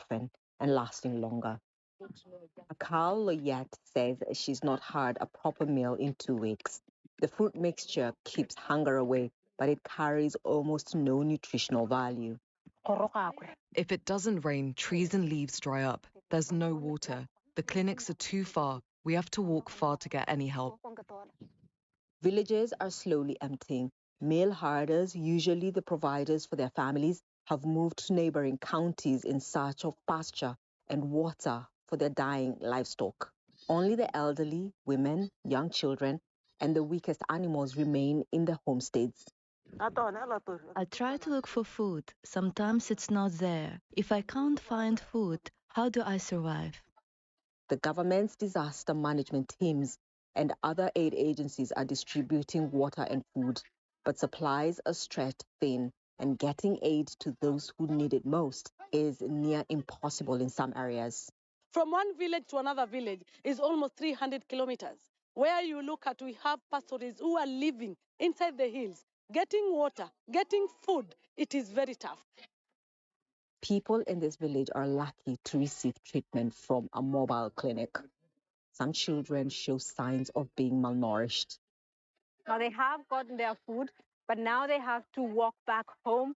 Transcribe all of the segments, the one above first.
often and lasting longer. Akal Loyet says she's not had a proper meal in 2 weeks. The fruit mixture keeps hunger away, but it carries almost no nutritional value. If it doesn't rain, trees and leaves dry up. There's no water. The clinics are too far. We have to walk far to get any help. Villages are slowly emptying. Male herders, usually the providers for their families, have moved to neighboring counties in search of pasture and water for their dying livestock. Only the elderly, women, young children, and the weakest animals remain in the homesteads. I try to look for food. Sometimes it's not there. If I can't find food, how do I survive? The government's disaster management teams and other aid agencies are distributing water and food, but supplies are stretched thin, and getting aid to those who need it most is near impossible in some areas. From one village to another village is almost 300 kilometers. Where you look at, we have pastors who are living inside the hills, getting water, getting food. It is very tough. People in this village are lucky to receive treatment from a mobile clinic. Some children show signs of being malnourished. Now they have gotten their food, but now they have to walk back home,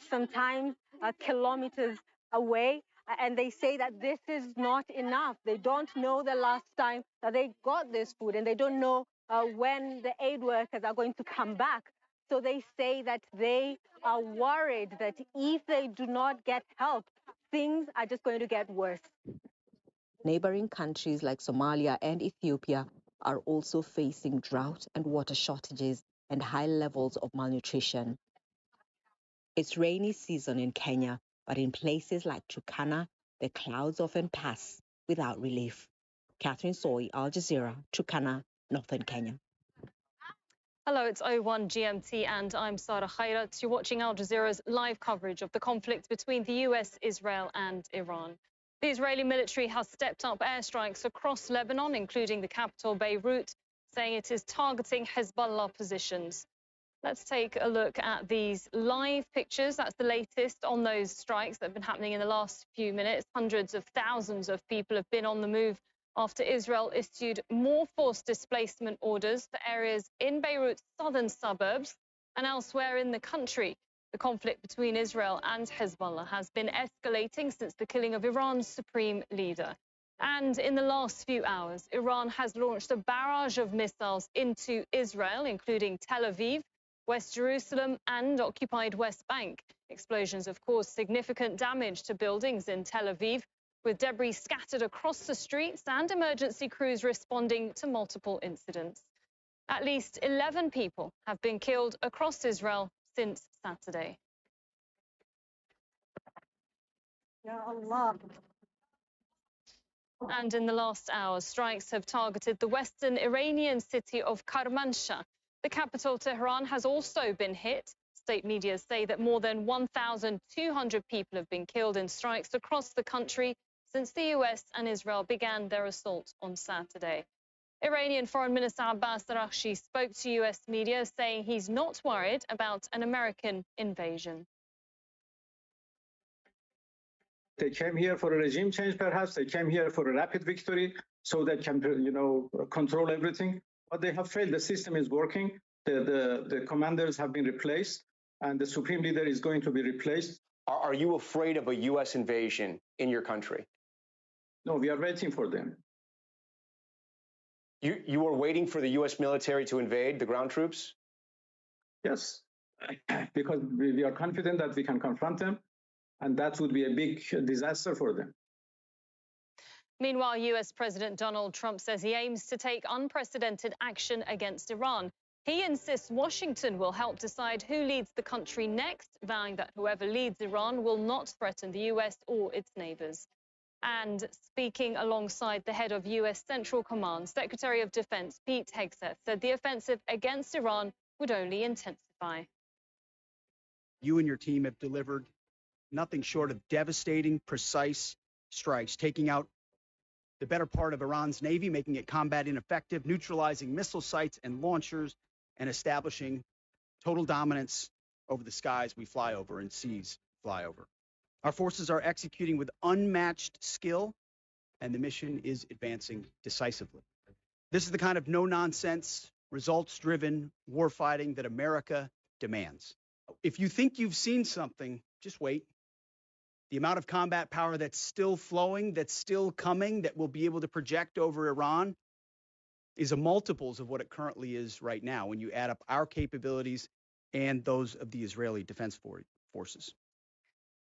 sometimes kilometers away. And they say that this is not enough. They don't know the last time that they got this food, and they don't know when the aid workers are going to come back. So they say that they are worried that if they do not get help, things are just going to get worse. Neighboring countries like Somalia and Ethiopia are also facing drought and water shortages and high levels of malnutrition. It's rainy season in Kenya, but in places like Turkana, the clouds often pass without relief. Catherine Soy, Al Jazeera, Turkana, northern Kenya. Hello, it's 01 GMT and I'm Sarah Khairat. You're watching Al Jazeera's live coverage of the conflict between the US, Israel and Iran. The Israeli military has stepped up airstrikes across Lebanon, including the capital Beirut, saying it is targeting Hezbollah positions. Let's take a look at these live pictures. That's the latest on those strikes that have been happening in the last few minutes. Hundreds of thousands of people have been on the move after Israel issued more forced displacement orders for areas in Beirut's southern suburbs and elsewhere in the country. The conflict between Israel and Hezbollah has been escalating since the killing of Iran's supreme leader. And in the last few hours, Iran has launched a barrage of missiles into Israel, including Tel Aviv, West Jerusalem and occupied West Bank. Explosions have caused significant damage to buildings in Tel Aviv, with debris scattered across the streets and emergency crews responding to multiple incidents. At least 11 people have been killed across Israel since Saturday. Ya Allah. And in the last hour, strikes have targeted the western Iranian city of Kermanshah. The capital, Tehran, has also been hit. State media say that more than 1,200 people have been killed in strikes across the country since the US and Israel began their assault on Saturday. Iranian Foreign Minister Abbas Araghchi spoke to US media, saying he's not worried about an American invasion. They came here for a regime change, perhaps. They came here for a rapid victory so they can, control everything. But they have failed. The system is working. The commanders have been replaced, and the supreme leader is going to be replaced. Are you afraid of a U.S. invasion in your country? No, we are waiting for them. You are waiting for the U.S. military to invade, the ground troops? Yes, because we are confident that we can confront them, and that would be a big disaster for them. Meanwhile, US President Donald Trump says he aims to take unprecedented action against Iran. He insists Washington will help decide who leads the country next, vowing that whoever leads Iran will not threaten the US or its neighbors. And speaking alongside the head of US Central Command, Secretary of Defense Pete Hegseth said the offensive against Iran would only intensify. You and your team have delivered nothing short of devastating, precise strikes, taking out the better part of Iran's Navy, making it combat ineffective, neutralizing missile sites and launchers, and establishing total dominance over the skies we fly over and seas fly over. Our forces are executing with unmatched skill, and the mission is advancing decisively. This is the kind of no-nonsense, results-driven warfighting that America demands. If you think you've seen something, just wait. The amount of combat power that's still flowing, that's still coming, that we'll be able to project over Iran is a multiples of what it currently is right now when you add up our capabilities and those of the Israeli Defense Forces.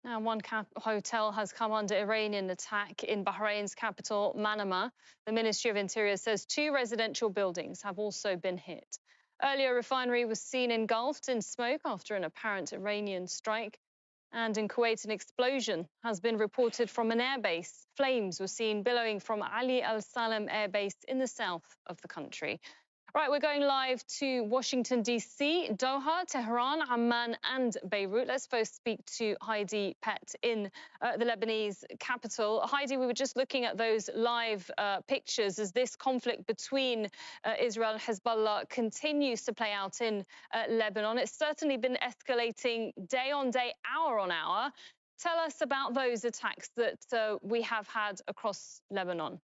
Now, one hotel has come under Iranian attack in Bahrain's capital, Manama. The Ministry of Interior says 2 residential buildings have also been hit. Earlier, a refinery was seen engulfed in smoke after an apparent Iranian strike. And in Kuwait, an explosion has been reported from an airbase. Flames were seen billowing from Ali Al Salem airbase in the south of the country. Right, we're going live to Washington, D.C., Doha, Tehran, Amman and Beirut. Let's first speak to Heidi Pett in the Lebanese capital. Heidi, we were just looking at those live pictures as this conflict between Israel and Hezbollah continues to play out in Lebanon. It's certainly been escalating day on day, hour on hour. Tell us about those attacks that we have had across Lebanon.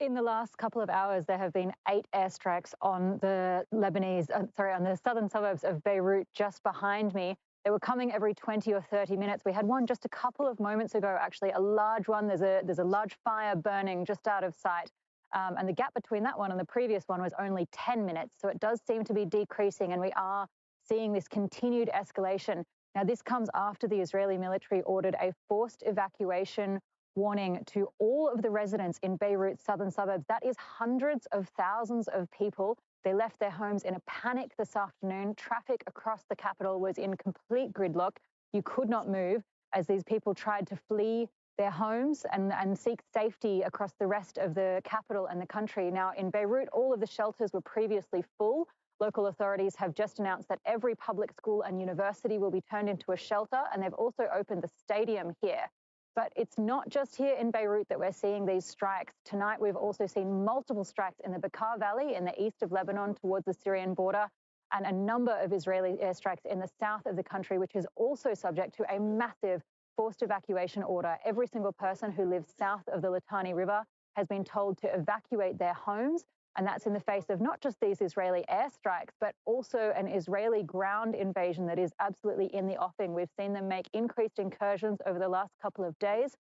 In the last couple of hours, there have been 8 airstrikes on the on the southern suburbs of Beirut, just behind me. They were coming every 20 or 30 minutes. We had one just a couple of moments ago, actually, a large one. There's a large fire burning just out of sight. And the gap between that one and the previous one was only 10 minutes. So it does seem to be decreasing, and we are seeing this continued escalation. Now, this comes after the Israeli military ordered a forced evacuation warning to all of the residents in Beirut's southern suburbs. That is hundreds of thousands of people. They left their homes in a panic this afternoon. Traffic across the capital was in complete gridlock. You could not move as these people tried to flee their homes and seek safety across the rest of the capital and the country. Now, in Beirut, all of the shelters were previously full. Local authorities have just announced that every public school and university will be turned into a shelter, and they've also opened the stadium here. But it's not just here in Beirut that we're seeing these strikes. Tonight, we've also seen multiple strikes in the Bekaa Valley in the east of Lebanon towards the Syrian border, and a number of Israeli airstrikes in the south of the country, which is also subject to a massive forced evacuation order. Every single person who lives south of the Litani River has been told to evacuate their homes. And that's in the face of not just these Israeli airstrikes, but also an Israeli ground invasion that is absolutely in the offing. We've seen them make increased incursions over the last couple of days.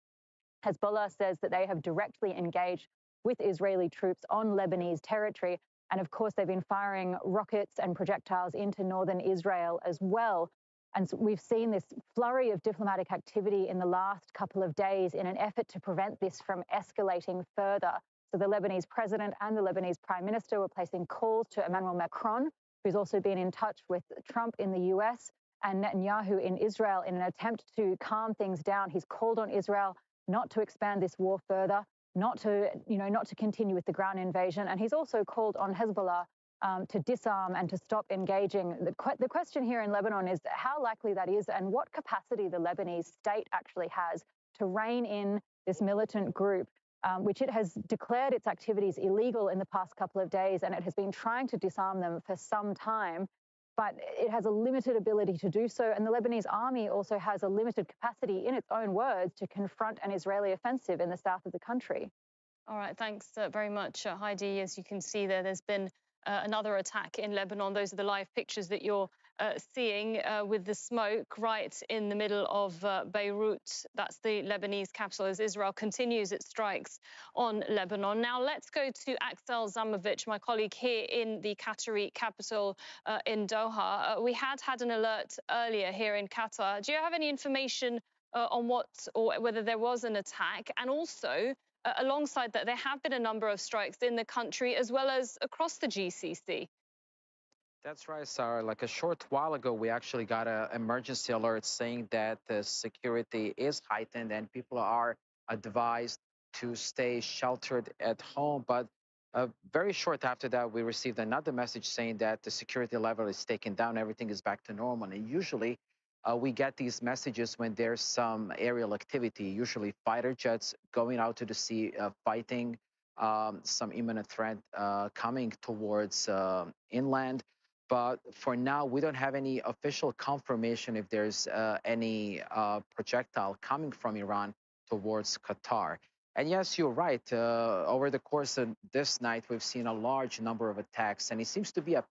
Hezbollah says that they have directly engaged with Israeli troops on Lebanese territory. And of course, they've been firing rockets and projectiles into northern Israel as well. And so we've seen this flurry of diplomatic activity in the last couple of days in an effort to prevent this from escalating further. So the Lebanese president and the Lebanese prime minister were placing calls to Emmanuel Macron, who's also been in touch with Trump in the US and Netanyahu in Israel in an attempt to calm things down. He's called on Israel not to expand this war further, not to continue with the ground invasion. And he's also called on Hezbollah to disarm and to stop engaging. The question here in Lebanon is how likely that is and what capacity the Lebanese state actually has to rein in this militant group, which it has declared its activities illegal in the past couple of days, and it has been trying to disarm them for some time, but it has a limited ability to do so. And the Lebanese army also has a limited capacity, in its own words, to confront an Israeli offensive in the south of the country. All right, thanks very much, Heidi. As you can see there, there's been another attack in Lebanon. Those are the live pictures that you're seeing with the smoke right in the middle of Beirut. That's the Lebanese capital as Israel continues its strikes on Lebanon. Now let's go to Axel Zamovich, my colleague here in the Qatari capital in Doha. We had an alert earlier here in Qatar. Do you have any information on what or whether there was an attack? And also, alongside that, there have been a number of strikes in the country as well as across the GCC. That's right, Sarah. Like a short while ago, we actually got an emergency alert saying that the security is heightened and people are advised to stay sheltered at home. But very short after that, we received another message saying that the security level is taken down, everything is back to normal. And usually we get these messages when there's some aerial activity, usually fighter jets going out to the sea, fighting some imminent threat coming towards inland. But for now, we don't have any official confirmation if there's any projectile coming from Iran towards Qatar. And yes, you're right. Over the course of this night, we've seen a large number of attacks, and it seems to be a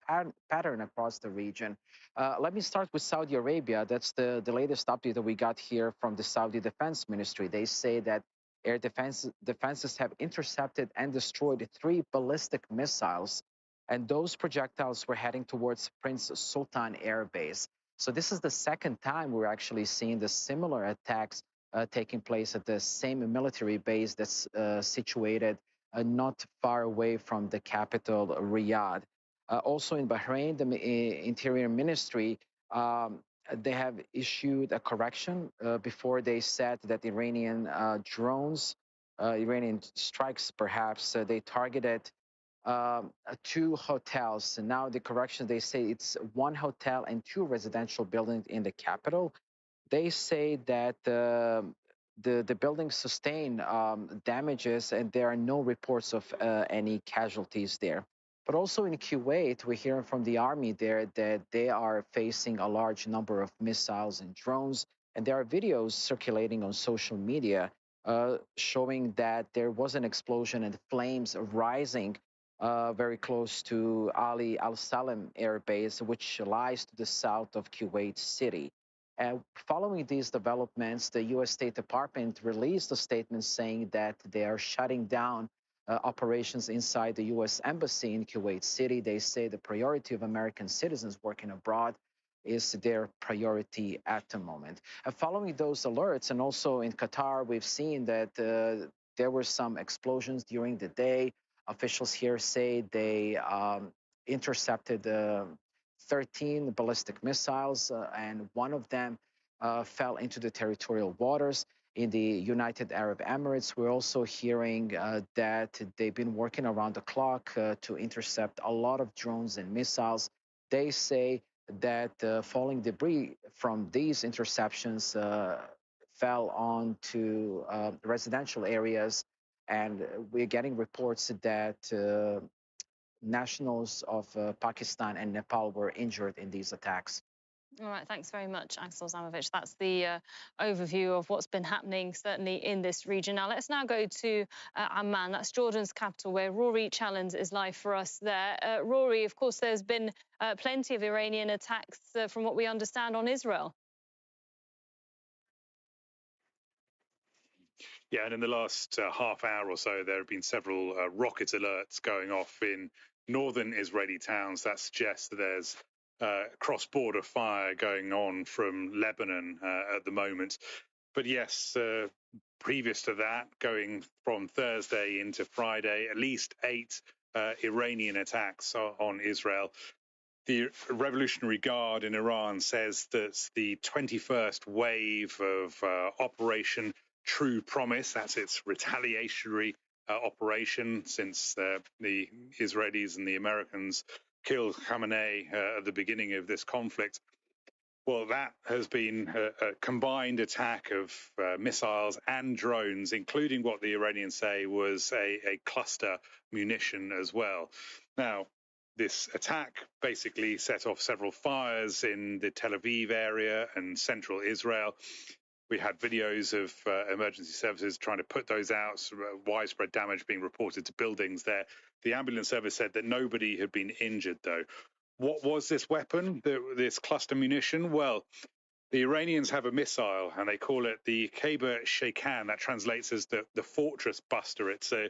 pattern across the region. Let me start with Saudi Arabia. That's the latest update that we got here from the Saudi Defense Ministry. They say that air defenses have intercepted and destroyed 3 ballistic missiles, and those projectiles were heading towards Prince Sultan Air Base. So this is the second time we're actually seeing the similar attacks taking place at the same military base that's situated not far away from the capital, Riyadh. Also in Bahrain, the Interior Ministry, they have issued a correction before they said that Iranian drones, Iranian strikes perhaps, they targeted 2 hotels. And now the correction, they say it's 1 hotel and 2 residential buildings in the capital. They say that the buildings sustain damages, and there are no reports of any casualties there. But also in Kuwait, we're hearing from the army there that they are facing a large number of missiles and drones. And there are videos circulating on social media showing that there was an explosion and flames rising very close to Ali Al Salem Air Base, which lies to the south of Kuwait City. Following these developments, the U.S. State Department released a statement saying that they are shutting down operations inside the U.S. Embassy in Kuwait City. They say the priority of American citizens working abroad is their priority at the moment. Following those alerts, and also in Qatar, we've seen that there were some explosions during the day. Officials here say they intercepted 13 ballistic missiles, and 1 of them fell into the territorial waters in the United Arab Emirates. We're also hearing that they've been working around the clock to intercept a lot of drones and missiles. They say that falling debris from these interceptions fell onto residential areas, and we're getting reports that nationals of Pakistan and Nepal were injured in these attacks. All right, thanks very much, Axel Zamovich. That's the overview of what's been happening, certainly in this region. Now, let's now go to Amman. That's Jordan's capital, where Rory Challens is live for us there. Rory, of course, there's been plenty of Iranian attacks, from what we understand, on Israel. Yeah, and in the last half hour or so, there have been several rocket alerts going off in northern Israeli towns. That suggests that there's cross-border fire going on from Lebanon at the moment. But yes, previous to that, going from Thursday into Friday, at least 8 Iranian attacks on Israel. The Revolutionary Guard in Iran says that the 21st wave of Operation True Promise, that's its retaliatory operation since the Israelis and the Americans killed Khamenei at the beginning of this conflict. Well, that has been a combined attack of missiles and drones, including what the Iranians say was a cluster munition as well. Now, this attack basically set off several fires in the Tel Aviv area and central Israel. We had videos of emergency services trying to put those out, widespread damage being reported to buildings there. The ambulance service said that nobody had been injured, though. What was this weapon, this cluster munition? Well, the Iranians have a missile, and they call it the Khyber Sheikhan. That translates as the Fortress Buster. It's a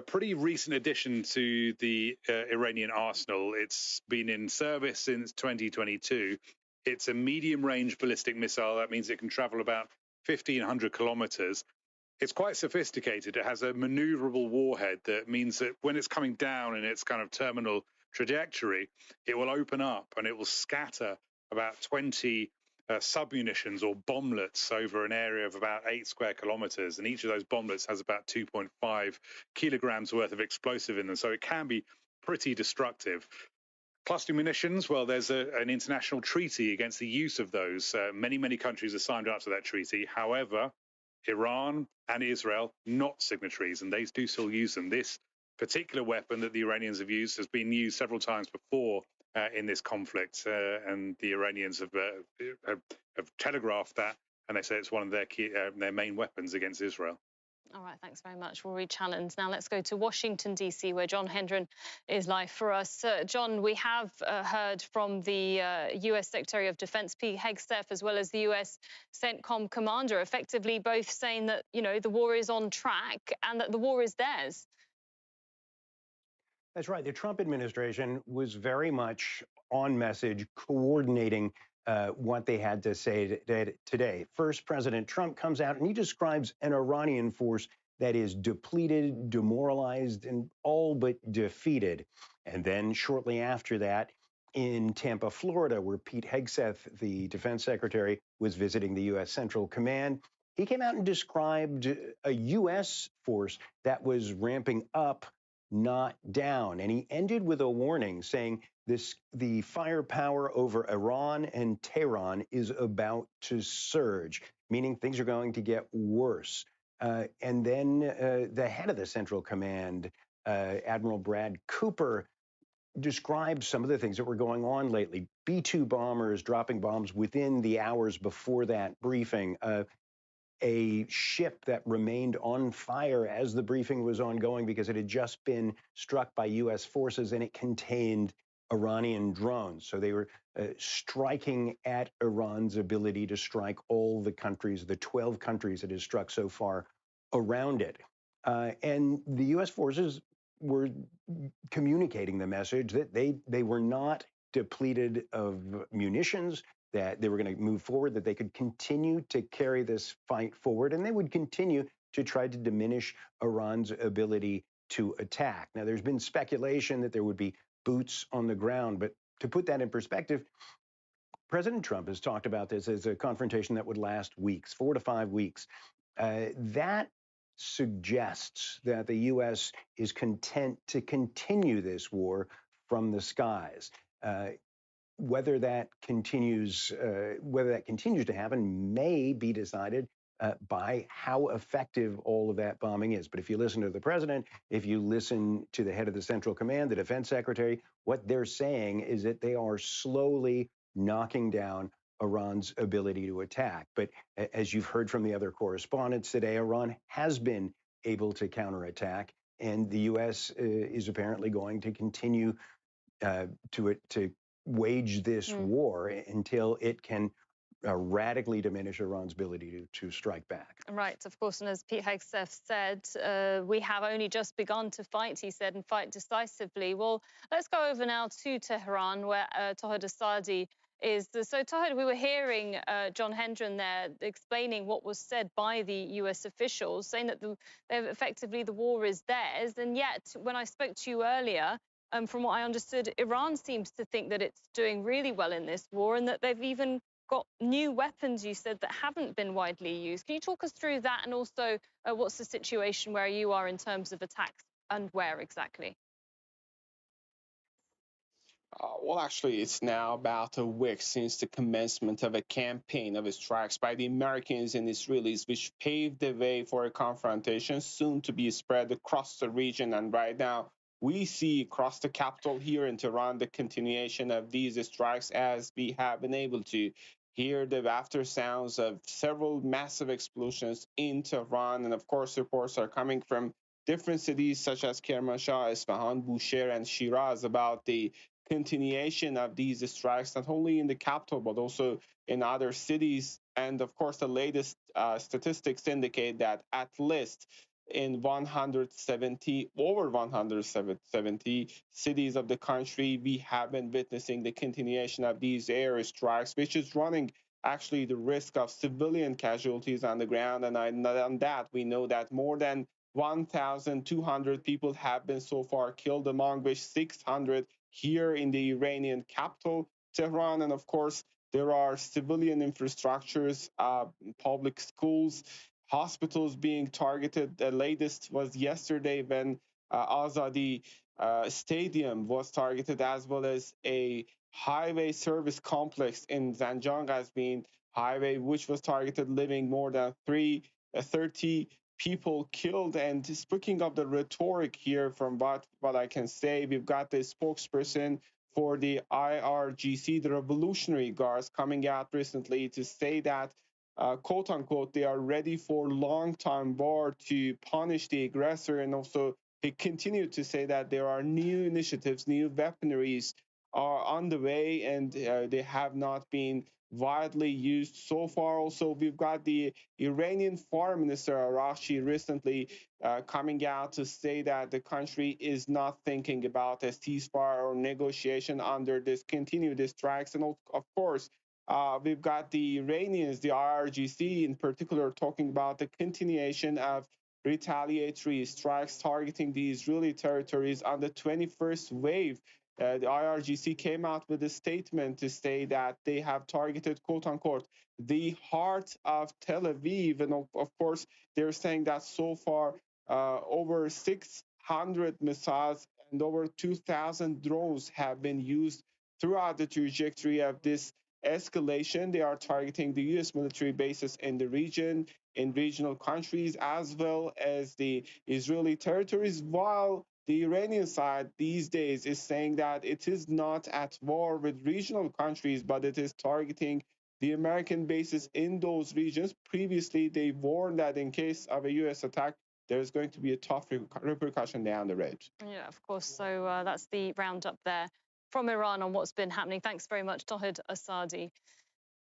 pretty recent addition to the Iranian arsenal. It's been in service since 2022. It's a medium-range ballistic missile. That means it can travel about 1,500 kilometers. It's quite sophisticated. It has a maneuverable warhead that means that when it's coming down in its kind of terminal trajectory, it will open up and it will scatter about 20 submunitions or bomblets over an area of about 8 square kilometers. And each of those bomblets has about 2.5 kilograms worth of explosive in them. So it can be pretty destructive. Cluster munitions, well, there's an international treaty against the use of those. Many countries have signed up to that treaty. However, Iran and Israel, not signatories, and they do still use them. This particular weapon that the Iranians have used has been used several times before in this conflict, and the Iranians have telegraphed that, and they say it's one of their main weapons against Israel. All right, thanks very much. We'll re-challenge. Now let's go to Washington, D.C., where John Hendren is live for us. John, we have heard from the U.S. Secretary of Defense, Pete Hegseth, as well as the U.S. CENTCOM commander, effectively both saying that, you know, the war is on track and that the war is theirs. That's right. The Trump administration was very much on message, coordinating what they had to say today. First, President Trump comes out and he describes an Iranian force that is depleted, demoralized, and all but defeated. And then shortly after that, in Tampa, Florida, where Pete Hegseth, the defense secretary, was visiting the U.S. Central Command, he came out and described a U.S. force that was ramping up, not down. And he ended with a warning saying the firepower over Iran and Tehran is about to surge, meaning things are going to get worse. And then the head of the Central Command, Admiral Brad Cooper, described some of the things that were going on lately. B-2 bombers dropping bombs within the hours before that briefing. A ship that remained on fire as the briefing was ongoing because it had just been struck by U.S. forces and it contained Iranian drones. So they were striking at Iran's ability to strike all the countries, the 12 countries it has struck so far around it. And the U.S. forces were communicating the message that they were not depleted of munitions, that they were going to move forward, that they could continue to carry this fight forward, and they would continue to try to diminish Iran's ability to attack. Now, there's been speculation that there would be boots on the ground, but to put that in perspective, President Trump has talked about this as a confrontation that would last weeks, 4 to 5 weeks. That suggests that the U.S. is content to continue this war from the skies. Whether that continues to happen may be decided by how effective all of that bombing is. But if you listen to the president, if you listen to the head of the Central Command, the defense secretary, what they're saying is that they are slowly knocking down Iran's ability to attack. But as you've heard from the other correspondents today, Iran has been able to counterattack, and the U.S. is apparently going to continue to wage this war until it can radically diminish Iran's ability to strike back. Right, of course, and as Pete Hegseth said, we have only just begun to fight, he said, and fight decisively. Well, let's go over now to Tehran, where Tohed Asadi is. So, Tohed, we were hearing John Hendren there explaining what was said by the U.S. officials, saying that effectively the war is theirs, and yet, when I spoke to you earlier, from what I understood, Iran seems to think that it's doing really well in this war and that they've even got new weapons, you said, that haven't been widely used. Can you talk us through that, and also what's the situation where you are in terms of attacks and where exactly? Well, actually, it's now about a week since the commencement of a campaign of strikes by the Americans and Israelis, which paved the way for a confrontation soon to be spread across the region. And right now, we see across the capital here in Tehran the continuation of these strikes, as we have been able to hear the after sounds of several massive explosions in Tehran. And of course, reports are coming from different cities such as Kermanshah, Isfahan, Bushehr, and Shiraz about the continuation of these strikes, not only in the capital, but also in other cities. And of course, the latest statistics indicate that at least in over 170 cities of the country, we have been witnessing the continuation of these air strikes, which is running actually the risk of civilian casualties on the ground. And on that, we know that more than 1,200 people have been so far killed, among which 600 here in the Iranian capital, Tehran. And of course, there are civilian infrastructures, public schools, hospitals being targeted. The latest was yesterday when Azadi Stadium was targeted, as well as a highway service complex in Zanjan Azmin highway, which was targeted, leaving more than 30 people killed. And speaking of the rhetoric here, from what I can say, we've got the spokesperson for the IRGC, the Revolutionary Guards, coming out recently to say that, quote unquote, they are ready for long-time war to punish the aggressor. And also, he continued to say that there are new initiatives, new weaponries are on the way, and they have not been widely used so far. Also, we've got the Iranian Foreign Minister Araghchi recently coming out to say that the country is not thinking about a ceasefire or negotiation under this continued strikes. And of course, we've got the Iranians, the IRGC in particular, talking about the continuation of retaliatory strikes targeting the Israeli territories on the 21st wave. The IRGC came out with a statement to say that they have targeted, quote unquote, the heart of Tel Aviv. And of course, they're saying that so far, over 600 missiles and over 2,000 drones have been used throughout the trajectory of this escalation. They are targeting the U.S. military bases in the region, in regional countries, as well as the Israeli territories, while the Iranian side these days is saying that it is not at war with regional countries, but it is targeting the American bases in those regions. Previously, they warned that in case of a U.S. attack, there's going to be a tough repercussion down the road. Yeah, of course. So that's the roundup there from Iran on what's been happening. Thanks very much, Tawhid Asadi.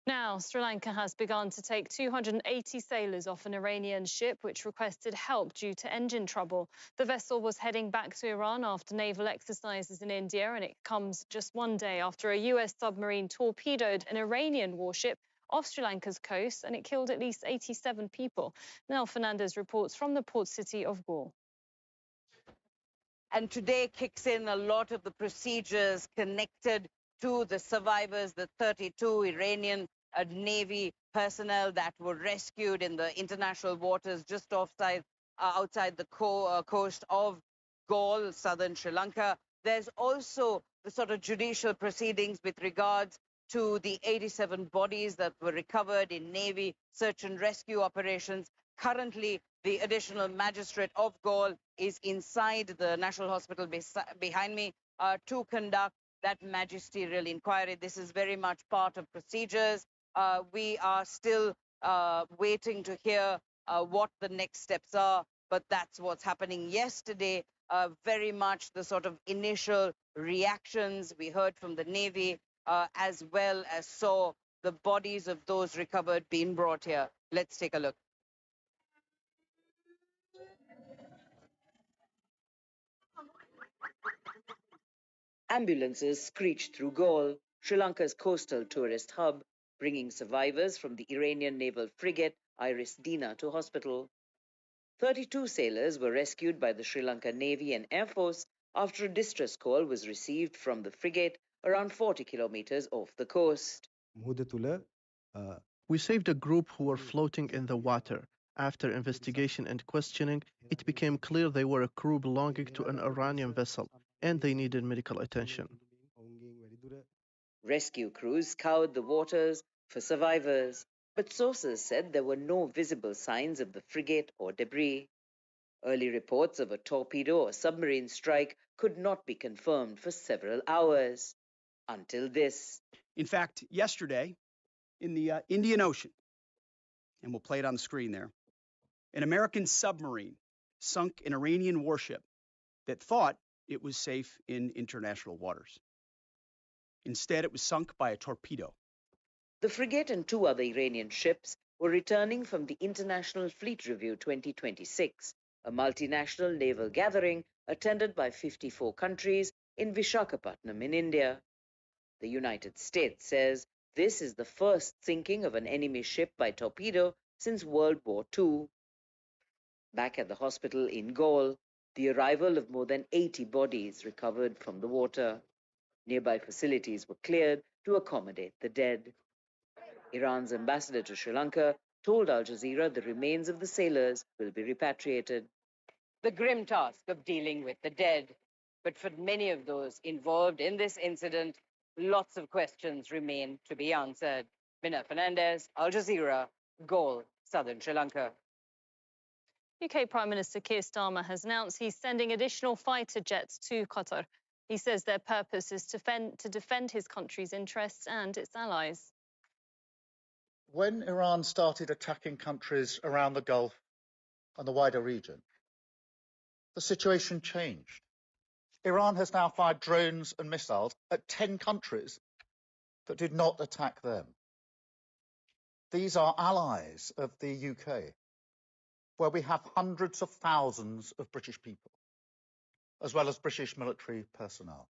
Now, Sri Lanka has begun to take 280 sailors off an Iranian ship which requested help due to engine trouble. The vessel was heading back to Iran after naval exercises in India, and it comes just one day after a US submarine torpedoed an Iranian warship off Sri Lanka's coast, and it killed at least 87 people. Nell Fernandez reports from the port city of Galle. And today kicks in a lot of the procedures connected to the survivors, the 32 Iranian Navy personnel that were rescued in the international waters just outside the coast of Galle, southern Sri Lanka. There's also the sort of judicial proceedings with regards to the 87 bodies that were recovered in Navy search and rescue operations. Currently, the additional magistrate of Galle is inside the National Hospital behind me to conduct that magisterial inquiry. This is very much part of procedures. We are still waiting to hear what the next steps are, but that's what's happening. Yesterday, very much the sort of initial reactions we heard from the Navy, as well as saw the bodies of those recovered being brought here. Let's take a look. Ambulances screeched through Galle, Sri Lanka's coastal tourist hub, bringing survivors from the Iranian naval frigate Iris Dina to hospital. 32 sailors were rescued by the Sri Lanka Navy and Air Force after a distress call was received from the frigate around 40 kilometers off the coast. We saved a group who were floating in the water. After investigation and questioning, it became clear they were a crew belonging to an Iranian vessel, and they needed medical attention. Rescue crews scoured the waters for survivors, but sources said there were no visible signs of the frigate or debris. Early reports of a torpedo or submarine strike could not be confirmed for several hours, until this. In fact, yesterday, in the Indian Ocean, and we'll play it on the screen there, an American submarine sunk an Iranian warship that thought it was safe in international waters. Instead, it was sunk by a torpedo. The frigate and two other Iranian ships were returning from the International Fleet Review 2026, a multinational naval gathering attended by 54 countries in Visakhapatnam in India. The United States says this is the first sinking of an enemy ship by torpedo since World War II. Back at the hospital in Galle, the arrival of more than 80 bodies recovered from the water. Nearby facilities were cleared to accommodate the dead. Iran's ambassador to Sri Lanka told Al Jazeera the remains of the sailors will be repatriated. The grim task of dealing with the dead. But for many of those involved in this incident, lots of questions remain to be answered. Mina Fernandez, Al Jazeera, Galle, southern Sri Lanka. UK Prime Minister Keir Starmer has announced he's sending additional fighter jets to Qatar. He says their purpose is to defend his country's interests and its allies. When Iran started attacking countries around the Gulf and the wider region, the situation changed. Iran has now fired drones and missiles at 10 countries that did not attack them. These are allies of the UK, where we have hundreds of thousands of British people, as well as British military personnel.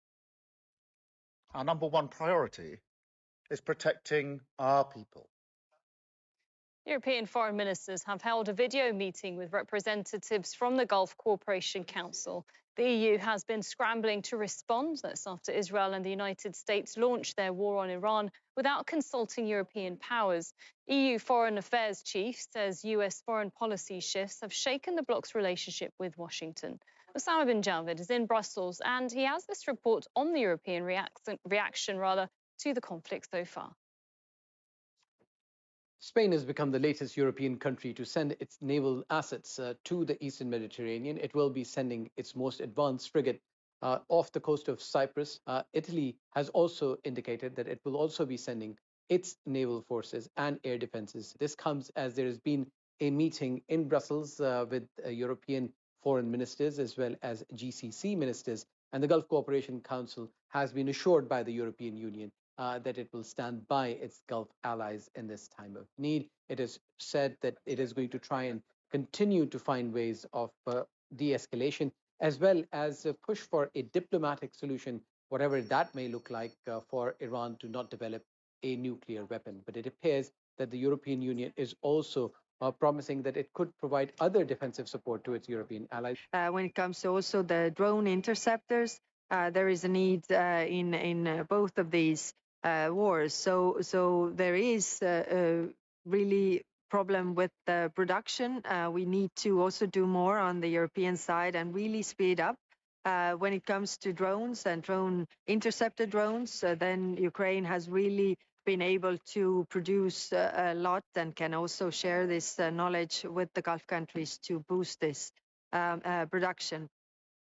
Our number one priority is protecting our people. European foreign ministers have held a video meeting with representatives from the Gulf Cooperation Council. The EU has been scrambling to respond. That's after Israel and the United States launched their war on Iran without consulting European powers. EU Foreign Affairs chief says US foreign policy shifts have shaken the bloc's relationship with Washington. Osama bin Javed is in Brussels and he has this report on the European reaction to the conflict so far. Spain has become the latest European country to send its naval assets to the Eastern Mediterranean. It will be sending its most advanced frigate off the coast of Cyprus. Italy has also indicated that it will also be sending its naval forces and air defenses. This comes as there has been a meeting in Brussels with European foreign ministers as well as GCC ministers. And the Gulf Cooperation Council has been assured by the European Union that it will stand by its Gulf allies in this time of need. It has said that it is going to try and continue to find ways of de-escalation, as well as push for a diplomatic solution, whatever that may look like, for Iran to not develop a nuclear weapon. But it appears that the European Union is also promising that it could provide other defensive support to its European allies. When it comes to also the drone interceptors, there is a need in both of these wars. So there is really problem with the production. We need to also do more on the European side and really speed up. When it comes to drones and drone interceptor drones, then Ukraine has really been able to produce a lot and can also share this knowledge with the Gulf countries to boost this production.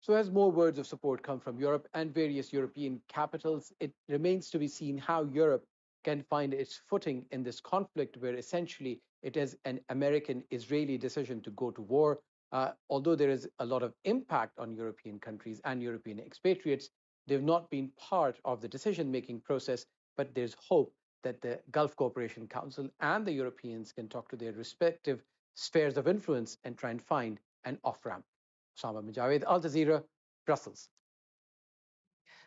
So as more words of support come from Europe and various European capitals, it remains to be seen how Europe can find its footing in this conflict, where essentially it is an American-Israeli decision to go to war. Although there is a lot of impact on European countries and European expatriates, they've not been part of the decision-making process, but there's hope that the Gulf Cooperation Council and the Europeans can talk to their respective spheres of influence and try and find an off-ramp. Osama bin Javed, Al Jazeera, Brussels.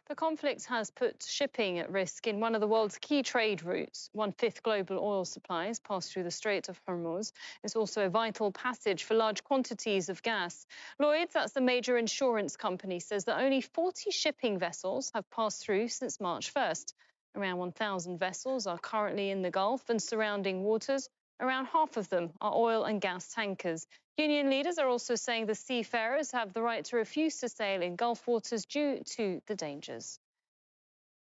The conflict has put shipping at risk in one of the world's key trade routes. 1/5 global oil supplies pass through the Strait of Hormuz. It's also a vital passage for large quantities of gas. Lloyd's, that's the major insurance company, says that only 40 shipping vessels have passed through since March 1st. Around 1,000 vessels are currently in the Gulf and surrounding waters. Around half of them are oil and gas tankers. Union leaders are also saying the seafarers have the right to refuse to sail in Gulf waters due to the dangers.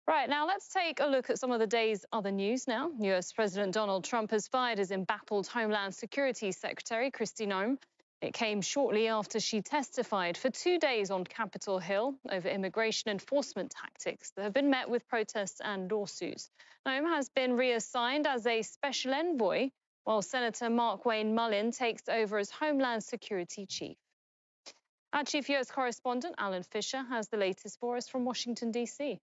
Right, now let's take a look at some of the day's other news now. US President Donald Trump has fired his embattled Homeland Security Secretary, Kristi Noem. It came shortly after she testified for 2 days on Capitol Hill over immigration enforcement tactics that have been met with protests and lawsuits. Noem has been reassigned as a special envoy, while Senator Mark Wayne Mullin takes over as Homeland Security Chief. Our chief US correspondent, Alan Fisher, has the latest for us from Washington, D.C.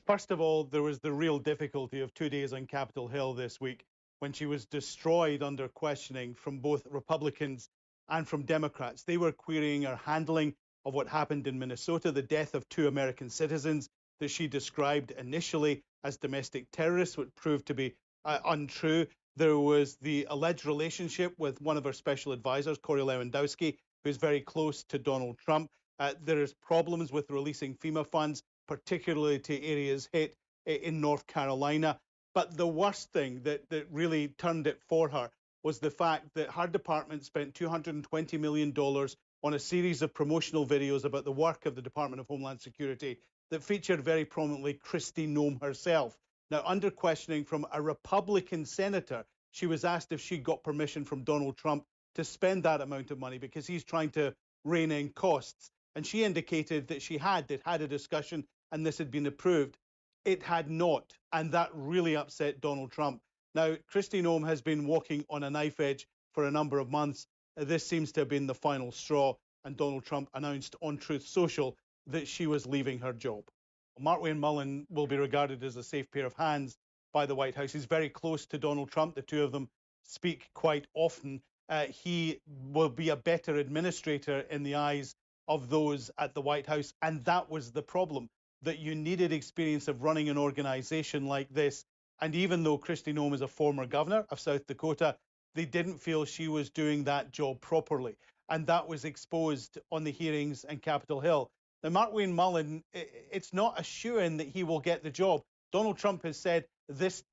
First of all, there was the real difficulty of 2 days on Capitol Hill this week, when she was destroyed under questioning from both Republicans and from Democrats. They were querying her handling of what happened in Minnesota, the death of 2 American citizens that she described initially as domestic terrorists, which proved to be untrue. There was the alleged relationship with one of her special advisors, Corey Lewandowski, who's very close to Donald Trump. There is problems with releasing FEMA funds, particularly to areas hit in North Carolina. But the worst thing that really turned it for her was the fact that her department spent $220 million on a series of promotional videos about the work of the Department of Homeland Security that featured very prominently Kristi Noem herself. Now, under questioning from a Republican senator, she was asked if she got permission from Donald Trump to spend that amount of money because he's trying to rein in costs. And she indicated that they'd had a discussion and this had been approved. It had not, and that really upset Donald Trump. Now, Kristi Noem has been walking on a knife edge for a number of months. This seems to have been the final straw, and Donald Trump announced on Truth Social that she was leaving her job. Markwayne Mullen will be regarded as a safe pair of hands by the White House. He's very close to Donald Trump. The two of them speak quite often. He will be a better administrator in the eyes of those at the White House, and that was the problem, that you needed experience of running an organization like this. And even though Kristi Noem is a former governor of South Dakota, they didn't feel she was doing that job properly. And that was exposed on the hearings in Capitol Hill. Now, Markwayne Mullen, it's not a shoo-in that he will get the job. Donald Trump has said this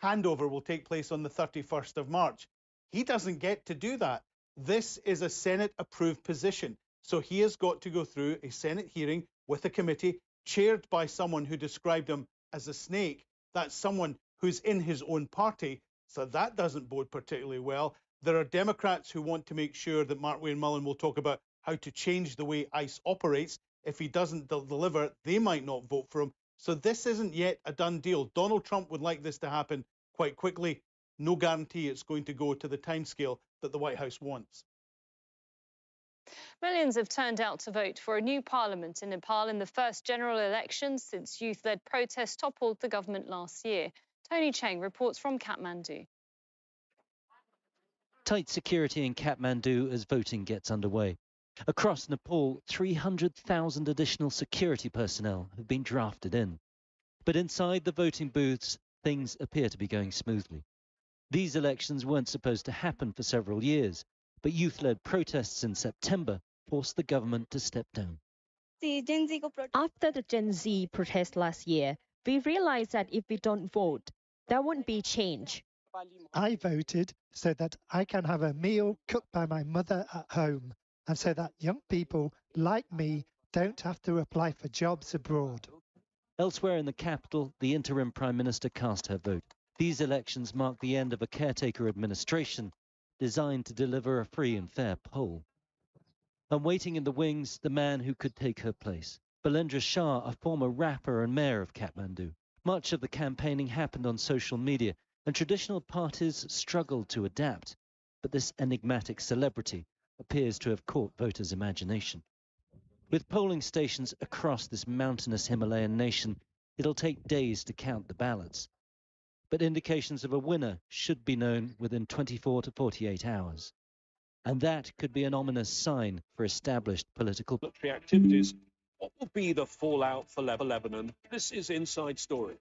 handover will take place on the 31st of March. He doesn't get to do that. This is a Senate-approved position. So he has got to go through a Senate hearing with a committee chaired by someone who described him as a snake. That's someone who's in his own party. So that doesn't bode particularly well. There are Democrats who want to make sure that Markwayne Mullen will talk about how to change the way ICE operates. If he doesn't deliver, they might not vote for him. So this isn't yet a done deal. Donald Trump would like this to happen quite quickly. No guarantee it's going to go to the timescale that the White House wants. Millions have turned out to vote for a new parliament in Nepal in the first general election since youth-led protests toppled the government last year. Tony Cheng reports from Kathmandu. Tight security in Kathmandu as voting gets underway. Across Nepal, 300,000 additional security personnel have been drafted in. But inside the voting booths, things appear to be going smoothly. These elections weren't supposed to happen for several years, but youth-led protests in September forced the government to step down. After the Gen Z protest last year, we realized that if we don't vote, there won't be change. I voted so that I can have a meal cooked by my mother at home, and so that young people like me don't have to apply for jobs abroad. Elsewhere in the capital, the interim Prime Minister cast her vote. These elections mark the end of a caretaker administration designed to deliver a free and fair poll. And waiting in the wings, the man who could take her place. Balendra Shah, a former rapper and mayor of Kathmandu. Much of the campaigning happened on social media, and traditional parties struggled to adapt. But this enigmatic celebrity appears to have caught voters' imagination. With polling stations across this mountainous Himalayan nation, it'll take days to count the ballots. But indications of a winner should be known within 24 to 48 hours. And that could be an ominous sign for established political activities. What will be the fallout for Lebanon? This is Inside Story.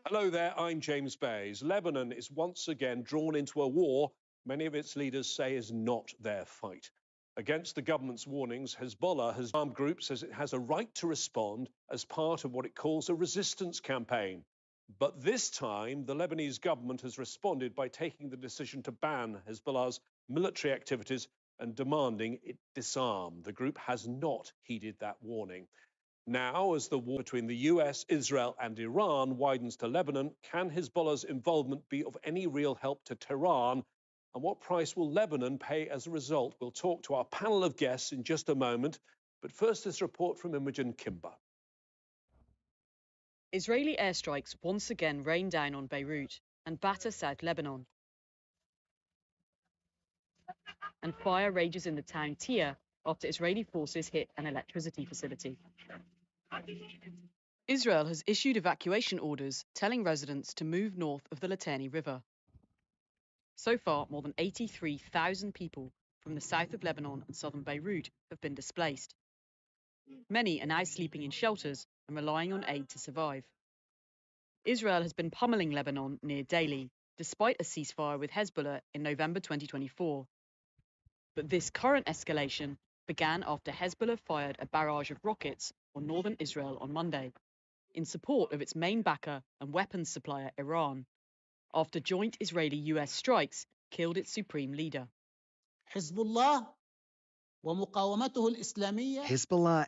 Hello there, I'm James Bays. Lebanon is once again drawn into a war many of its leaders say is not their fight. Against the government's warnings, Hezbollah, armed group, says it has a right to respond as part of what it calls a resistance campaign. But this time, the Lebanese government has responded by taking the decision to ban Hezbollah's military activities and demanding it disarm. The group has not heeded that warning. Now, as the war between the US, Israel and Iran widens to Lebanon, can Hezbollah's involvement be of any real help to Tehran? And what price will Lebanon pay as a result? We'll talk to our panel of guests in just a moment. But first, this report from Imogen Kimber. Israeli airstrikes once again rain down on Beirut and batter South Lebanon. And fire rages in the town Tia after Israeli forces hit an electricity facility. Israel has issued evacuation orders telling residents to move north of the Litani River. So far, more than 83,000 people from the south of Lebanon and southern Beirut have been displaced. Many are now sleeping in shelters and relying on aid to survive. Israel has been pummeling Lebanon near daily, despite a ceasefire with Hezbollah in November 2024. But this current escalation began after Hezbollah fired a barrage of rockets on northern Israel on Monday, in support of its main backer and weapons supplier, Iran, after joint Israeli-US strikes killed its supreme leader. Hezbollah Hezbollah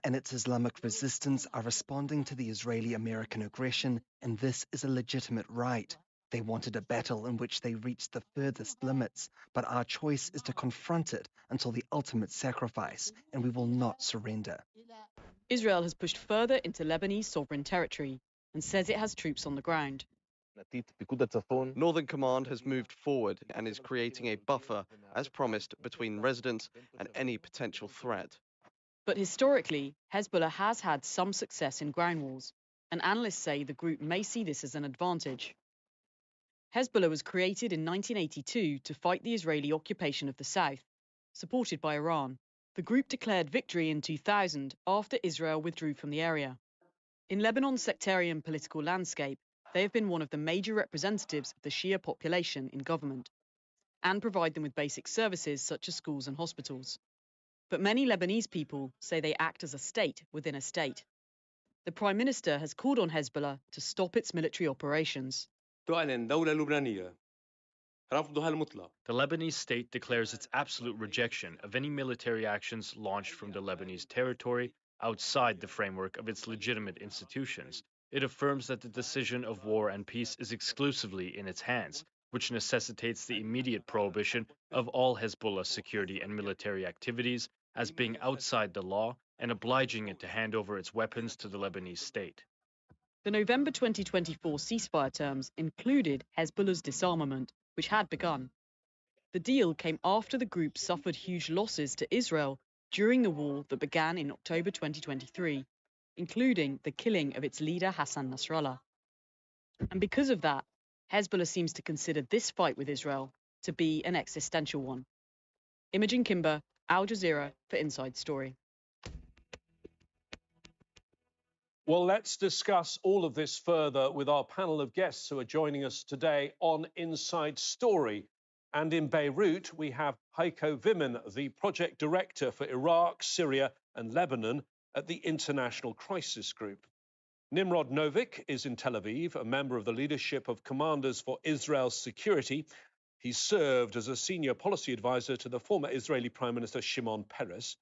and its Islamic resistance are responding to the Israeli-American aggression, and this is a legitimate right. They wanted a battle in which they reached the furthest limits, but our choice is to confront it until the ultimate sacrifice, and we will not surrender. Israel has pushed further into Lebanese sovereign territory and says it has troops on the ground. Northern Command has moved forward and is creating a buffer, as promised, between residents and any potential threat. But historically, Hezbollah has had some success in ground wars, and analysts say the group may see this as an advantage. Hezbollah was created in 1982 to fight the Israeli occupation of the south, supported by Iran. The group declared victory in 2000 after Israel withdrew from the area. In Lebanon's sectarian political landscape, they have been one of the major representatives of the Shia population in government and provide them with basic services such as schools and hospitals. But many Lebanese people say they act as a state within a state. The Prime Minister has called on Hezbollah to stop its military operations. The Lebanese state declares its absolute rejection of any military actions launched from the Lebanese territory outside the framework of its legitimate institutions. It affirms that the decision of war and peace is exclusively in its hands, which necessitates the immediate prohibition of all Hezbollah security and military activities as being outside the law and obliging it to hand over its weapons to the Lebanese state. The November 2024 ceasefire terms included Hezbollah's disarmament, which had begun. The deal came after the group suffered huge losses to Israel during the war that began in October 2023, including the killing of its leader Hassan Nasrallah. And because of that, Hezbollah seems to consider this fight with Israel to be an existential one. Imogen Kimber, Al Jazeera for Inside Story. Well, let's discuss all of this further with our panel of guests who are joining us today on Inside Story. And in Beirut, we have Heiko Wimmen, the project director for Iraq, Syria and Lebanon at the International Crisis Group. Nimrod Novik is in Tel Aviv, a member of the leadership of Commanders for Israel's Security. He served as a senior policy advisor to the former Israeli Prime Minister Shimon Peres.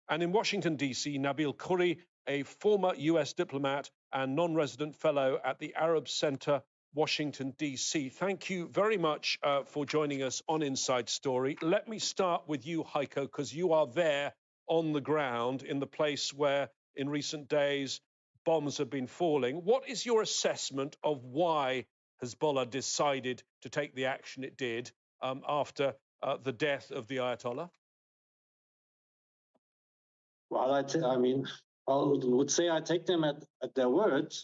And in Washington, D.C., Nabil Khoury, a former U.S. diplomat and non-resident fellow at the Arab Center, Washington, D.C. Thank you very much for joining us on Inside Story. Let me start with you, Heiko, because you are there on the ground in the place where, in recent days, bombs have been falling. What is your assessment of why Hezbollah decided to take the action it did after the death of the Ayatollah? Well, I would say I take them at their word.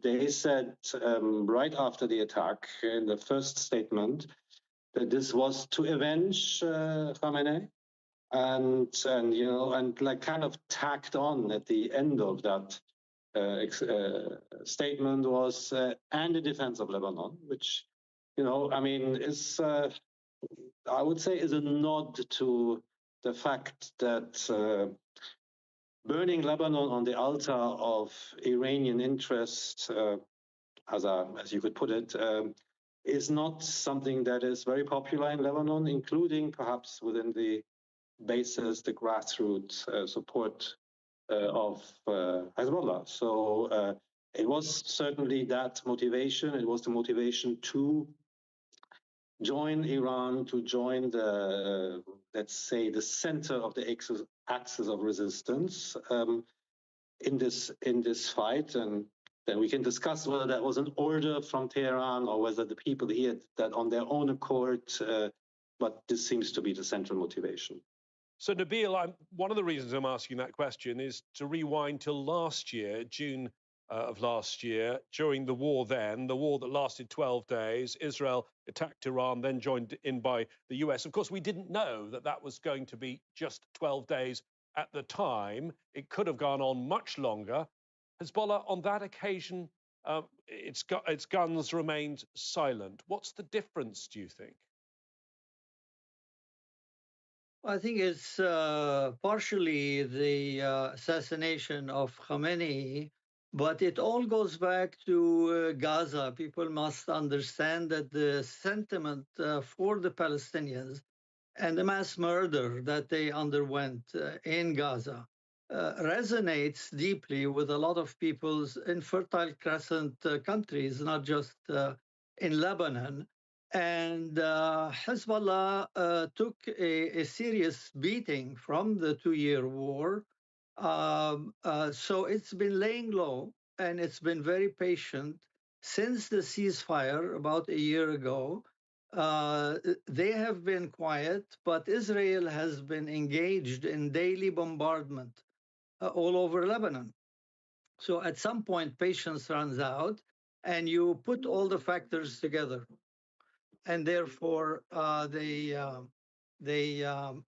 They said right after the attack in the first statement that this was to avenge Khamenei, and like kind of tacked on at the end of that statement was and in defense of Lebanon, which is I would say is a nod to the fact that burning Lebanon on the altar of Iranian interest, as you could put it, is not something that is very popular in Lebanon, including perhaps within the bases, the grassroots support of Hezbollah. So it was certainly that motivation. It was the motivation to join Iran, to join the, let's say, the center of the axis of resistance in this fight. And then we can discuss whether that was an order from Tehran or whether the people here that on their own accord, but this seems to be the central motivation. So, Nabil, one of the reasons I'm asking that question is to rewind till last year, June of last year, during the war then, the war that lasted 12 days. Israel attacked Iran, then joined in by the US. Of course, we didn't know that that was going to be just 12 days at the time. It could have gone on much longer. Hezbollah, on that occasion, its guns remained silent. What's the difference, do you think? I think it's partially the assassination of Khamenei, but it all goes back to Gaza. People must understand that the sentiment for the Palestinians and the mass murder that they underwent in Gaza resonates deeply with a lot of people's in Fertile Crescent countries, not just in Lebanon. And Hezbollah took a serious beating from the 2-year war. So it's been laying low, and it's been very patient since the ceasefire about a year ago. They have been quiet, but Israel has been engaged in daily bombardment all over Lebanon. So at some point, patience runs out, and you put all the factors together, and therefore they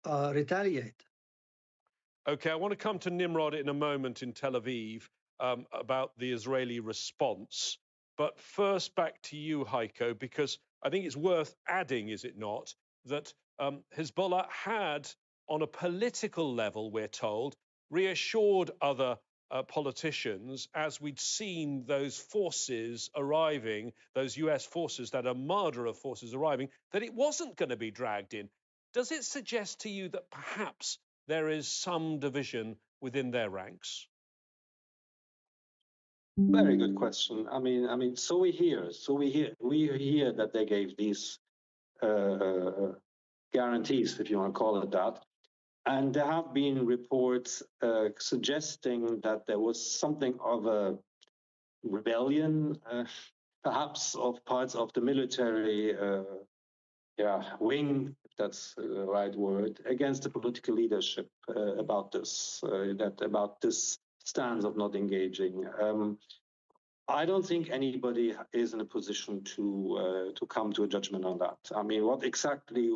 retaliate. Okay, I want to come to Nimrod in a moment in Tel Aviv about the Israeli response. But first, back to you, Heiko, because I think it's worth adding, is it not, that Hezbollah had, on a political level, we're told, reassured other politicians as we'd seen those forces arriving, those US forces, that armada of forces arriving, that it wasn't going to be dragged in. Does it suggest to you that perhaps there is some division within their ranks? Very good question. I mean, so we hear that they gave these guarantees, if you want to call it that, and there have been reports suggesting that there was something of a rebellion, perhaps of parts of the military wing, if that's the right word, against the political leadership about this stance of not engaging. I don't think anybody is in a position to come to a judgment on that. I mean, what exactly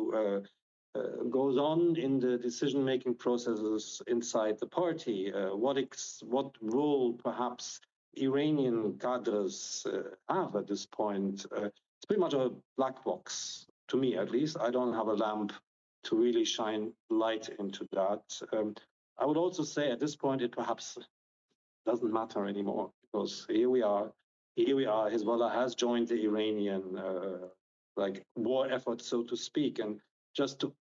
goes on in the decision-making processes inside the party? What role perhaps Iranian cadres have at this point? It's pretty much a black box, to me at least. I don't have a lamp to really shine light into that. I would also say at this point it perhaps doesn't matter anymore, because here we are. Hezbollah has joined the Iranian war effort, so to speak. And just to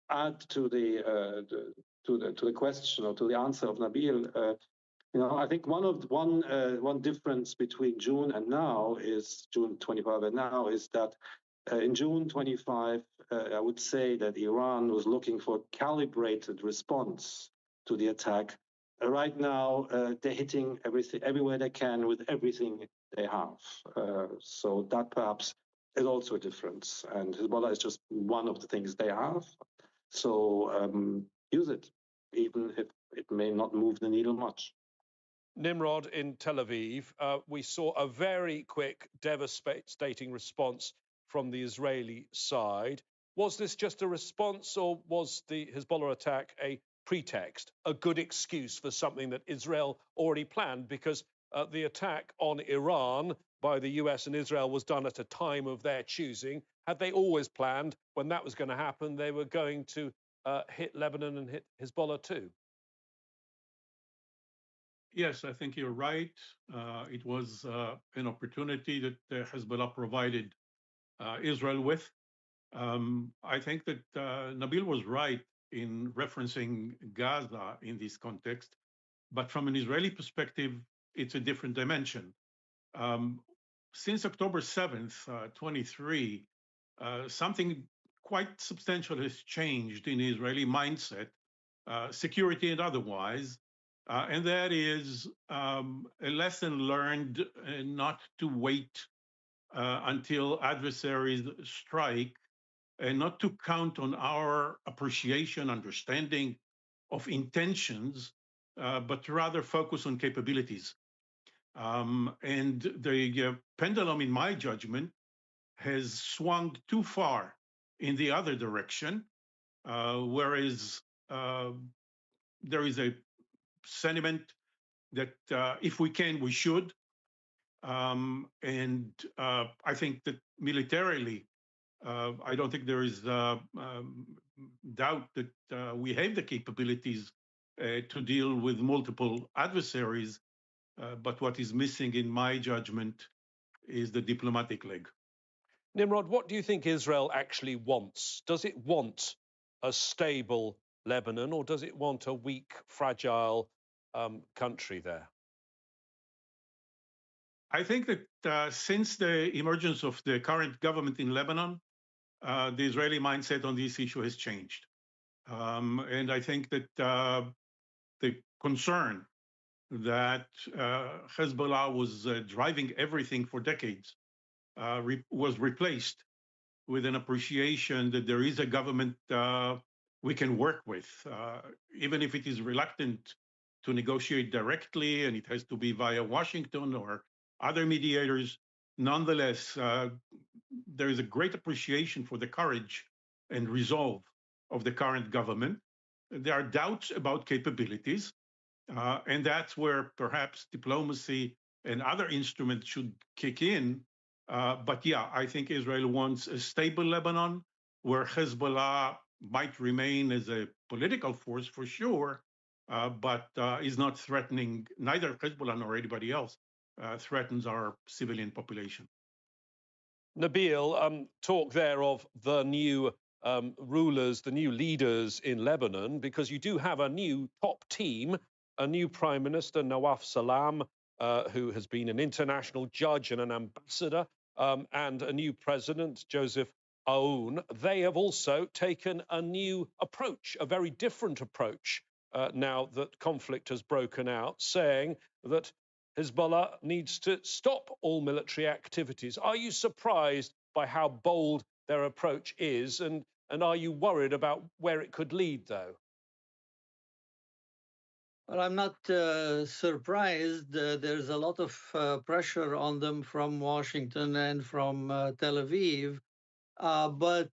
add to the question, or to the answer of Nabil, I think one difference between June and now is June 25 and now is that in June 25, I would say that Iran was looking for a calibrated response to the attack. Right now, they're hitting everything, everywhere they can, with everything they have. So that perhaps is also a difference. And Hezbollah is just one of the things they have. So use it, even if it may not move the needle much. Nimrod, in Tel Aviv, we saw a very quick, devastating response from the Israeli side. Was this just a response, or was the Hezbollah attack a pretext, a good excuse for something that Israel already planned? Because the attack on Iran by the US and Israel was done at a time of their choosing. Had they always planned when that was going to happen, they were going to hit Lebanon and hit Hezbollah too? Yes, I think you're right. It was an opportunity that Hezbollah provided Israel with. I think that Nabil was right in referencing Gaza in this context, but from an Israeli perspective, it's a different dimension. Since October 7th, 23, something quite substantial has changed in the Israeli mindset, security and otherwise, and that is a lesson learned not to wait until adversaries strike, and not to count on our appreciation, understanding of intentions, but rather focus on capabilities. And the pendulum, in my judgment, has swung too far in the other direction, whereas there is a sentiment that if we can, we should. And I think that militarily, I don't think there is doubt that we have the capabilities to deal with multiple adversaries. But what is missing, in my judgment, is the diplomatic leg. Nimrod, what do you think Israel actually wants? Does it want a stable Lebanon, or does it want a weak, fragile country there? I think that since the emergence of the current government in Lebanon, the Israeli mindset on this issue has changed. And I think that the concern that Hezbollah was driving everything for decades was replaced with an appreciation that there is a government we can work with, even if it is reluctant to negotiate directly and it has to be via Washington or other mediators. Nonetheless, there is a great appreciation for the courage and resolve of the current government. There are doubts about capabilities, and that's where perhaps diplomacy and other instruments should kick in. But yeah, I think Israel wants a stable Lebanon where Hezbollah might remain as a political force for sure, but is not threatening, neither Hezbollah nor anybody else threatens our civilian population. Nabil, talk there of the new rulers, the new leaders in Lebanon, because you do have a new top team, a new Prime Minister, Nawaf Salam, who has been an international judge and an ambassador, and a new president, Joseph Aoun. They have also taken a new approach, a very different approach, now that conflict has broken out, saying that Hezbollah needs to stop all military activities. Are you surprised by how bold their approach is, and are you worried about where it could lead, though? Well, I'm not surprised. There's a lot of pressure on them from Washington and from Tel Aviv, but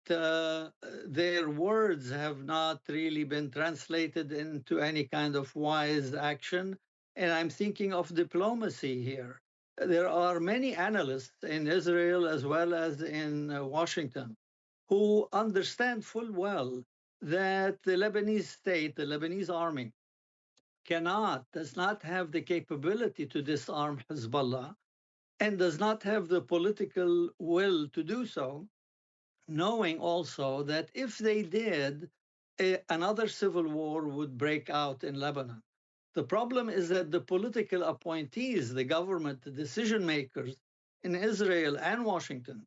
their words have not really been translated into any kind of wise action. And I'm thinking of diplomacy here. There are many analysts in Israel as well as in Washington who understand full well that the Lebanese state, the Lebanese army, does not have the capability to disarm Hezbollah and does not have the political will to do so, knowing also that if they did, another civil war would break out in Lebanon. The problem is that the political appointees, the government, the decision makers in Israel and Washington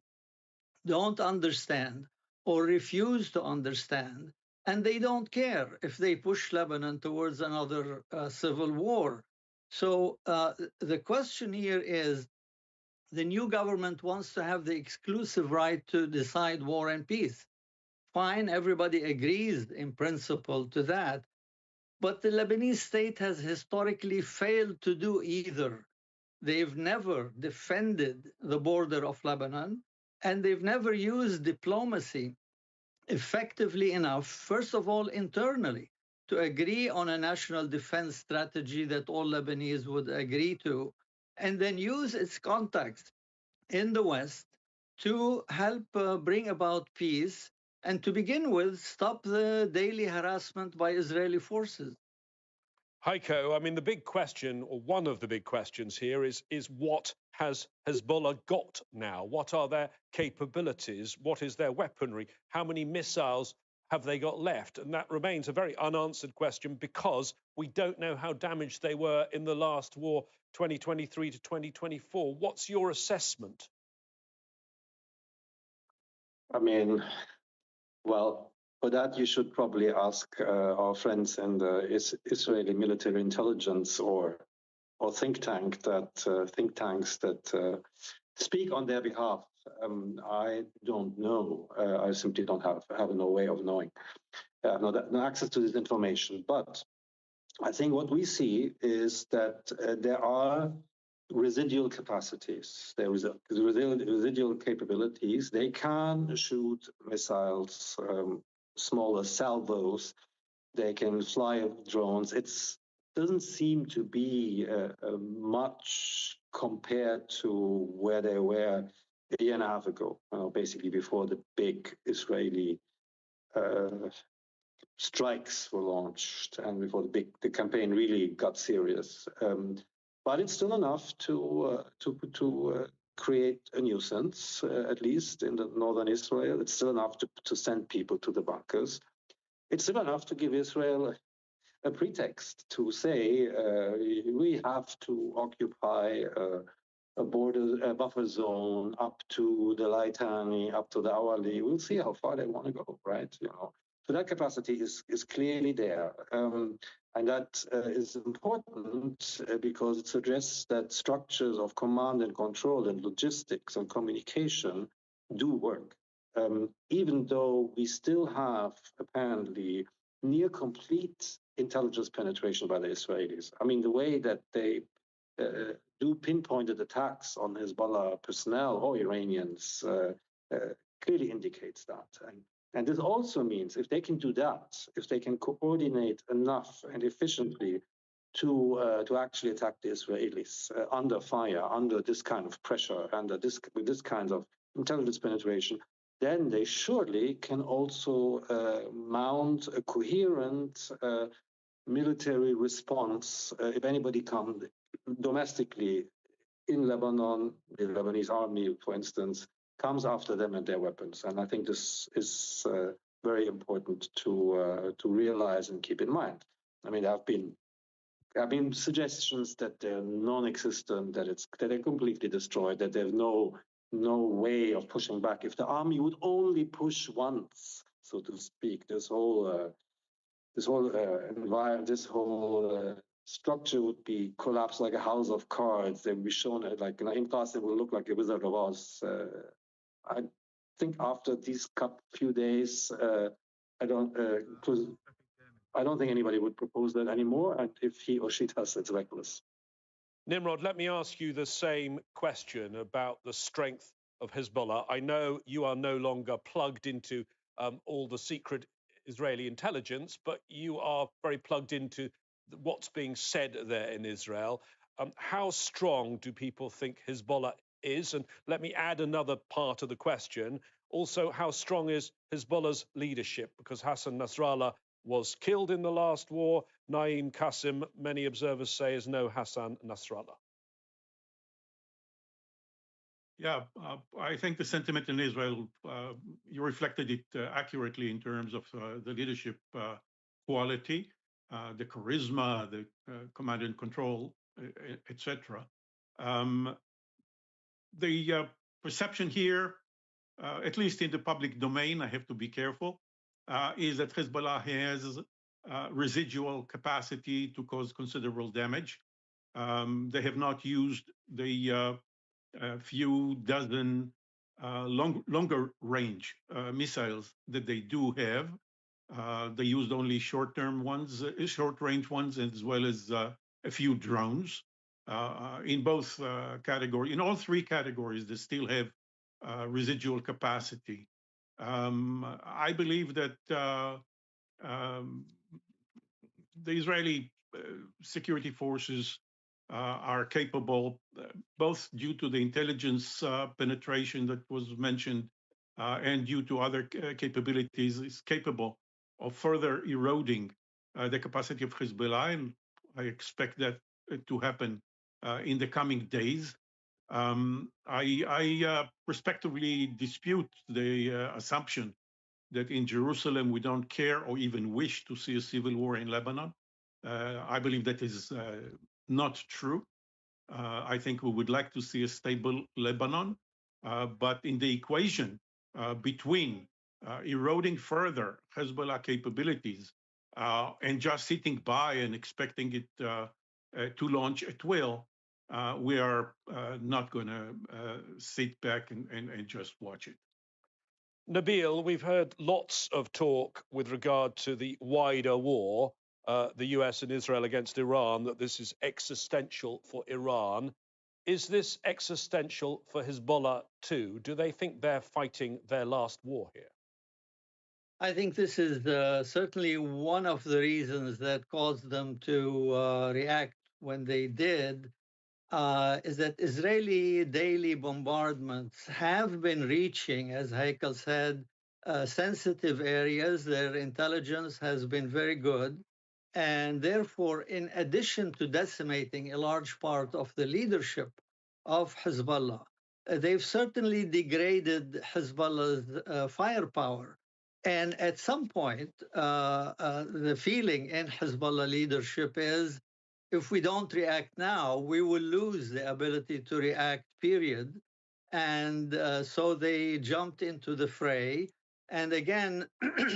don't understand or refuse to understand, and they don't care if they push Lebanon towards another civil war. So the question here is, the new government wants to have the exclusive right to decide war and peace. Fine, everybody agrees in principle to that. But the Lebanese state has historically failed to do either. They've never defended the border of Lebanon, and they've never used diplomacy effectively enough, first of all, internally, to agree on a national defense strategy that all Lebanese would agree to, and then use its contacts in the West to help bring about peace, and to begin with, stop the daily harassment by Israeli forces. Heiko, I mean, the big question, or one of the big questions here, is what has Hezbollah got now? What are their capabilities? What is their weaponry? How many missiles have they got left? And that remains a very unanswered question, because we don't know how damaged they were in the last war, 2023 to 2024. What's your assessment? I mean, well, for that, you should probably ask our friends in the Israeli military intelligence or think tanks that speak on their behalf. I don't know. I simply don't have no way of knowing. No access to this information. But I think what we see is that there are residual capacities. There is residual capabilities. They can shoot missiles, smaller salvos. They can fly drones. It doesn't seem to be much compared to where they were a year and a half ago, basically before the big Israeli strikes were launched and before the campaign really got serious. But it's still enough to create a nuisance, at least in the northern Israel. It's still enough to send people to the bunkers. it's still enough to give Israel a pretext to say we have to occupy a buffer zone up to the Litani, up to the Awali. We'll see how far they want to go, right? So that capacity is clearly there. And that is important because it suggests that structures of command and control and logistics and communication do work. Even though we still have apparently near complete intelligence penetration by the Israelis. I mean, the way that they do pinpointed attacks on Hezbollah personnel or Iranians clearly indicates that. And this also means if they can do that, if they can coordinate enough and efficiently to actually attack the Israelis under fire, under this kind of pressure, with this kind of intelligence penetration, then they surely can also mount a coherent military response if anybody comes domestically in Lebanon, the Lebanese army, for instance, comes after them and their weapons. And I think this is very important to realize and keep in mind. I mean, there have been suggestions that they're non-existent, that they're completely destroyed, that there's no way of pushing back. If the army would only push once, so to speak, this whole structure would be collapsed like a house of cards. They would be shown like in class. It will look like a Wizard of Oz. I think after these few days, I don't think anybody would propose that anymore. And if he or she does, it's reckless. Nimrod, let me ask you the same question about the strength of Hezbollah. I know you are no longer plugged into all the secret Israeli intelligence, but you are very plugged into what's being said there in Israel. How strong do people think Hezbollah is? And let me add another part of the question. Also, how strong is Hezbollah's leadership? Because Hassan Nasrallah was killed in the last war. Naim Qasim, many observers say, is no Hassan Nasrallah. Yeah, I think the sentiment in Israel, you reflected it accurately in terms of the leadership quality, the charisma, the command and control, etc. The perception here, at least in the public domain, I have to be careful, is that Hezbollah has residual capacity to cause considerable damage. They have not used the few dozen longer range missiles that they do have. They used only short range ones, as well as a few drones. In both categories, in all three categories, they still have residual capacity. I believe that the Israeli security forces are capable, both due to the intelligence penetration that was mentioned and due to other capabilities, is capable of further eroding the capacity of Hezbollah, and I expect that to happen in the coming days. I respectively dispute the assumption that in Jerusalem we don't care or even wish to see a civil war in Lebanon. I believe that is not true. I think we would like to see a stable Lebanon, but in the equation between eroding further Hezbollah capabilities and just sitting by and expecting it to launch at will, we are not going to sit back and just watch it. Nabil, we've heard lots of talk with regard to the wider war, the US and Israel against Iran, that this is existential for Iran. Is this existential for Hezbollah too? Do they think they're fighting their last war here? I think this is certainly one of the reasons that caused them to react when they did, is that Israeli daily bombardments have been reaching, as Heikel said, sensitive areas. Their intelligence has been very good. And therefore, in addition to decimating a large part of the leadership of Hezbollah, they've certainly degraded Hezbollah's firepower. And at some point, the feeling in Hezbollah leadership is, if we don't react now, we will lose the ability to react, period. And so they jumped into the fray. And again,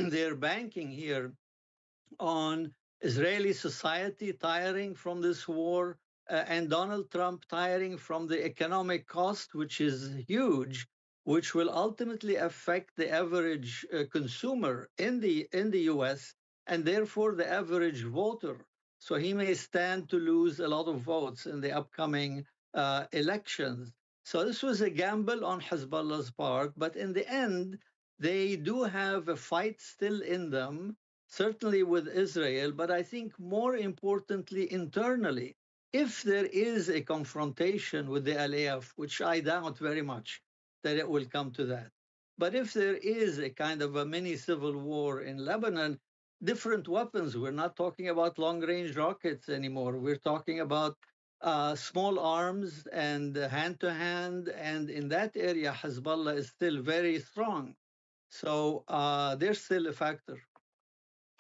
they're banking here on Israeli society tiring from this war and Donald Trump tiring from the economic cost, which is huge, which will ultimately affect the average consumer in the US and therefore the average voter. So he may stand to lose a lot of votes in the upcoming elections. So this was a gamble on Hezbollah's part, but in the end, they do have a fight still in them, certainly with Israel, but I think more importantly, internally. If there is a confrontation with the Aliyah, which I doubt very much that it will come to that, but if there is a kind of a mini civil war in Lebanon, different weapons, we're not talking about long-range rockets anymore. We're talking about small arms and hand-to-hand, and in that area, Hezbollah is still very strong. So there's still a factor.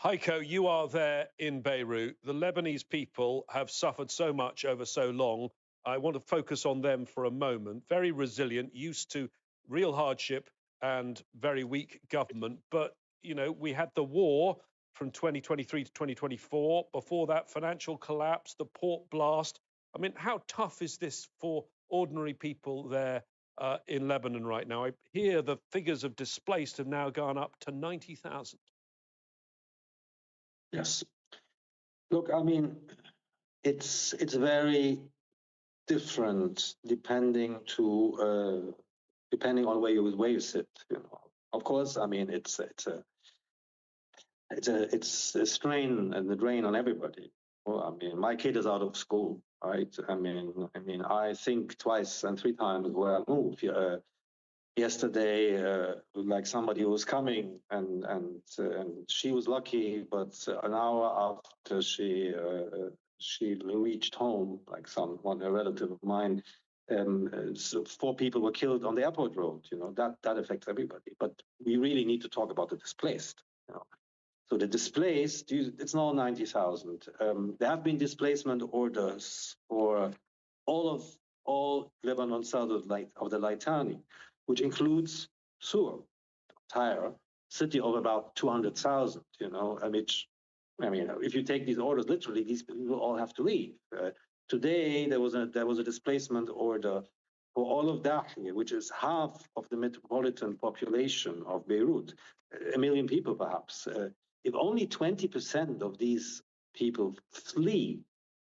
Heiko, you are there in Beirut. The Lebanese people have suffered so much over so long. I want to focus on them for a moment. Very resilient, used to real hardship and very weak government. But, you know, we had the war from 2023 to 2024. Before that, financial collapse, the port blast. I mean, how tough is this for ordinary people there in Lebanon right now? I hear the figures of displaced have now gone up to 90,000. Yes. Look, I mean, it's very different depending on where you sit. You know, of course, I mean, it's a strain and a drain on everybody. Well, I mean, my kid is out of school, right? I mean, I think twice and three times where I move. Yesterday, like somebody was coming, and she was lucky, but an hour after she reached home, like a relative of mine, so 4 people were killed on the airport road. You know, that affects everybody. But we really need to talk about the displaced. You know, so the displaced, it's now 90,000. There have been displacement orders for all Lebanon south of the Litani, which includes Sur, Tyre, city of about 200,000. You know, if you take these orders literally, these people all have to leave. Today there was a displacement order for all of Dahi, which is half of the metropolitan population of Beirut, 1 million people perhaps. If only 20% of these people flee,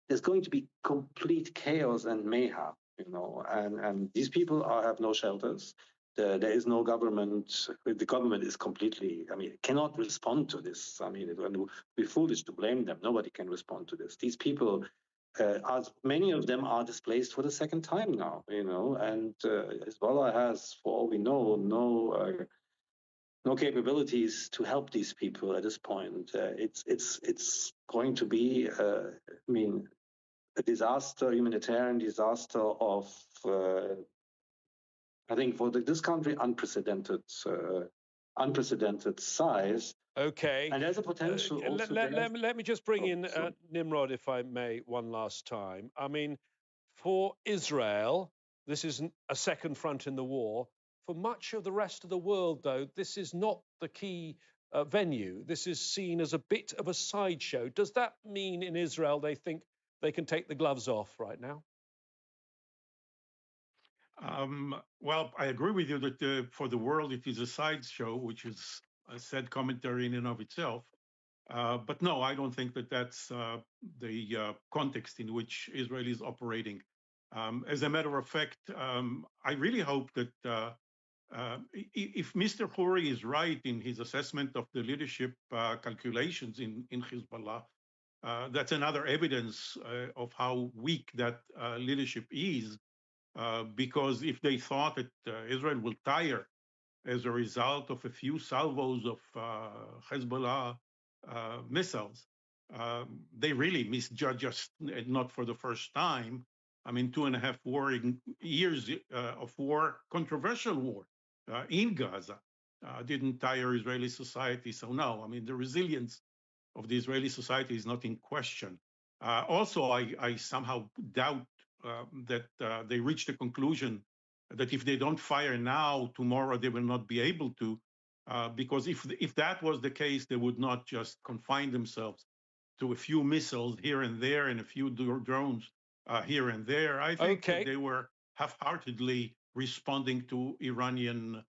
there's going to be complete chaos and mayhem. You know, and these people have no shelters. There is no government. The government is completely, cannot respond to this. It would be foolish to blame them. Nobody can respond to this. These people, many of them are displaced for the second time now, you know, and Hezbollah has, for all we know, no capabilities to help these people at this point. It's going to be, a disaster, humanitarian disaster of, I think, for this country, unprecedented size. Okay. And there's a potential. Let me just bring in Nimrod, if I may, one last time. I mean, for Israel, this isn't a second front in the war. For much of the rest of the world, though, this is not the key venue. This is seen as a bit of a sideshow. Does that mean in Israel they think they can take the gloves off right now? Well, I agree with you that for the world it is a sideshow, which is a sad commentary in and of itself. But no, I don't think that that's the context in which Israel is operating. As a matter of fact, I really hope that if Mr. Khoury is right in his assessment of the leadership calculations in Hezbollah, that's another evidence of how weak that leadership is. Because if they thought that Israel will tire as a result of a few salvos of Hezbollah missiles, they really misjudge us, not for the first time. 2.5 years of war, controversial war in Gaza. didn't entire Israeli society. So no, I mean, the resilience of the Israeli society is not in question. Also, I somehow doubt that they reached a conclusion that if they don't fire now, tomorrow they will not be able to, because if that was the case, they would not just confine themselves to a few missiles here and there and a few drones here and there. I think that they were half-heartedly responding to Iranian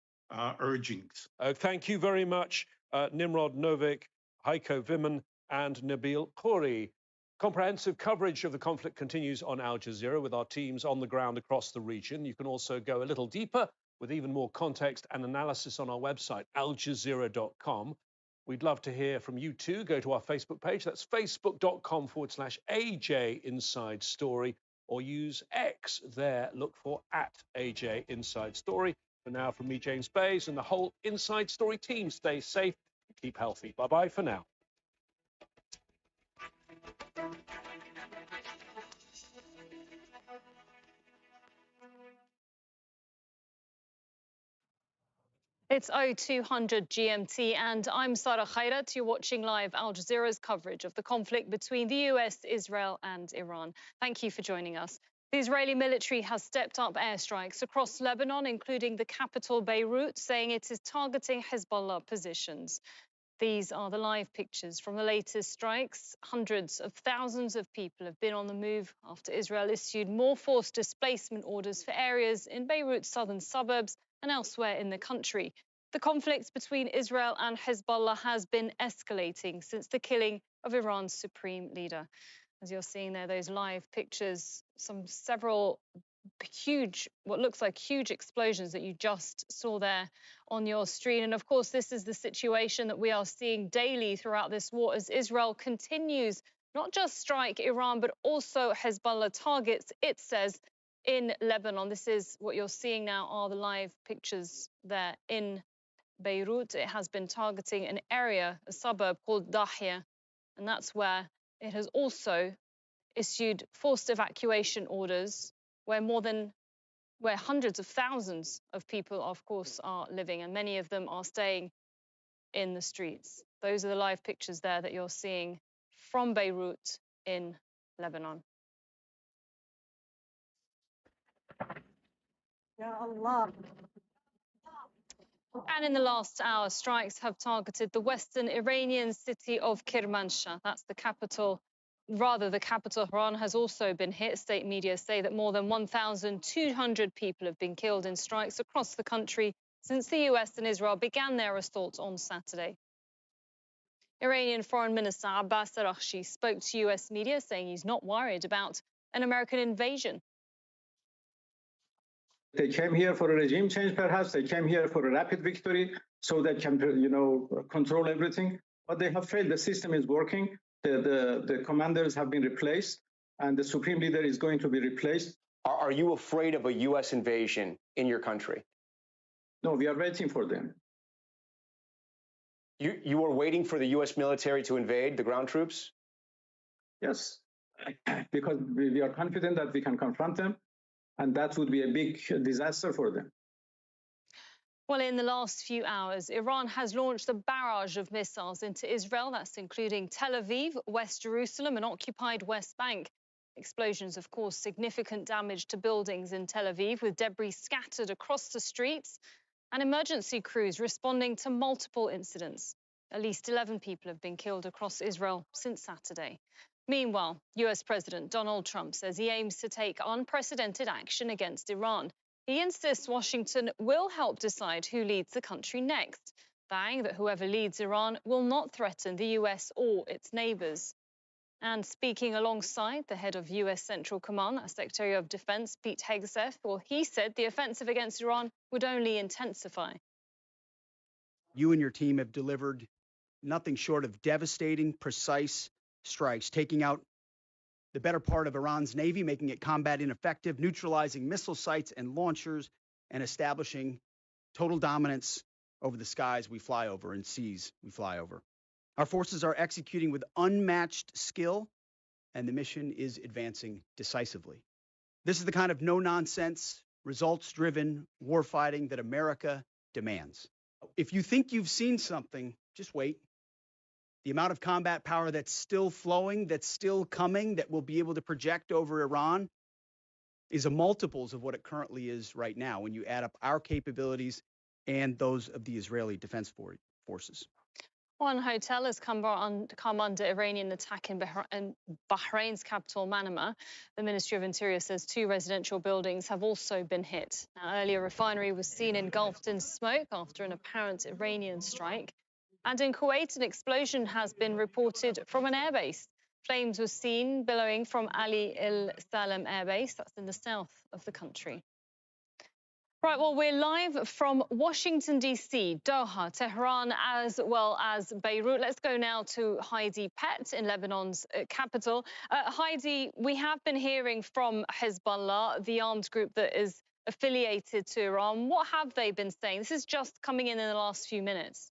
urgings. Thank you very much, Nimrod Novik, Heiko Wimmen, and Nabil Khouri. Comprehensive coverage of the conflict continues on Al Jazeera with our teams on the ground across the region. You can also go a little deeper with even more context and analysis on our website, aljazeera.com. We'd love to hear from you too. Go to our Facebook page. That's facebook.com/AJ Inside Story, or use X there. Look for @AJ Inside Story. For now, from me, James Bays, and the whole Inside Story team, stay safe, keep healthy. Bye-bye for now. It's 0200 GMT, and I'm Sarah Khairat. You're watching live Al Jazeera's coverage of the conflict between the US, Israel, and Iran. Thank you for joining us. The Israeli military has stepped up airstrikes across Lebanon, including the capital Beirut, saying it is targeting Hezbollah positions. These are the live pictures from the latest strikes. Hundreds of thousands of people have been on the move after Israel issued more forced displacement orders for areas in Beirut's southern suburbs and elsewhere in the country. The conflict between Israel and Hezbollah has been escalating since the killing of Iran's supreme leader. As you're seeing there, those live pictures, several huge, what looks like huge explosions that you just saw there on your screen. And of course, this is the situation that we are seeing daily throughout this war as Israel continues not just strike Iran, but also Hezbollah targets, it says, in Lebanon. This is what you're seeing now are the live pictures there in Beirut. It has been targeting an area, a suburb called Dahia, and that's where it has also issued forced evacuation orders where hundreds of thousands of people, of course, are living, and many of them are staying in the streets. Those are the live pictures there that you're seeing from Beirut in Lebanon. Ya Allah. And in the last hour, strikes have targeted the western Iranian city of Kermanshah. That's the capital. Rather, the capital, Tehran, has also been hit. State media say that more than 1,200 people have been killed in strikes across the country since the US and Israel began their assault on Saturday. Iranian Foreign Minister Abbas Araghchi spoke to US media, saying he's not worried about an American invasion. They came here for a regime change, perhaps. They came here for a rapid victory so they can, control everything. But they have failed. The system is working. The commanders have been replaced, and the supreme leader is going to be replaced. Are you afraid of a U.S. invasion in your country? No, we are waiting for them. You are waiting for the U.S. military to invade, the ground troops? Yes, because we are confident that we can confront them, and that would be a big disaster for them. Well, in the last few hours, Iran has launched a barrage of missiles into Israel. That's including Tel Aviv, West Jerusalem, and occupied West Bank. Explosions, of course, significant damage to buildings in Tel Aviv, with debris scattered across the streets, and emergency crews responding to multiple incidents. At least 11 people have been killed across Israel since Saturday. Meanwhile, US President Donald Trump says he aims to take unprecedented action against Iran. He insists Washington will help decide who leads the country next, vowing that whoever leads Iran will not threaten the US or its neighbors. And speaking alongside the head of US Central Command, Secretary of Defense Pete Hegseth, well, he said the offensive against Iran would only intensify. You and your team have delivered nothing short of devastating, precise strikes, taking out the better part of Iran's navy, making it combat ineffective, neutralizing missile sites and launchers, and establishing total dominance over the skies we fly over and seas we fly over. Our forces are executing with unmatched skill, and the mission is advancing decisively. This is the kind of no-nonsense, results-driven warfighting that America demands. If you think you've seen something, just wait. The amount of combat power that's still flowing, that's still coming, that will be able to project over Iran is a multiples of what it currently is right now when you add up our capabilities and those of the Israeli Defense Forces. One hotel has come under Iranian attack in Bahrain's capital, Manama. The Ministry of Interior says 2 residential buildings have also been hit. Now, earlier, a refinery was seen engulfed in smoke after an apparent Iranian strike. And in Kuwait, an explosion has been reported from an airbase. Flames were seen billowing from Ali El Salem airbase, that's in the south of the country. Right, well, we're live from Washington, D.C., Doha, Tehran, as well as Beirut. Let's go now to Heidi Pett in Lebanon's capital. Heidi, we have been hearing from Hezbollah, the armed group that is affiliated to Iran. What have they been saying? This is just coming in the last few minutes.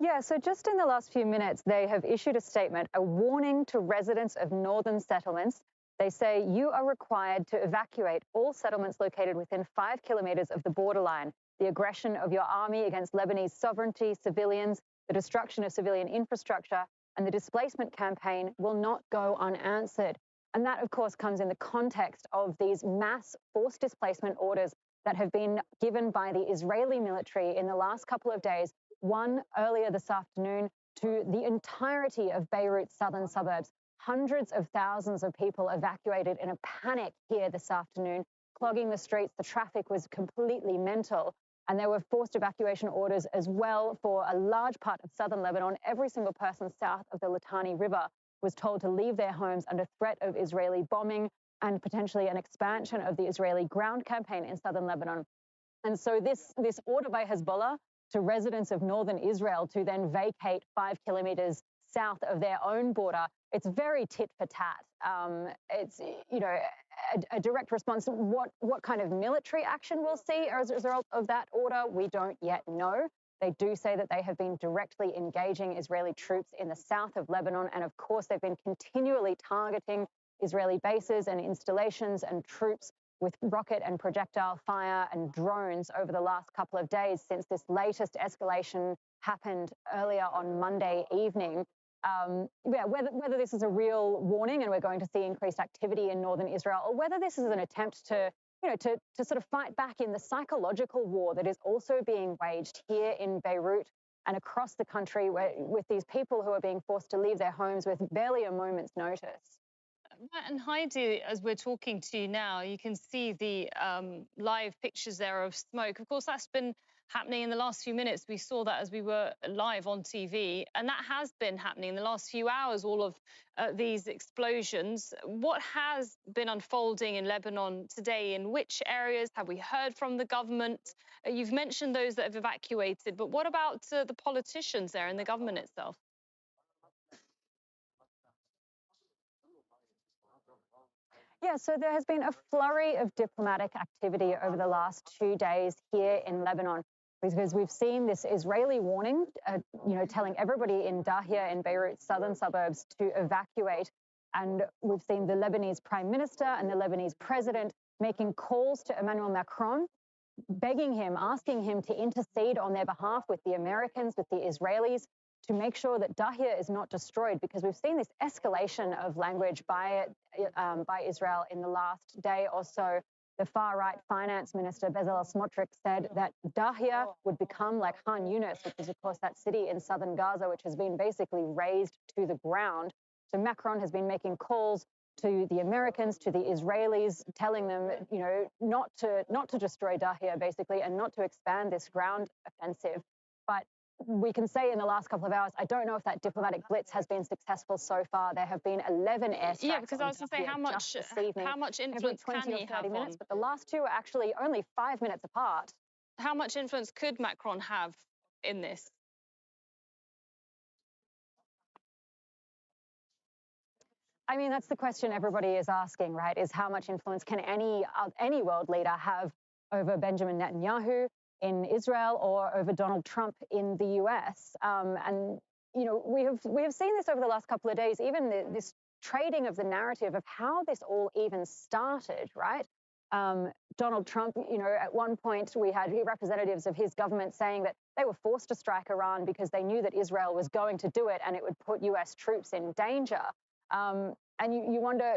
Yeah, so just in the last few minutes, they have issued a statement, a warning to residents of northern settlements. They say you are required to evacuate all settlements located within 5 kilometers of the borderline. The aggression of your army against Lebanese sovereignty, civilians, the destruction of civilian infrastructure, and the displacement campaign will not go unanswered. And that, of course, comes in the context of these mass forced displacement orders that have been given by the Israeli military in the last couple of days, one earlier this afternoon, to the entirety of Beirut's southern suburbs. Hundreds of thousands of people evacuated in a panic here this afternoon, clogging the streets. The traffic was completely mental. And there were forced evacuation orders as well for a large part of southern Lebanon. Every single person south of the Litani River was told to leave their homes under threat of Israeli bombing and potentially an expansion of the Israeli ground campaign in southern Lebanon. And so this order by Hezbollah to residents of northern Israel to then vacate 5 kilometers south of their own border, it's very tit for tat. It's, you know, a direct response. What kind of military action we'll see as a result of that order, we don't yet know. They do say that they have been directly engaging Israeli troops in the south of Lebanon. And of course, they've been continually targeting Israeli bases and installations and troops with rocket and projectile fire and drones over the last couple of days since this latest escalation happened earlier on Monday evening. Yeah, whether this is a real warning and we're going to see increased activity in northern Israel, or whether this is an attempt to, you know, to sort of fight back in the psychological war that is also being waged here in Beirut and across the country, with these people who are being forced to leave their homes with barely a moment's notice. And Heidi, as we're talking to you now, you can see the live pictures there of smoke. Of course, that's been happening in the last few minutes. We saw that as we were live on TV, and that has been happening in the last few hours, all of these explosions. What has been unfolding in Lebanon today? In which areas have we heard from the government? You've mentioned those that have evacuated, but what about the politicians there and the government itself? Yeah, so there has been a flurry of diplomatic activity over the last 2 days here in Lebanon, because we've seen this Israeli warning, you know, telling everybody in Dahia, in Beirut's southern suburbs, to evacuate. And we've seen the Lebanese prime minister and the Lebanese president making calls to Emmanuel Macron, begging him, asking him to intercede on their behalf with the Americans, with the Israelis, to make sure that Dahia is not destroyed, because we've seen this escalation of language by Israel in the last day or so. The far-right finance minister, Bezalel Smotrich, said that Dahia would become like Khan Yunis, which is, of course, that city in southern Gaza, which has been basically razed to the ground. So Macron has been making calls to the Americans, to the Israelis, telling them, you know, not to destroy Dahia, basically, and not to expand this ground offensive. But we can say in the last couple of hours, I don't know if that diplomatic blitz has been successful so far. There have been 11 airstrikes. Yeah, because I was going to say, how much influence can he have on? But the last two are actually only 5 minutes apart. How much influence could Macron have in this? I mean, that's the question everybody is asking, right? Is how much influence can any world leader have over Benjamin Netanyahu in Israel or over Donald Trump in the US? And, you know, we have seen this over the last couple of days, even this trading of the narrative of how this all even started, right? Donald Trump, at one point we had representatives of his government saying that they were forced to strike Iran because they knew that Israel was going to do it and it would put US troops in danger. And you wonder,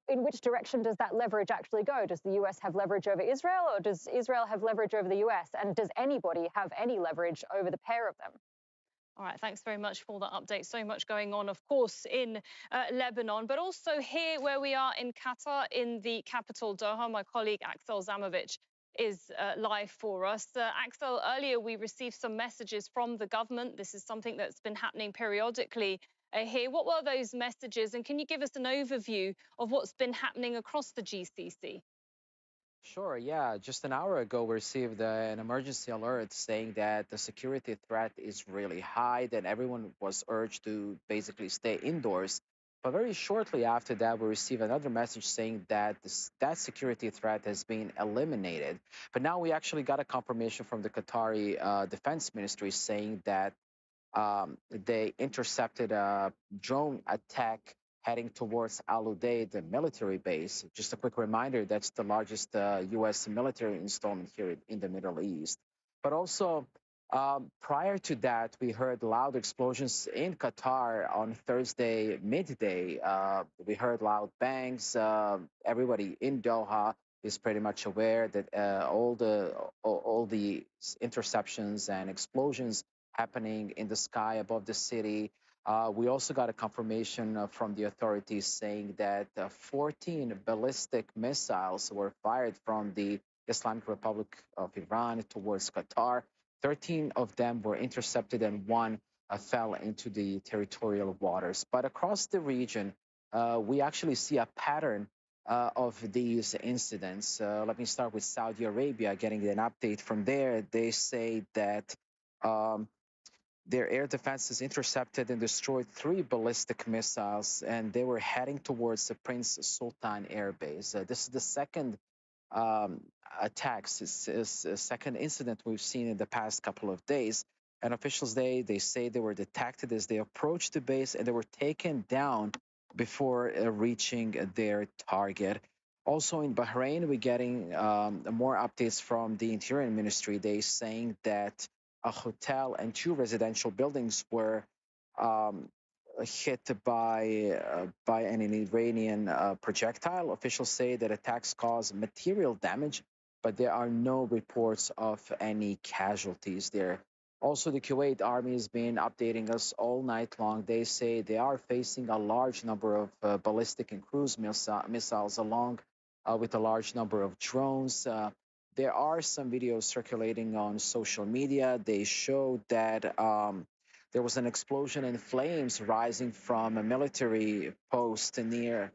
in which direction does that leverage actually go? Does the US have leverage over Israel, or does Israel have leverage over the US? And does anybody have any leverage over the pair of them? All right, thanks very much for that update. So much going on, of course, in Lebanon, but also here where we are in Qatar, in the capital, Doha. My colleague Axel Zamovich is live for us. Axel, earlier we received some messages from the government. This is something that's been happening periodically here. What were those messages? And can you give us an overview of what's been happening across the GCC? Sure, yeah. Just an hour ago, we received an emergency alert saying that the security threat is really high, that everyone was urged to basically stay indoors. But very shortly after that, we received another message saying that that security threat has been eliminated. But now we actually got a confirmation from the Qatari Defense Ministry saying that they intercepted a drone attack heading towards Al Udeid, the military base. Just a quick reminder, that's the largest U.S. military installment here in the Middle East. But also, prior to that, we heard loud explosions in Qatar on Thursday midday. We heard loud bangs. Everybody in Doha is pretty much aware that all the interceptions and explosions happening in the sky above the city. We also got a confirmation from the authorities saying that 14 ballistic missiles were fired from the Islamic Republic of Iran towards Qatar. 13 of them were intercepted and one fell into the territorial waters. But across the region, we actually see a pattern of these incidents. Let me start with Saudi Arabia, getting an update from there. They say that their air defenses intercepted and destroyed 3 ballistic missiles, and they were heading towards the Prince Sultan Air Base. This is the second attacks, is a second incident we've seen in the past couple of days. And officials, they say they were detected as they approached the base, and they were taken down before reaching their target. Also in Bahrain, we're getting more updates from the Interior Ministry. They're saying that a hotel and 2 residential buildings were hit by an Iranian projectile. Officials say that attacks caused material damage, but there are no reports of any casualties there. Also, the Kuwait army has been updating us all night long. They say they are facing a large number of ballistic and cruise missiles along with a large number of drones. There are some videos circulating on social media. They show that there was an explosion in flames rising from a military post near,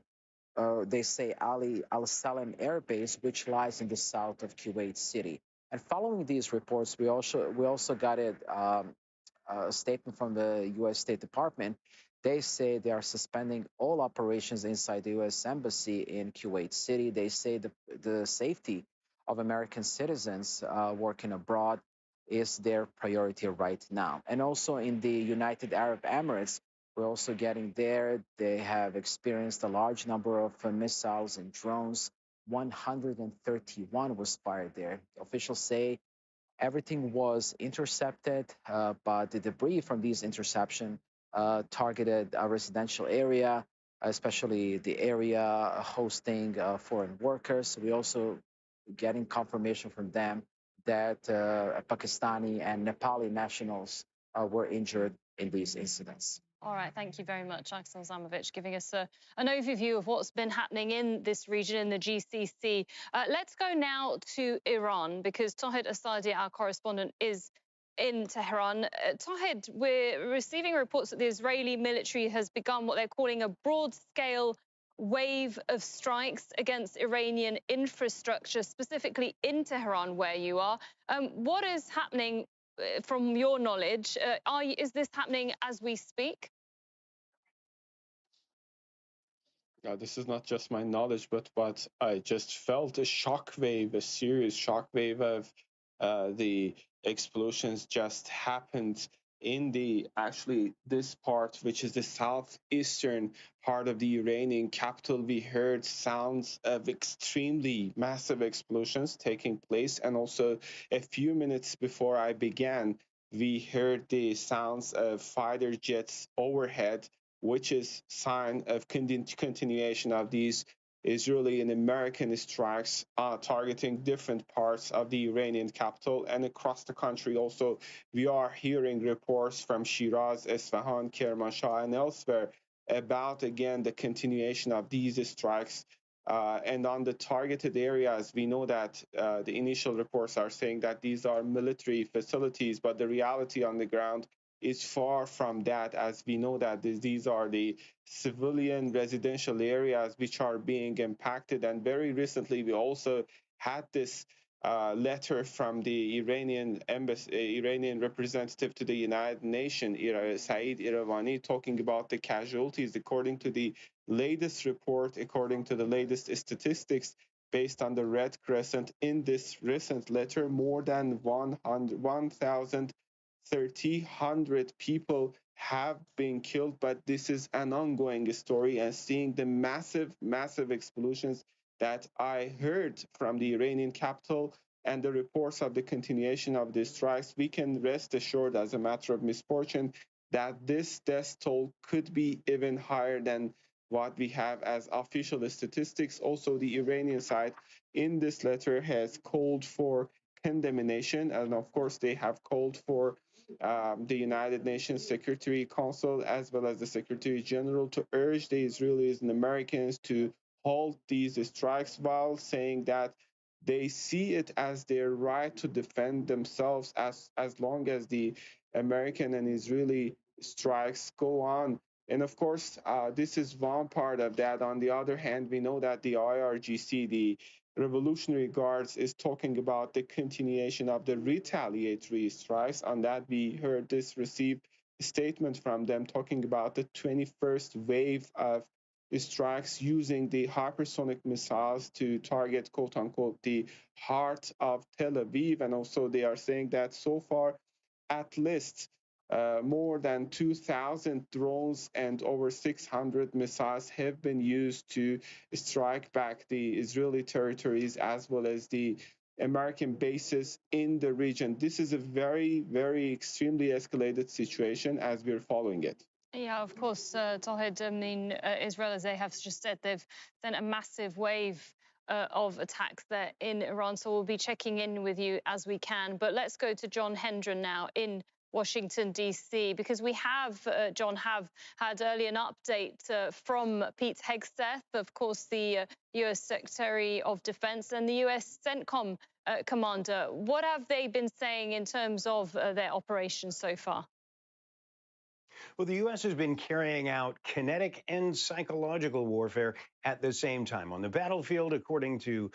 they say, Ali Al Salam Air Base, which lies in the south of Kuwait City. And following these reports, we also got a statement from the U.S. State Department. They say they are suspending all operations inside the U.S. Embassy in Kuwait City. They say the safety of American citizens working abroad is their priority right now. And also in the United Arab Emirates, we're also getting there. They have experienced a large number of missiles and drones. 131 was fired there. Officials say everything was intercepted, but the debris from these interceptions targeted a residential area, especially the area hosting foreign workers. We also getting confirmation from them that Pakistani and Nepali nationals were injured in these incidents. All right, thank you very much, Axel Zamovich, giving us an overview of what's been happening in this region, in the GCC. Let's go now to Iran, because Tawhid Asadi, our correspondent, is in Tehran. Tawhid, we're receiving reports that the Israeli military has begun what they're calling a broad-scale wave of strikes against Iranian infrastructure, specifically in Tehran, where you are. What is happening from your knowledge? Is this happening as we speak? This is not just my knowledge, but what I just felt, a shockwave, a serious shockwave of the explosions just happened in the actually this part, which is the southeastern part of the Iranian capital, we heard sounds of extremely massive explosions taking place. And also a few minutes before I began, we heard the sounds of fighter jets overhead, which is sign of continuation of these Israeli and American strikes targeting different parts of the Iranian capital and across the country. Also, we are hearing reports from Shiraz, Isfahan, Kermanshah, and elsewhere about, again, the continuation of these strikes. And on the targeted areas, we know that the initial reports are saying that these are military facilities, but the reality on the ground is far from that, as we know that these are the civilian residential areas which are being impacted. And very recently, we also had this letter from the Iranian embassy, Iranian representative to the United Nations, Saeed Iravani, talking about the casualties. According to the latest report, according to the latest statistics, based on the Red Crescent, in this recent letter, more than 1,300 people have been killed, but this is an ongoing story. And seeing the massive explosions that I heard from the Iranian capital and the reports of the continuation of the strikes, we can rest assured, as a matter of misfortune, that this death toll could be even higher than what we have as official statistics. Also, the Iranian side in this letter has called for condemnation, and of course, they have called for the United Nations Security Council as well as the Secretary General to urge the Israelis and Americans to halt these strikes, while saying that they see it as their right to defend themselves as long as the American and Israeli strikes go on. And of course, this is one part of that. On the other hand, we know that the IRGC, the Revolutionary Guards, is talking about the continuation of the retaliatory strikes. On that, we heard this received statement from them talking about the 21st wave of strikes using the hypersonic missiles to target, quote unquote, the heart of Tel Aviv. And also, they are saying that so far, at least more than 2,000 drones and over 600 missiles have been used to strike back the Israeli territories as well as the American bases in the region. This is a very, very extremely escalated situation as we're following it. Yeah, of course, Tawhid. I mean, Israel, as they have just said, they've sent a massive wave of attacks there in Iran. So we'll be checking in with you as we can. But let's go to John Hendren now in Washington, D.C., because we have, John, have had early an update from Pete Hegseth, of course, the U.S. Secretary of Defense, and the U.S. CENTCOM commander. What have they been saying in terms of their operations so far? Well, the U.S. has been carrying out kinetic and psychological warfare at the same time. On the battlefield, according to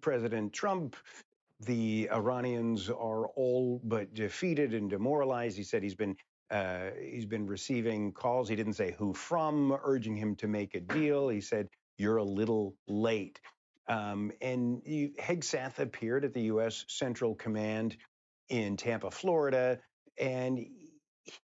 President Trump, the Iranians are all but defeated and demoralized. He said he's been receiving calls. He didn't say who from, urging him to make a deal. He said, "You're a little late." And Hegseth appeared at the U.S. Central Command in Tampa, Florida, and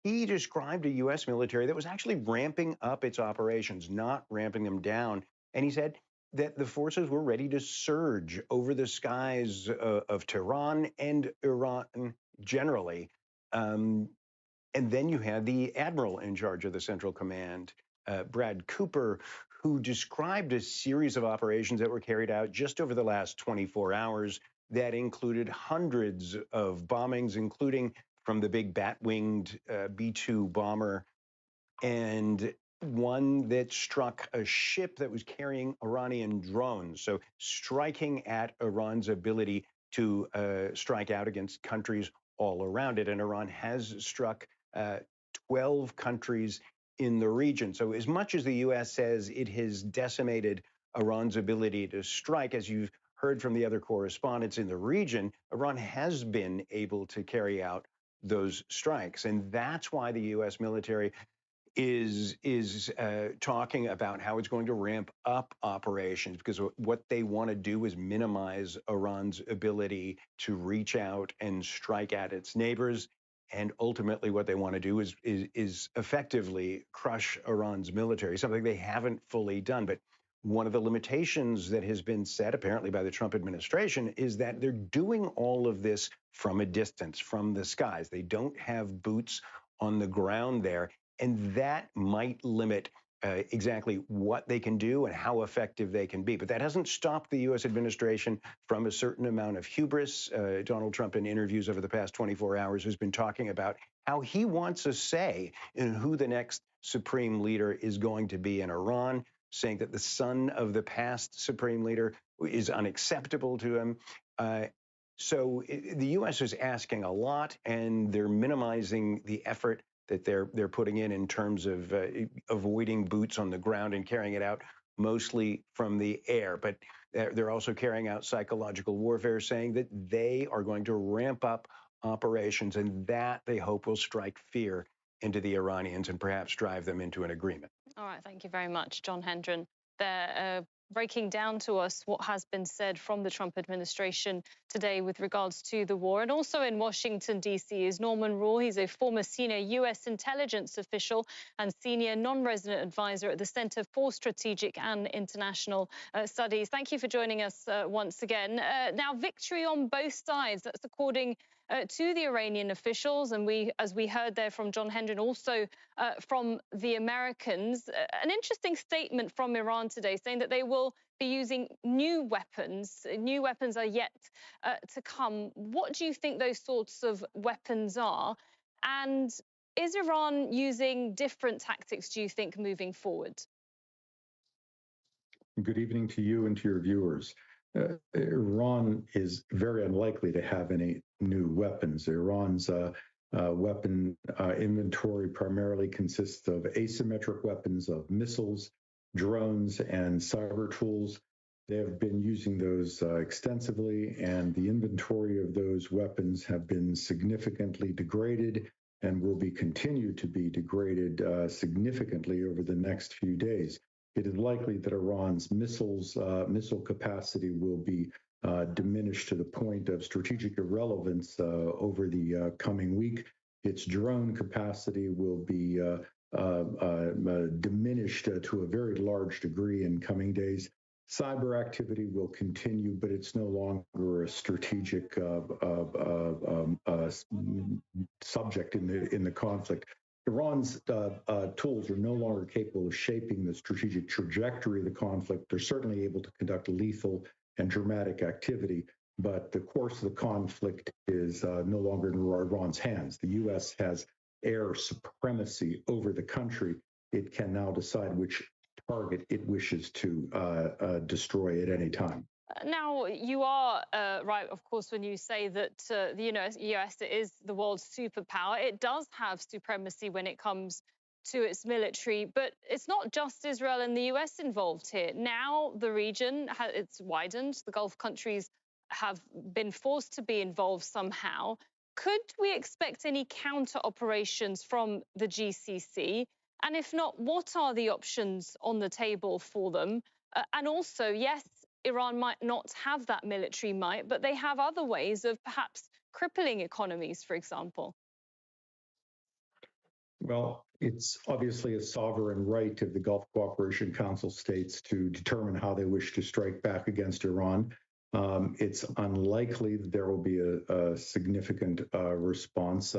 he described a U.S. military that was actually ramping up its operations, not ramping them down. And he said that the forces were ready to surge over the skies of Tehran and Iran generally. And then you had the admiral in charge of the Central Command, Brad Cooper, who described a series of operations that were carried out just over the last 24 hours that included hundreds of bombings, including from the big bat-winged B-2 bomber, and one that struck a ship that was carrying Iranian drones. So striking at Iran's ability to strike out against countries all around it. And Iran has struck 12 countries in the region. So as much as the U.S. says it has decimated Iran's ability to strike, as you've heard from the other correspondents in the region, Iran has been able to carry out those strikes. And that's why the U.S. military is talking about how it's going to ramp up operations, because what they want to do is minimize Iran's ability to reach out and strike at its neighbors. And ultimately, what they want to do is effectively crush Iran's military, something they haven't fully done. But one of the limitations that has been set, apparently by the Trump administration, is that they're doing all of this from a distance, from the skies. They don't have boots on the ground there, and that might limit exactly what they can do and how effective they can be. But that hasn't stopped the U.S. administration from a certain amount of hubris. Donald Trump, in interviews over the past 24 hours, has been talking about how he wants a say in who the next supreme leader is going to be in Iran, saying that the son of the past supreme leader is unacceptable to him. So the U.S. is asking a lot, and they're minimizing the effort that they're putting in terms of avoiding boots on the ground and carrying it out mostly from the air. But they're also carrying out psychological warfare, saying that they are going to ramp up operations, and that they hope will strike fear into the Iranians and perhaps drive them into an agreement. All right, thank you very much, John Hendren. They're breaking down to us what has been said from the Trump administration today with regards to the war. And also in Washington, D.C. is Norman Raw. He's a former senior U.S. intelligence official and senior non-resident advisor at the Center for Strategic and International Studies. Thank you for joining us once again. Now, victory on both sides. That's according to the Iranian officials, and as we heard there from John Hendren, also from the Americans. An interesting statement from Iran today saying that they will be using new weapons. New weapons are yet to come. What do you think those sorts of weapons are? And is Iran using different tactics, do you think, moving forward? Good evening to you and to your viewers. Iran is very unlikely to have any new weapons. Iran's weapon inventory primarily consists of asymmetric weapons, of missiles, drones, and cyber tools. They have been using those extensively, and the inventory of those weapons have been significantly degraded and will be continued to be degraded significantly over the next few days. It is likely that Iran's missile capacity will be diminished to the point of strategic irrelevance over the coming week. Its drone capacity will be diminished to a very large degree in coming days. Cyber activity will continue, but it's no longer a strategic subject in the conflict. Iran's tools are no longer capable of shaping the strategic trajectory of the conflict. They're certainly able to conduct lethal and dramatic activity, but the course of the conflict is no longer in Iran's hands. The U.S. has air supremacy over the country. It can now decide which target it wishes to destroy at any time. Now, you are right, of course, when you say that the US is the world's superpower. It does have supremacy when it comes to its military, but it's not just Israel and the US involved here. Now the region, it's widened. The Gulf countries have been forced to be involved somehow. Could we expect any counter operations from the GCC? And if not, what are the options on the table for them? And also, yes, Iran might not have that military might, but they have other ways of perhaps crippling economies, for example. Well, it's obviously a sovereign right of the Gulf Cooperation Council states to determine how they wish to strike back against Iran. It's unlikely that there will be a significant response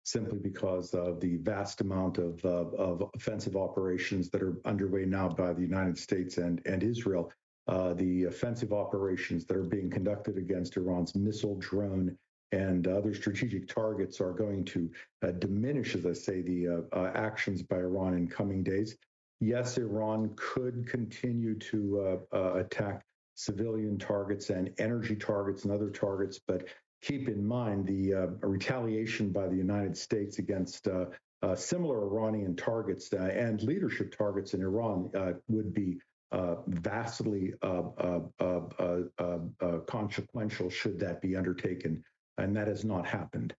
simply because of the vast amount of offensive operations that are underway now by the United States and Israel. The offensive operations that are being conducted against Iran's missile, drone, and other strategic targets are going to diminish, as I say, the actions by Iran in coming days. Yes, Iran could continue to attack civilian targets and energy targets and other targets, but keep in mind the retaliation by the United States against similar Iranian targets and leadership targets in Iran would be vastly consequential should that be undertaken, and that has not happened.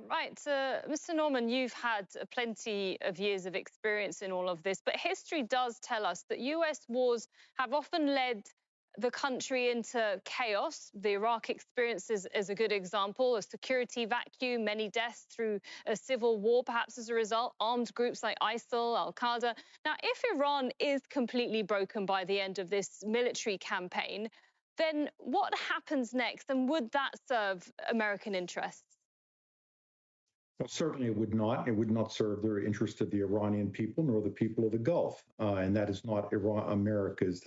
Right. Mr. Norman, you've had plenty of years of experience in all of this, but history does tell us that US wars have often led the country into chaos. The Iraq experience is a good example, a security vacuum, many deaths through a civil war, perhaps as a result, armed groups like ISIL, Al-Qaeda. Now, if Iran is completely broken by the end of this military campaign, then what happens next, and would that serve American interests? Well, certainly it would not. It would not serve the interest of the Iranian people nor the people of the Gulf. And that is not America's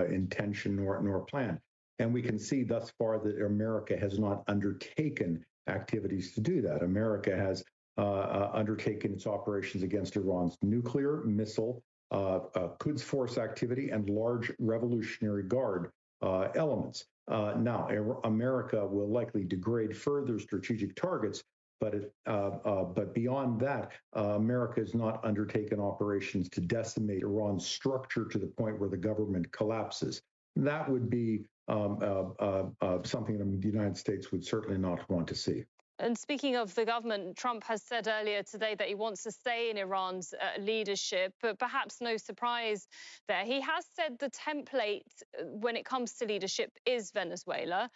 intention nor plan. And we can see thus far that America has not undertaken activities to do that. America has undertaken its operations against Iran's nuclear, missile, Quds Force activity, and large Revolutionary Guard elements. Now, America will likely degrade further strategic targets, but beyond that, America has not undertaken operations to decimate Iran's structure to the point where the government collapses. That would be something that the United States would certainly not want to see. And speaking of the government, Trump has said earlier today that he wants to stay in Iran's leadership, but perhaps no surprise there. He has said the template when it comes to leadership is Venezuela.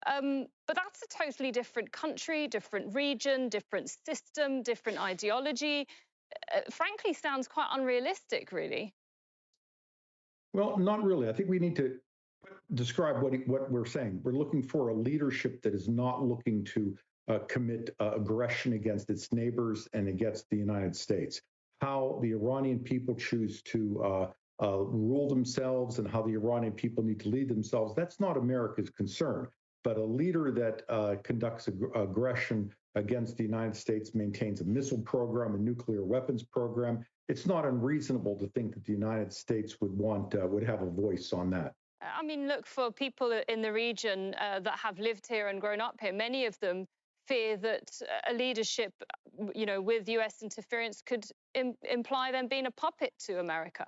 But that's a totally different country, different region, different system, different ideology. Frankly, sounds quite unrealistic, really. Well, not really. I think we need to describe what we're saying. We're looking for a leadership that is not looking to commit aggression against its neighbors and against the United States. How the Iranian people choose to rule themselves and how the Iranian people need to lead themselves, that's not America's concern. But a leader that conducts aggression against the United States, maintains a missile program, a nuclear weapons program, it's not unreasonable to think that the United States would have a voice on that. I mean, look, for people in the region that have lived here and grown up here, many of them fear that a leadership, with US interference could imply them being a puppet to America.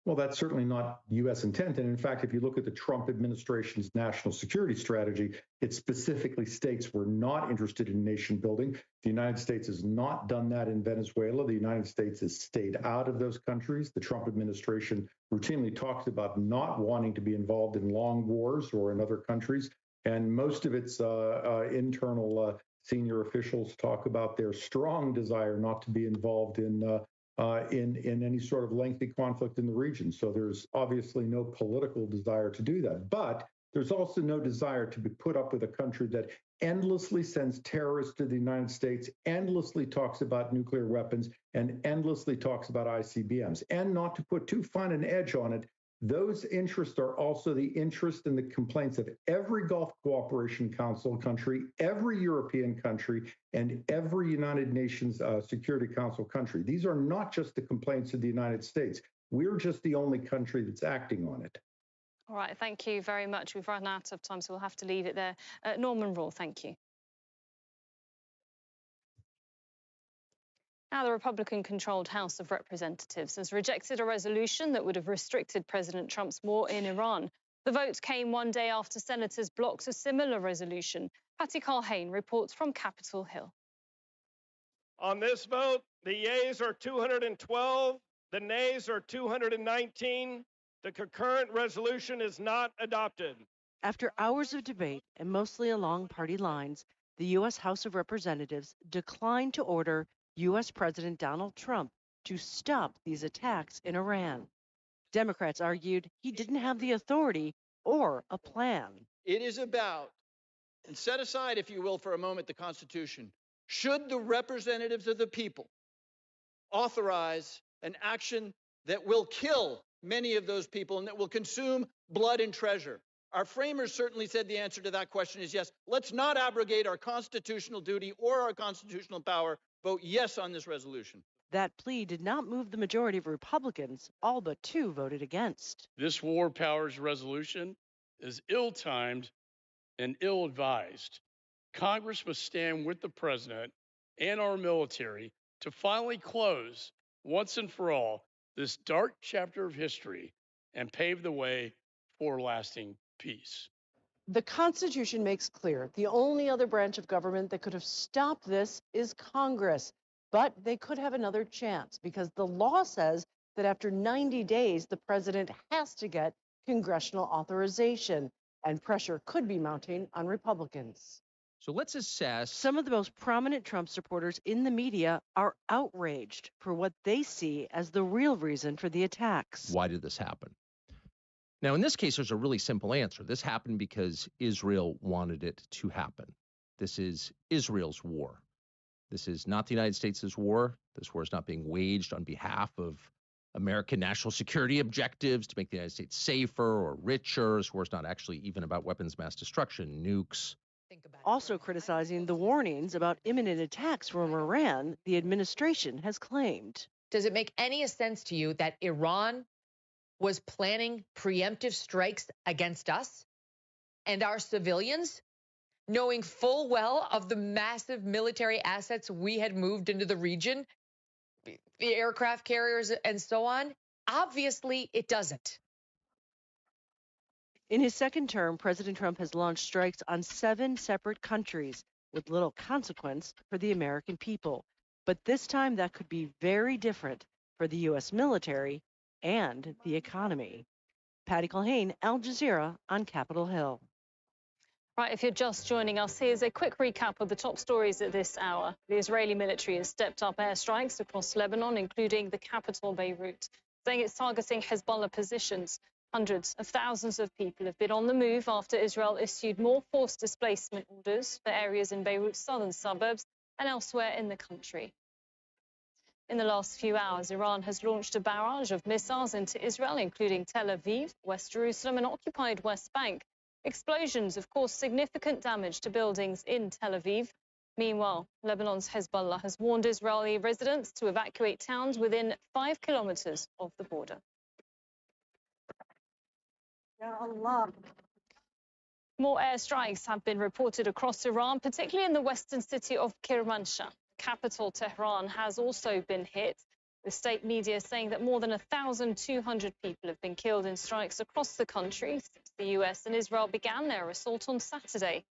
Well, that's certainly not U.S. intent. And in fact, if you look at the Trump administration's national security strategy, it specifically states we're not interested in nation building. The United States has not done that in Venezuela. The United States has stayed out of those countries. The Trump administration routinely talks about not wanting to be involved in long wars or in other countries. And most of its internal senior officials talk about their strong desire not to be involved in any sort of lengthy conflict in the region. So there's obviously no political desire to do that. But there's also no desire to be put up with a country that endlessly sends terrorists to the United States, endlessly talks about nuclear weapons, and endlessly talks about ICBMs. And not to put too fine an edge on it, those interests are also the interest and the complaints of every Gulf Cooperation Council country, every European country, and every United Nations Security Council country. These are not just the complaints of the United States. We're just the only country that's acting on it. All right, thank you very much. We've run out of time, so we'll have to leave it there. Norman Rule, thank you. Now, the Republican-controlled House of Representatives has rejected a resolution that would have restricted President Trump's war in Iran. The vote came one day after senators blocked a similar resolution. Patty Culhane reports from Capitol Hill. On this vote, the yeas are 212, the nays are 219. The concurrent resolution is not adopted. After hours of debate and mostly along party lines, the U.S. House of Representatives declined to order U.S. President Donald Trump to stop these attacks in Iran. Democrats argued he didn't have the authority or a plan. It is about, and set aside, if you will, for a moment, the Constitution. Should the representatives of the people authorize an action that will kill many of those people and that will consume blood and treasure? Our framers certainly said the answer to that question is yes. Let's not abrogate our constitutional duty or our constitutional power. Vote yes on this resolution. That plea did not move the majority of Republicans. All but two voted against. This war powers resolution is ill-timed and ill-advised. Congress must stand with the president and our military to finally close, once and for all, this dark chapter of history and pave the way for lasting peace. The Constitution makes clear the only other branch of government that could have stopped this is Congress. But they could have another chance because the law says that after 90 days, the president has to get congressional authorization, and pressure could be mounting on Republicans. So let's assess. Some of the most prominent Trump supporters in the media are outraged for what they see as the real reason for the attacks. Why did this happen? Now, in this case, there's a really simple answer. This happened because Israel wanted it to happen. This is Israel's war. This is not the United States' war. This war is not being waged on behalf of American national security objectives to make the United States safer or richer. This war is not actually even about weapons of mass destruction, nukes. Also criticizing the warnings about imminent attacks from Iran, the administration has claimed. Does it make any sense to you that Iran was planning preemptive strikes against us and our civilians, knowing full well of the massive military assets we had moved into the region, the aircraft carriers and so on? Obviously, it doesn't. In his second term, President Trump has launched strikes on 7 separate countries with little consequence for the American people. But this time that could be very different for the U.S. military and the economy. Patty Culhane, Al Jazeera on Capitol Hill. Right, if you're just joining us, here's a quick recap of the top stories at this hour. The Israeli military has stepped up airstrikes across Lebanon, including the capital, Beirut, saying it's targeting Hezbollah positions. Hundreds of thousands of people have been on the move after Israel issued more forced displacement orders for areas in Beirut's southern suburbs and elsewhere in the country. In the last few hours, Iran has launched a barrage of missiles into Israel, including Tel Aviv, West Jerusalem and occupied West Bank. Explosions have caused significant damage to buildings in Tel Aviv. Meanwhile, Lebanon's Hezbollah has warned Israeli residents to evacuate towns within 5 kilometers of the border. More airstrikes have been reported across Iran, particularly in the western city of Kermanshah. Capital Tehran has also been hit, with state media saying that more than 1,200 people have been killed in strikes across the country since the US and Israel began their assault on Saturday.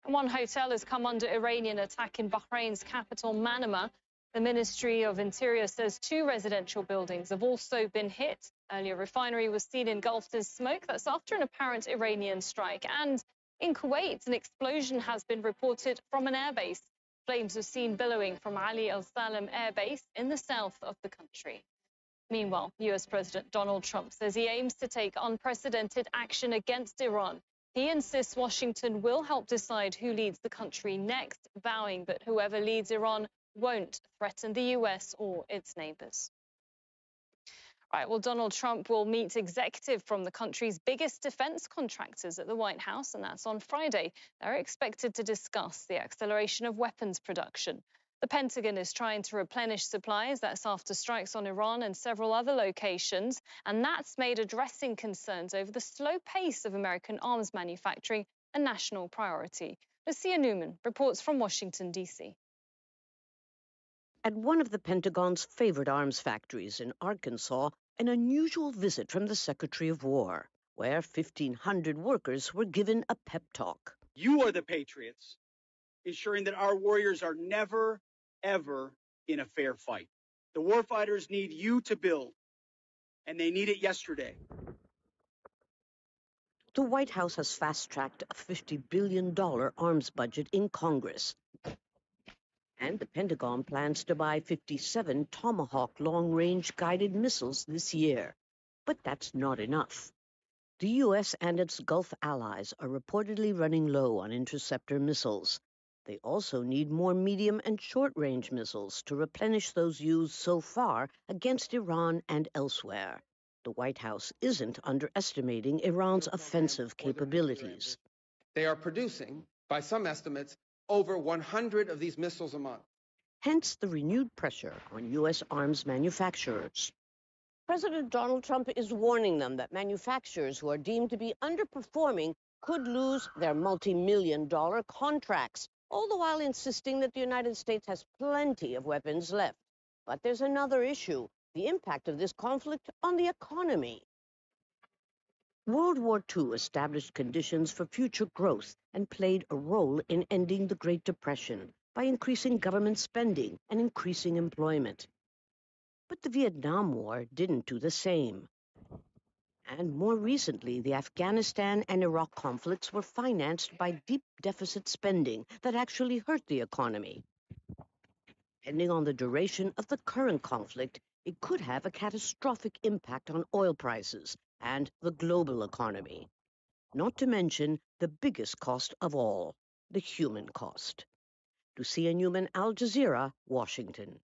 And one hotel has come under Iranian attack in Bahrain's capital, Manama. The Ministry of Interior says 2 residential buildings have also been hit. Earlier, a refinery was seen engulfed in smoke. That's after an apparent Iranian strike. And in Kuwait, an explosion has been reported from an airbase. Flames were seen billowing from Ali Al Salam Air Base in the south of the country. Meanwhile, US President Donald Trump says he aims to take unprecedented action against Iran. He insists Washington will help decide who leads the country next, vowing that whoever leads Iran won't threaten the US or its neighbors. Right, well, Donald Trump will meet executives from the country's biggest defense contractors at the White House, and that's on Friday. They're expected to discuss the acceleration of weapons production. The Pentagon is trying to replenish supplies. That's after strikes on Iran and several other locations, and that's made addressing concerns over the slow pace of American arms manufacturing a national priority. Lucia Newman reports from Washington, D.C. At one of the Pentagon's favorite arms factories in Arkansas, an unusual visit from the Secretary of War, where 1,500 workers were given a pep talk. You are the patriots, ensuring that our warriors are never, ever in a fair fight. The warfighters need you to build, and they need it yesterday. The White House has fast-tracked a $50 billion arms budget in Congress. And the Pentagon plans to buy 57 Tomahawk long-range guided missiles this year. But that's not enough. The U.S. and its Gulf allies are reportedly running low on interceptor missiles. They also need more medium and short-range missiles to replenish those used so far against Iran and elsewhere. The White House isn't underestimating Iran's offensive capabilities. They are producing, by some estimates, over 100 of these missiles a month. Hence the renewed pressure on U.S. arms manufacturers. President Donald Trump is warning them that manufacturers who are deemed to be underperforming could lose their multi-million-dollar contracts, all the while insisting that the United States has plenty of weapons left. But there's another issue, the impact of this conflict on the economy. World War II established conditions for future growth and played a role in ending the Great Depression by increasing government spending and increasing employment. But the Vietnam War didn't do the same. And more recently, the Afghanistan and Iraq conflicts were financed by deep deficit spending that actually hurt the economy. Depending on the duration of the current conflict, it could have a catastrophic impact on oil prices and the global economy. Not to mention the biggest cost of all, the human cost. Lucia Newman, Al Jazeera, Washington.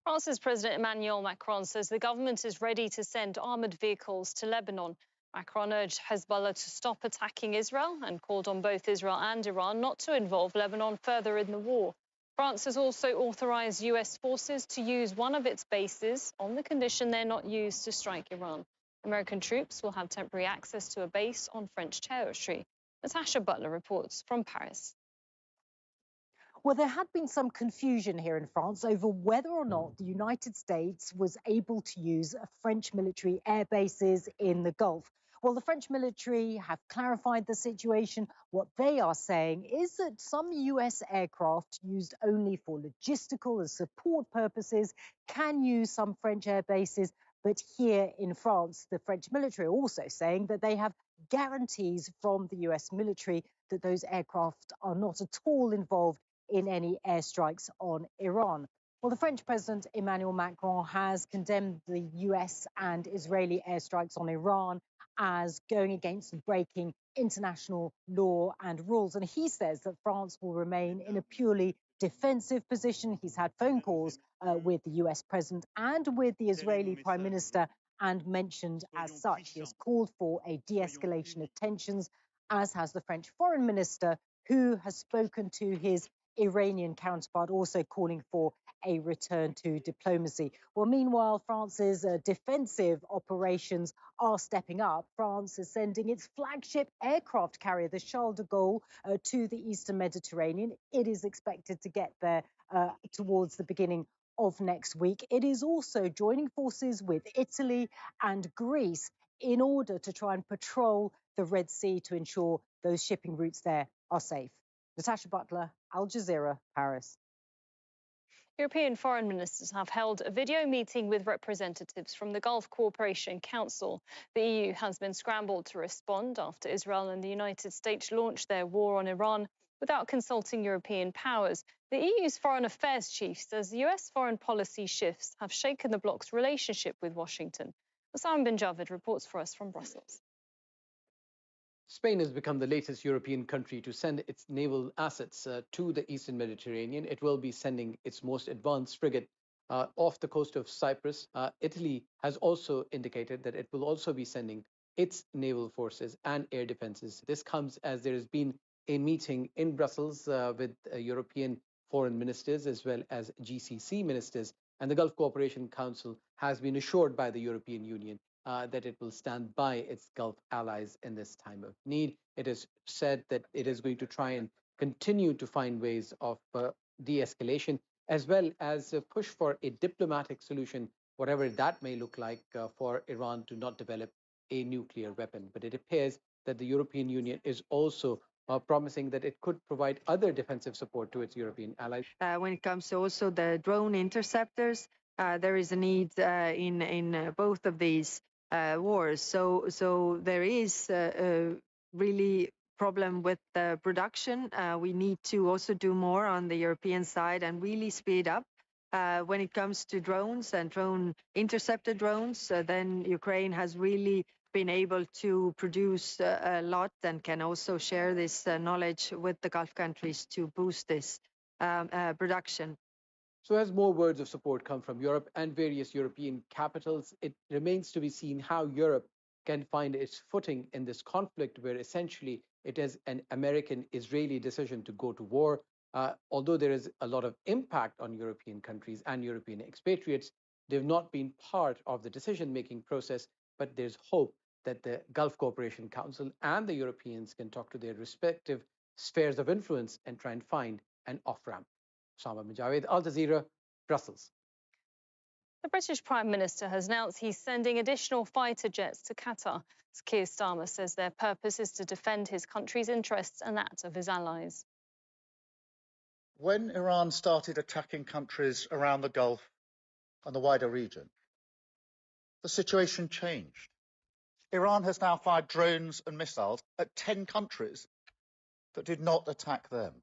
France's President Emmanuel Macron says the government is ready to send armoured vehicles to Lebanon. Macron urged Hezbollah to stop attacking Israel and called on both Israel and Iran not to involve Lebanon further in the war. France has also authorised US forces to use one of its bases on the condition they're not used to strike Iran. American troops will have temporary access to a base on French territory. Natasha Butler reports from Paris. Well, there had been some confusion here in France over whether or not the United States was able to use French military air bases in the Gulf. Well, the French military have clarified the situation. What they are saying is that some US aircraft used only for logistical and support purposes can use some French air bases. But here in France, the French military are also saying that they have guarantees from the US military that those aircraft are not at all involved in any airstrikes on Iran. Well, the French President Emmanuel Macron has condemned the US and Israeli airstrikes on Iran as going against and breaking international law and rules. And he says that France will remain in a purely defensive position. He's had phone calls with the US President and with the Israeli Prime Minister and mentioned as such. He has called for a de-escalation of tensions, as has the French Foreign Minister, who has spoken to his Iranian counterpart, also calling for a return to diplomacy. Well, meanwhile, France's defensive operations are stepping up. France is sending its flagship aircraft carrier, the Charles de Gaulle, to the Eastern Mediterranean. It is expected to get there towards the beginning of next week. It is also joining forces with Italy and Greece in order to try and patrol the Red Sea to ensure those shipping routes there are safe. Natasha Butler, Al Jazeera, Paris. European foreign ministers have held a video meeting with representatives from the Gulf Cooperation Council. The EU has been scrambled to respond after Israel and the United States launched their war on Iran without consulting European powers. The EU's foreign affairs chief says the US foreign policy shifts have shaken the bloc's relationship with Washington. Osama bin Javed reports for us from Brussels. Spain has become the latest European country to send its naval assets to the Eastern Mediterranean. It will be sending its most advanced frigate off the coast of Cyprus. Italy has also indicated that it will also be sending its naval forces and air defenses. This comes as there has been a meeting in Brussels with European foreign ministers as well as GCC ministers. And the Gulf Cooperation Council has been assured by the European Union that it will stand by its Gulf allies in this time of need. It is said that it is going to try and continue to find ways of de-escalation, as well as push for a diplomatic solution, whatever that may look like, for Iran to not develop a nuclear weapon. But it appears that the European Union is also promising that it could provide other defensive support to its European allies. When it comes to also the drone interceptors, there is a need in both of these wars. So there is really problem with the production. We need to also do more on the European side and really speed up. When it comes to drones and drone interceptor drones, then Ukraine has really been able to produce a lot and can also share this knowledge with the Gulf countries to boost this production. So as more words of support come from Europe and various European capitals, it remains to be seen how Europe can find its footing in this conflict, where essentially it is an American-Israeli decision to go to war. Although there is a lot of impact on European countries and European expatriates, they've not been part of the decision-making process, but there's hope that the Gulf Cooperation Council and the Europeans can talk to their respective spheres of influence and try and find an off-ramp. Osama bin Javed, Al Jazeera, Brussels. The British Prime Minister has announced he's sending additional fighter jets to Qatar. Keir Starmer says their purpose is to defend his country's interests and that of his allies. When Iran started attacking countries around the Gulf and the wider region, the situation changed. Iran has now fired drones and missiles at 10 countries that did not attack them.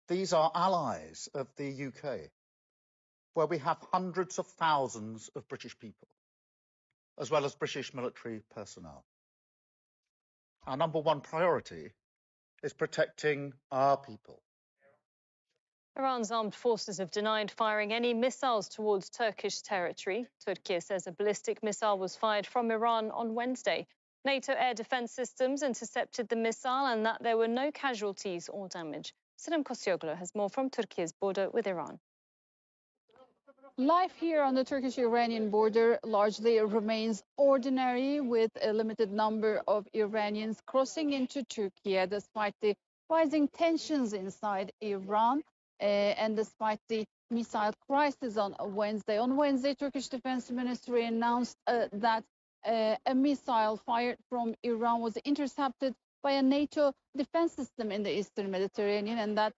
These are allies of the UK, where we have hundreds of thousands of British people, as well as British military personnel. Our number one priority is protecting our people. Iran's armed forces have denied firing any missiles towards Turkish territory. Turkey says a ballistic missile was fired from Iran on Wednesday. NATO air defense systems intercepted the missile and that there were no casualties or damage. Sinem Koscioglu has more from Turkey's border with Iran. Life here on the Turkish-Iranian border largely remains ordinary, with a limited number of Iranians crossing into Turkey despite the rising tensions inside Iran and despite the missile crisis on Wednesday. On Wednesday, Turkish Defense Ministry announced that a missile fired from Iran was intercepted by a NATO defense system in the Eastern Mediterranean, and that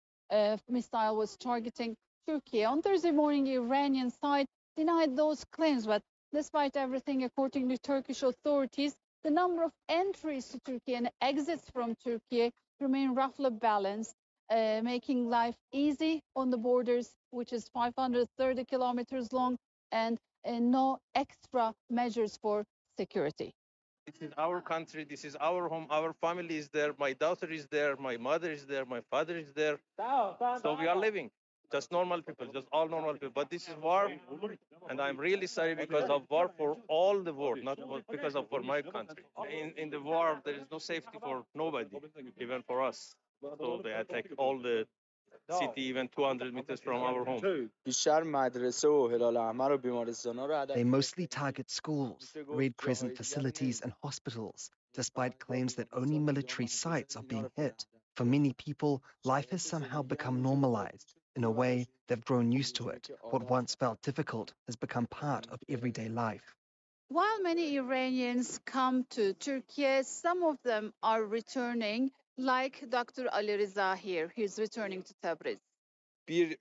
missile was targeting Turkey. On Thursday morning, the Iranian side denied those claims, but despite everything, according to Turkish authorities, the number of entries to Turkey and exits from Turkey remain roughly balanced, making life easy on the borders, which is 530 kilometers long, and no extra measures for security. This is our country, this is our home, our family is there, my daughter is there, my mother is there, my father is there. So we are living, just normal people, just all normal people. But this is war, and I'm really sorry because of war for all the world, not because of for my country. In the war, there is no safety for nobody, even for us. So they attack all the city, even 200 meters from our home. They mostly target schools, Red Crescent facilities and hospitals, despite claims that only military sites are being hit. For many people, life has somehow become normalized. In a way, they've grown used to it. What once felt difficult has become part of everyday life. While many Iranians come to Turkey, some of them are returning, like Dr. Ali Reza here. He's returning to Tabriz. Bir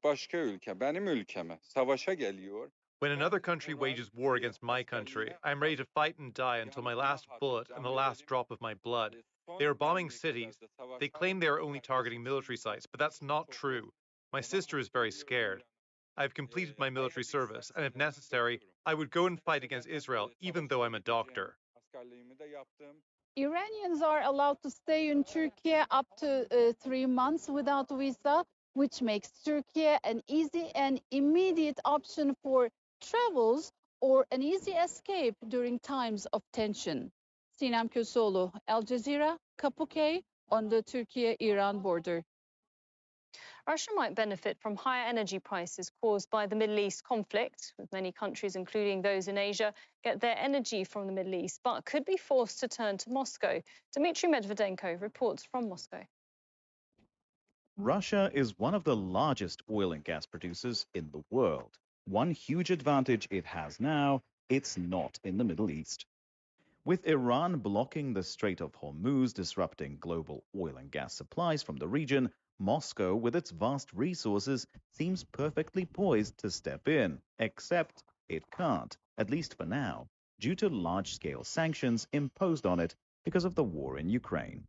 başka ülke, benim ülkeme savaşa geliyor. When another country wages war against my country, I'm ready to fight and die until my last bullet and the last drop of my blood. They are bombing cities. They claim they are only targeting military sites, but that's not true. My sister is very scared. I've completed my military service, and if necessary, I would go and fight against Israel, even though I'm a doctor. Iranians are allowed to stay in Turkey up to 3 months without visa, which makes Turkey an easy and immediate option for travels or an easy escape during times of tension. Sinem Köseoğlu, Al Jazeera, Kapıköy, on the Turkey-Iran border. Russia might benefit from higher energy prices caused by the Middle East conflict, with many countries, including those in Asia, get their energy from the Middle East, but could be forced to turn to Moscow. Dmitry Medvedenko reports from Moscow. Russia is one of the largest oil and gas producers in the world. One huge advantage it has now, it's not in the Middle East. With Iran blocking the Strait of Hormuz, disrupting global oil and gas supplies from the region, Moscow, with its vast resources, seems perfectly poised to step in, except it can't, at least for now, due to large-scale sanctions imposed on it because of the war in Ukraine.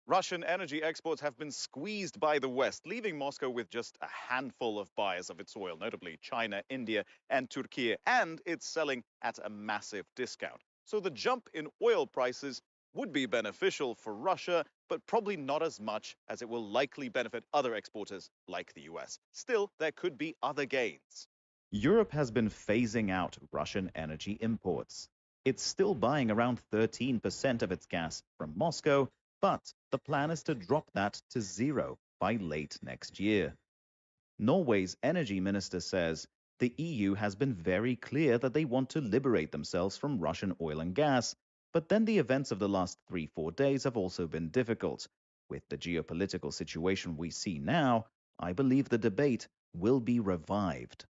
Russian energy exports have been squeezed by the West, leaving Moscow with just a handful of buyers of its oil, notably China, India, and Turkey, and it's selling at a massive discount. So the jump in oil prices would be beneficial for Russia, but probably not as much as it will likely benefit other exporters like the US. Still, there could be other gains. Europe has been phasing out Russian energy imports. It's still buying around 13% of its gas from Moscow, but the plan is to drop that to zero by late next year. Norway's energy minister says the EU has been very clear that they want to liberate themselves from Russian oil and gas, but then the events of the last 3-4 days have also been difficult. With the geopolitical situation we see now, I believe the debate will be revived.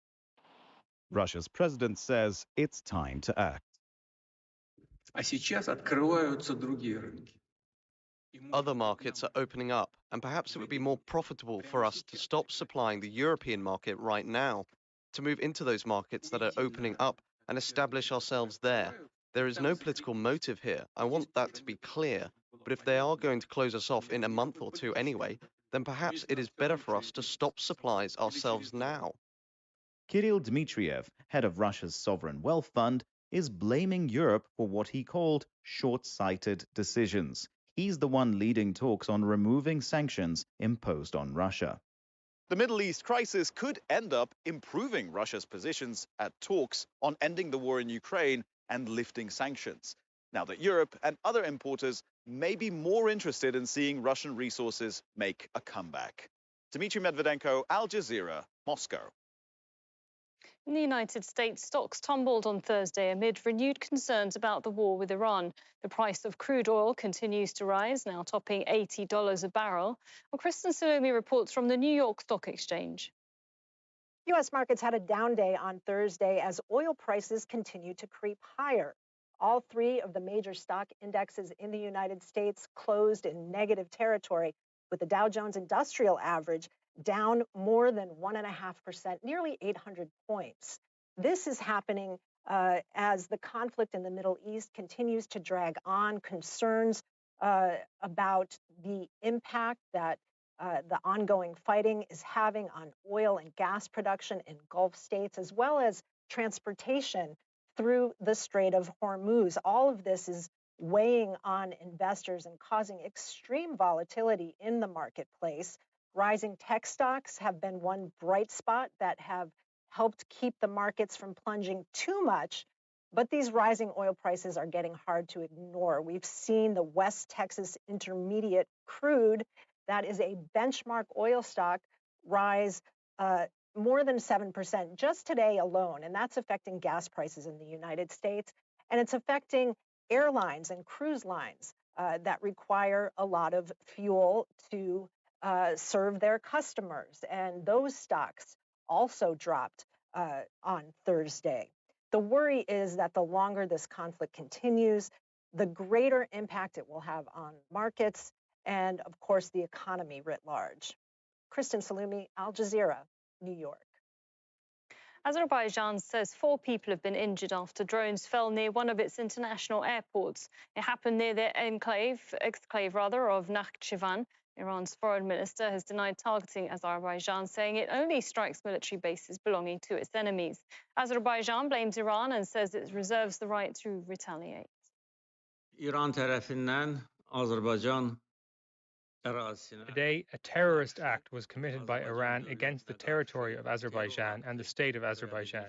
Russia's president says it's time to act. Other markets are opening up, and perhaps it would be more profitable for us to stop supplying the European market right now, to move into those markets that are opening up and establish ourselves there. There is no political motive here. I want that to be clear. But if they are going to close us off in a month or two anyway, then perhaps it is better for us to stop supplies ourselves now. Kirill Dmitriev, head of Russia's sovereign wealth fund, is blaming Europe for what he called short-sighted decisions. He's the one leading talks on removing sanctions imposed on Russia. The Middle East crisis could end up improving Russia's positions at talks on ending the war in Ukraine and lifting sanctions, now that Europe and other importers may be more interested in seeing Russian resources make a comeback. Dmitry Medvedenko, Al Jazeera, Moscow. In the United States, stocks tumbled on Thursday amid renewed concerns about the war with Iran. The price of crude oil continues to rise, now topping $80 a barrel. Well, Kristen Salumi reports from the New York Stock Exchange. U.S. markets had a down day on Thursday as oil prices continue to creep higher. All three of the major stock indexes in the United States closed in negative territory, with the Dow Jones Industrial Average down more than 1.5%, nearly 800 points. This is happening as the conflict in the Middle East continues to drag on. Concerns about the impact that the ongoing fighting is having on oil and gas production in Gulf states, as well as transportation through the Strait of Hormuz. All of this is weighing on investors and causing extreme volatility in the marketplace. Rising tech stocks have been one bright spot that have helped keep the markets from plunging too much, but these rising oil prices are getting hard to ignore. We've seen the West Texas Intermediate crude, that is a benchmark oil stock, rise more than 7% just today alone, and that's affecting gas prices in the United States, and it's affecting airlines and cruise lines that require a lot of fuel to serve their customers, and those stocks also dropped on Thursday. The worry is that the longer this conflict continues, the greater impact it will have on markets and, of course, the economy writ large. Kristen Salumi, Al Jazeera, New York. Azerbaijan says 4 people have been injured after drones fell near one of its international airports. It happened near the exclave of Nakhchivan. Iran's foreign minister has denied targeting Azerbaijan, saying it only strikes military bases belonging to its enemies. Azerbaijan blames Iran and says it reserves the right to retaliate. İran tarafından Azerbaycan Today, a terrorist act was committed by Iran against the territory of Azerbaijan and the state of Azerbaijan.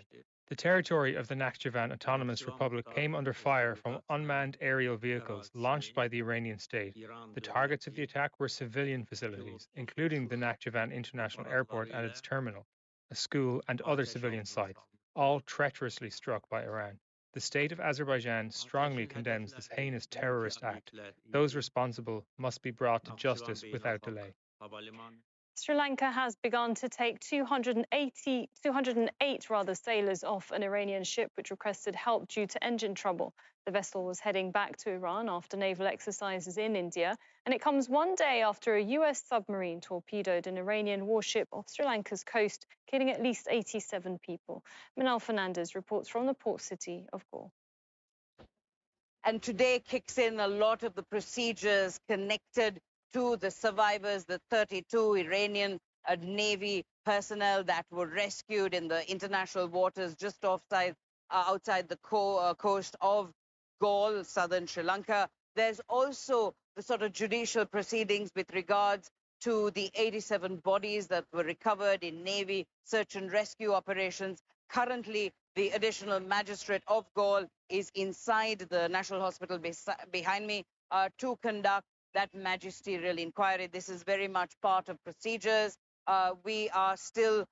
The territory of the Nakhchivan Autonomous Republic came under fire from unmanned aerial vehicles launched by the Iranian state. The targets of the attack were civilian facilities, including the Nakhchivan International Airport and its terminal, a school, and other civilian sites, all treacherously struck by Iran. The state of Azerbaijan strongly condemns this heinous terrorist act. Those responsible must be brought to justice without delay. Sri Lanka has begun to take 208 sailors off an Iranian ship which requested help due to engine trouble. The vessel was heading back to Iran after naval exercises in India, and it comes one day after a US submarine torpedoed an Iranian warship off Sri Lanka's coast, killing at least 87 people. Manal Fernandez reports from the port city of Gore. And today kicks in a lot of the procedures connected to the survivors, the 32 Iranian Navy personnel that were rescued in the international waters just outside the coast of Galle, southern Sri Lanka. There's also the sort of judicial proceedings with regards to the 87 bodies that were recovered in Navy search and rescue operations. Currently, the additional magistrate of Galle is inside the National Hospital behind me to conduct that magisterial inquiry. This is very much part of procedures. We are still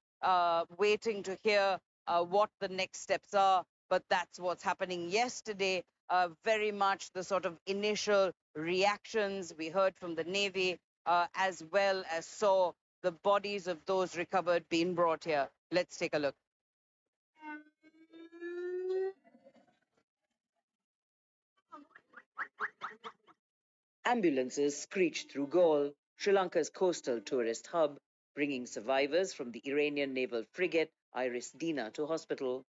waiting to hear what the next steps are, but that's what's happening. Yesterday, very much the sort of initial reactions we heard from the Navy, as well as saw the bodies of those recovered being brought here. Let's take a look. Ambulances screeched through Galle, Sri Lanka's coastal tourist hub, bringing survivors from the Iranian naval frigate Iris Dina to hospital.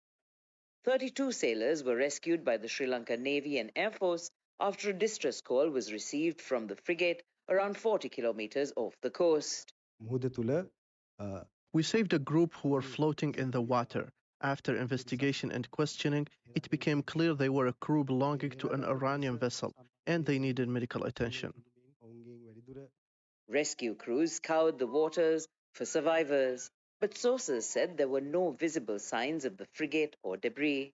32 sailors were rescued by the Sri Lanka Navy and Air Force after a distress call was received from the frigate around 40 kilometers off the coast. We saved a group who were floating in the water. After investigation and questioning, it became clear they were a crew belonging to an Iranian vessel, and they needed medical attention. Rescue crews scoured the waters for survivors, but sources said there were no visible signs of the frigate or debris.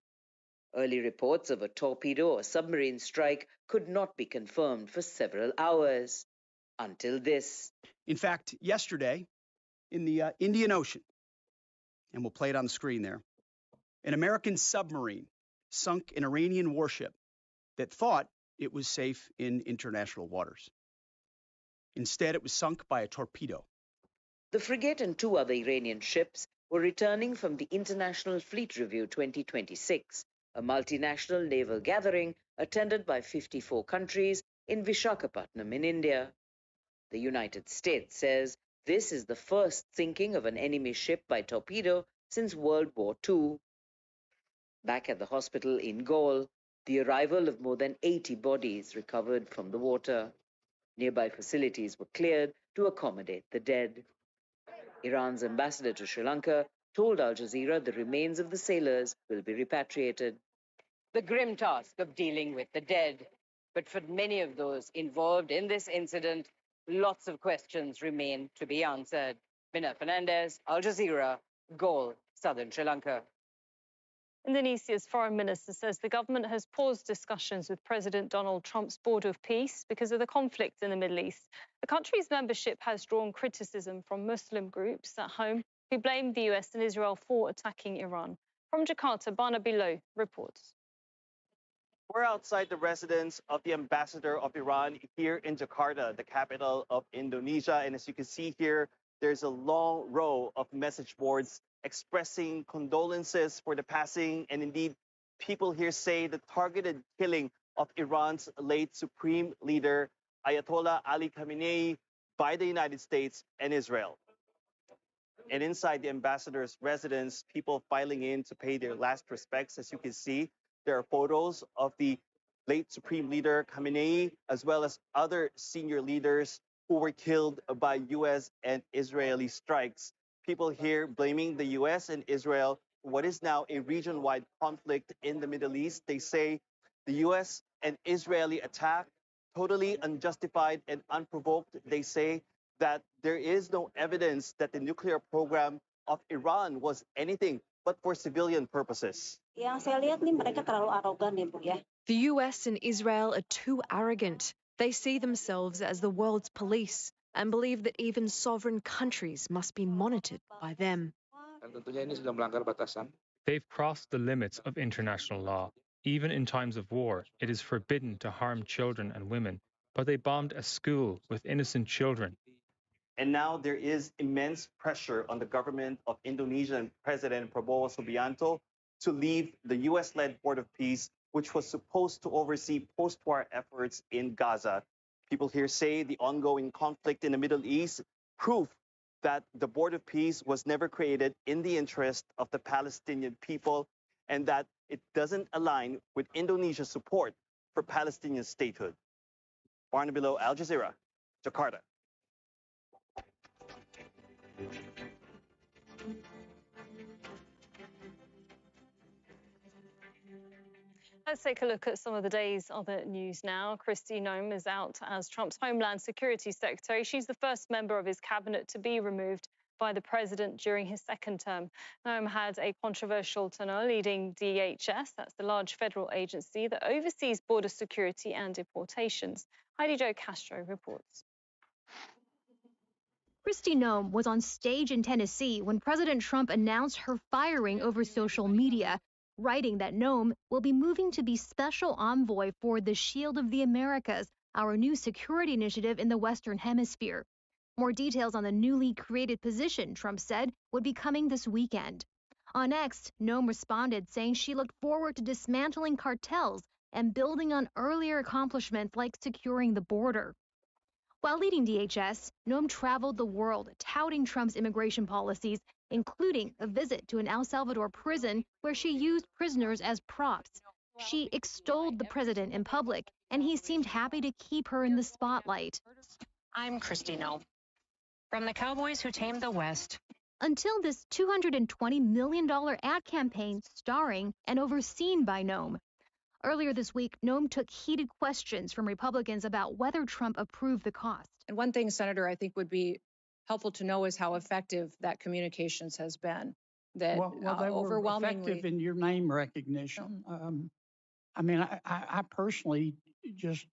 Early reports of a torpedo or submarine strike could not be confirmed for several hours, until this. In fact, yesterday, in the Indian Ocean, and we'll play it on the screen there, an American submarine sunk an Iranian warship that thought it was safe in international waters. Instead, it was sunk by a torpedo. The frigate and 2 other Iranian ships were returning from the International Fleet Review 2026, a multinational naval gathering attended by 54 countries in Visakhapatnam in India. The United States says this is the first sinking of an enemy ship by torpedo since World War II. Back at the hospital in Gaul, the arrival of more than 80 bodies recovered from the water. Nearby facilities were cleared to accommodate the dead. Iran's ambassador to Sri Lanka told Al Jazeera the remains of the sailors will be repatriated. The grim task of dealing with the dead. But for many of those involved in this incident, lots of questions remain to be answered. Mina Fernandez, Al Jazeera, Gaul, southern Sri Lanka. Indonesia's foreign minister says the government has paused discussions with President Donald Trump's Board of Peace because of the conflict in the Middle East. The country's membership has drawn criticism from Muslim groups at home who blame the US and Israel for attacking Iran. From Jakarta, Barnaby Low reports. We're outside the residence of the ambassador of Iran here in Jakarta, the capital of Indonesia. And as you can see here, there's a long row of message boards expressing condolences for the passing. And indeed, people here say the targeted killing of Iran's late supreme leader, Ayatollah Ali Khamenei, by the United States and Israel. And inside the ambassador's residence, people filing in to pay their last respects. As you can see, there are photos of the late supreme leader Khamenei, as well as other senior leaders who were killed by U.S. and Israeli strikes. People here blaming the U.S. and Israel for what is now a region-wide conflict in the Middle East. They say the U.S. and Israeli attack, totally unjustified and unprovoked. They say that there is no evidence that the nuclear program of Iran was anything but for civilian purposes. Yang saya lihat nih mereka terlalu arogan ya, Bu ya. The US and Israel are too arrogant. They see themselves as the world's police and believe that even sovereign countries must be monitored by them. They've crossed the limits of international law. Even in times of war, it is forbidden to harm children and women, but they bombed a school with innocent children. And now there is immense pressure on the government of Indonesia and President Prabowo Subianto to leave the US-led Board of Peace, which was supposed to oversee post-war efforts in Gaza. People here say the ongoing conflict in the Middle East proof that the Board of Peace was never created in the interest of the Palestinian people and that it doesn't align with Indonesia's support for Palestinian statehood. Barnaby Low, Al Jazeera, Jakarta. Let's take a look at some of the day's other news now. Kristi Noem is out as Trump's Homeland Security Secretary. She's the first member of his cabinet to be removed by the president during his second term. Noem had a controversial tenure leading DHS, that's the large federal agency that oversees border security and deportations. Heidi Jo Castro reports. Kristi Noem was on stage in Tennessee when President Trump announced her firing over social media, writing that Noem will be moving to be special envoy for the Shield of the Americas, our new security initiative in the Western Hemisphere. More details on the newly created position, Trump said, would be coming this weekend. On X, Noem responded saying she looked forward to dismantling cartels and building on earlier accomplishments like securing the border. While leading DHS, Noem traveled the world touting Trump's immigration policies including a visit to an El Salvador prison where she used prisoners as props. She extolled the president in public, and he seemed happy to keep her in the spotlight. I'm Kristi Noem, from the Cowboys Who Tamed the West. Until this $220 million ad campaign starring and overseen by Noem. Earlier this week, Noem took heated questions from Republicans about whether Trump approved the cost. And one thing, Senator, I think would be helpful to know is how effective that communications has been. That they overwhelmingly were effective in your name recognition. I mean, I personally just,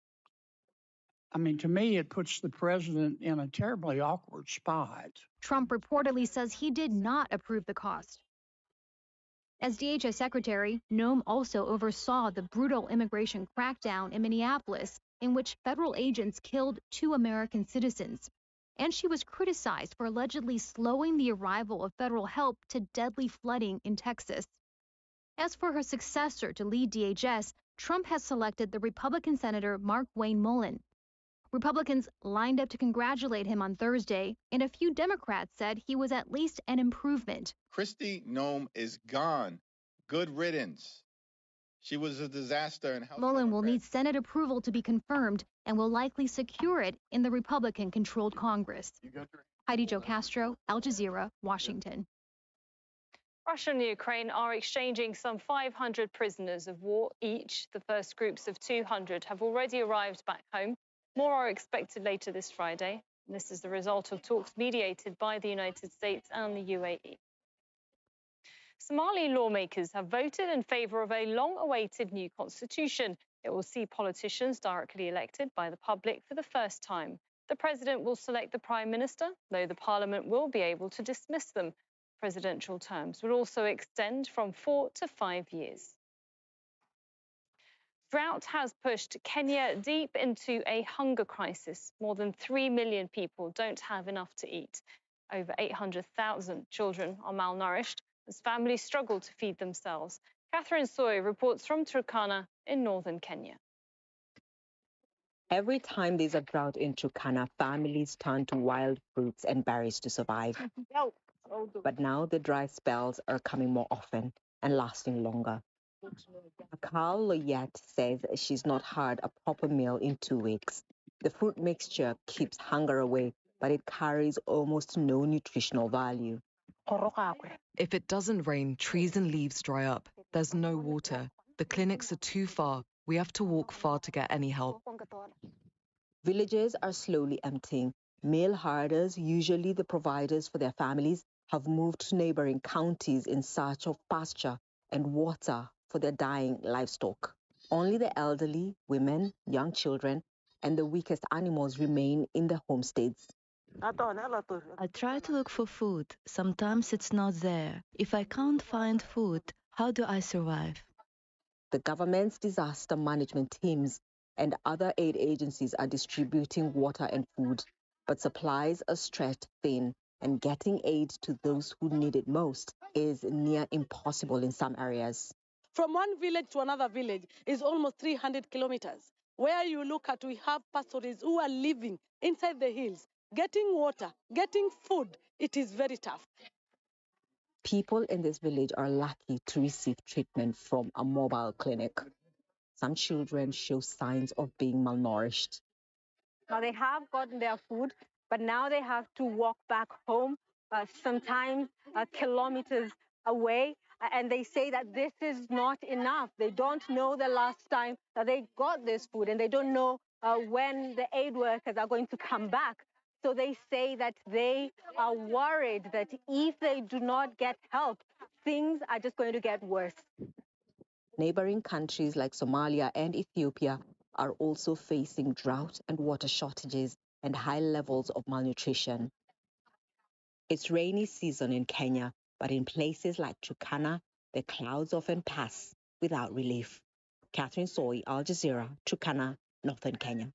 I mean, to me, it puts the president in a terribly awkward spot. Trump reportedly says he did not approve the cost. As DHS Secretary, Noem also oversaw the brutal immigration crackdown in Minneapolis, in which federal agents killed 2 American citizens. And she was criticized for allegedly slowing the arrival of federal help to deadly flooding in Texas. As for her successor to lead DHS, Trump has selected the Republican Senator Mark Wayne Mullen. Republicans lined up to congratulate him on Thursday, and a few Democrats said he was at least an improvement. Kristi Noem is gone. Good riddance. She was a disaster. And Mullen will need Senate approval to be confirmed and will likely secure it in the Republican-controlled Congress. Heidi Jo Castro, Al Jazeera, Washington. Russia and Ukraine are exchanging some 500 prisoners of war each. The first groups of 200 have already arrived back home. More are expected later this Friday. This is the result of talks mediated by the United States and the UAE. Somali lawmakers have voted in favor of a long-awaited new constitution. It will see politicians directly elected by the public for the first time. The president will select the prime minister, though the parliament will be able to dismiss them. Presidential terms will also extend from 4 to 5 years. Drought has pushed Kenya deep into a hunger crisis. More than 3 million people don't have enough to eat. Over 800,000 children are malnourished as families struggle to feed themselves. Catherine Soy reports from Turkana in northern Kenya. Every time there's a drought in Turkana, families turn to wild fruits and berries to survive. But now the dry spells are coming more often and lasting longer. Akal Loyet says she's not had a proper meal in 2 weeks. The fruit mixture keeps hunger away, but it carries almost no nutritional value. If it doesn't rain, trees and leaves dry up. There's no water. The clinics are too far. We have to walk far to get any help. Villages are slowly emptying. Male herders, usually the providers for their families, have moved to neighboring counties in search of pasture and water for their dying livestock. Only the elderly, women, young children, and the weakest animals remain in their homesteads. I try to look for food. Sometimes it's not there. If I can't find food, how do I survive? The government's disaster management teams and other aid agencies are distributing water and food, but supplies are stretched thin, and getting aid to those who need it most is near impossible in some areas. From one village to another village is almost 300 kilometers. Where you look at, we have pastors who are living inside the hills, getting water, getting food. It is very tough. People in this village are lucky to receive treatment from a mobile clinic. Some children show signs of being malnourished. Now they have gotten their food, but now they have to walk back home, sometimes kilometers away. And they say that this is not enough. They don't know the last time that they got this food, and they don't know when the aid workers are going to come back. So they say that they are worried that if they do not get help, things are just going to get worse. Neighboring countries like Somalia and Ethiopia are also facing drought and water shortages and high levels of malnutrition. It's rainy season in Kenya, but in places like Turkana, the clouds often pass without relief. Catherine Soy, Al Jazeera, Turkana, northern Kenya.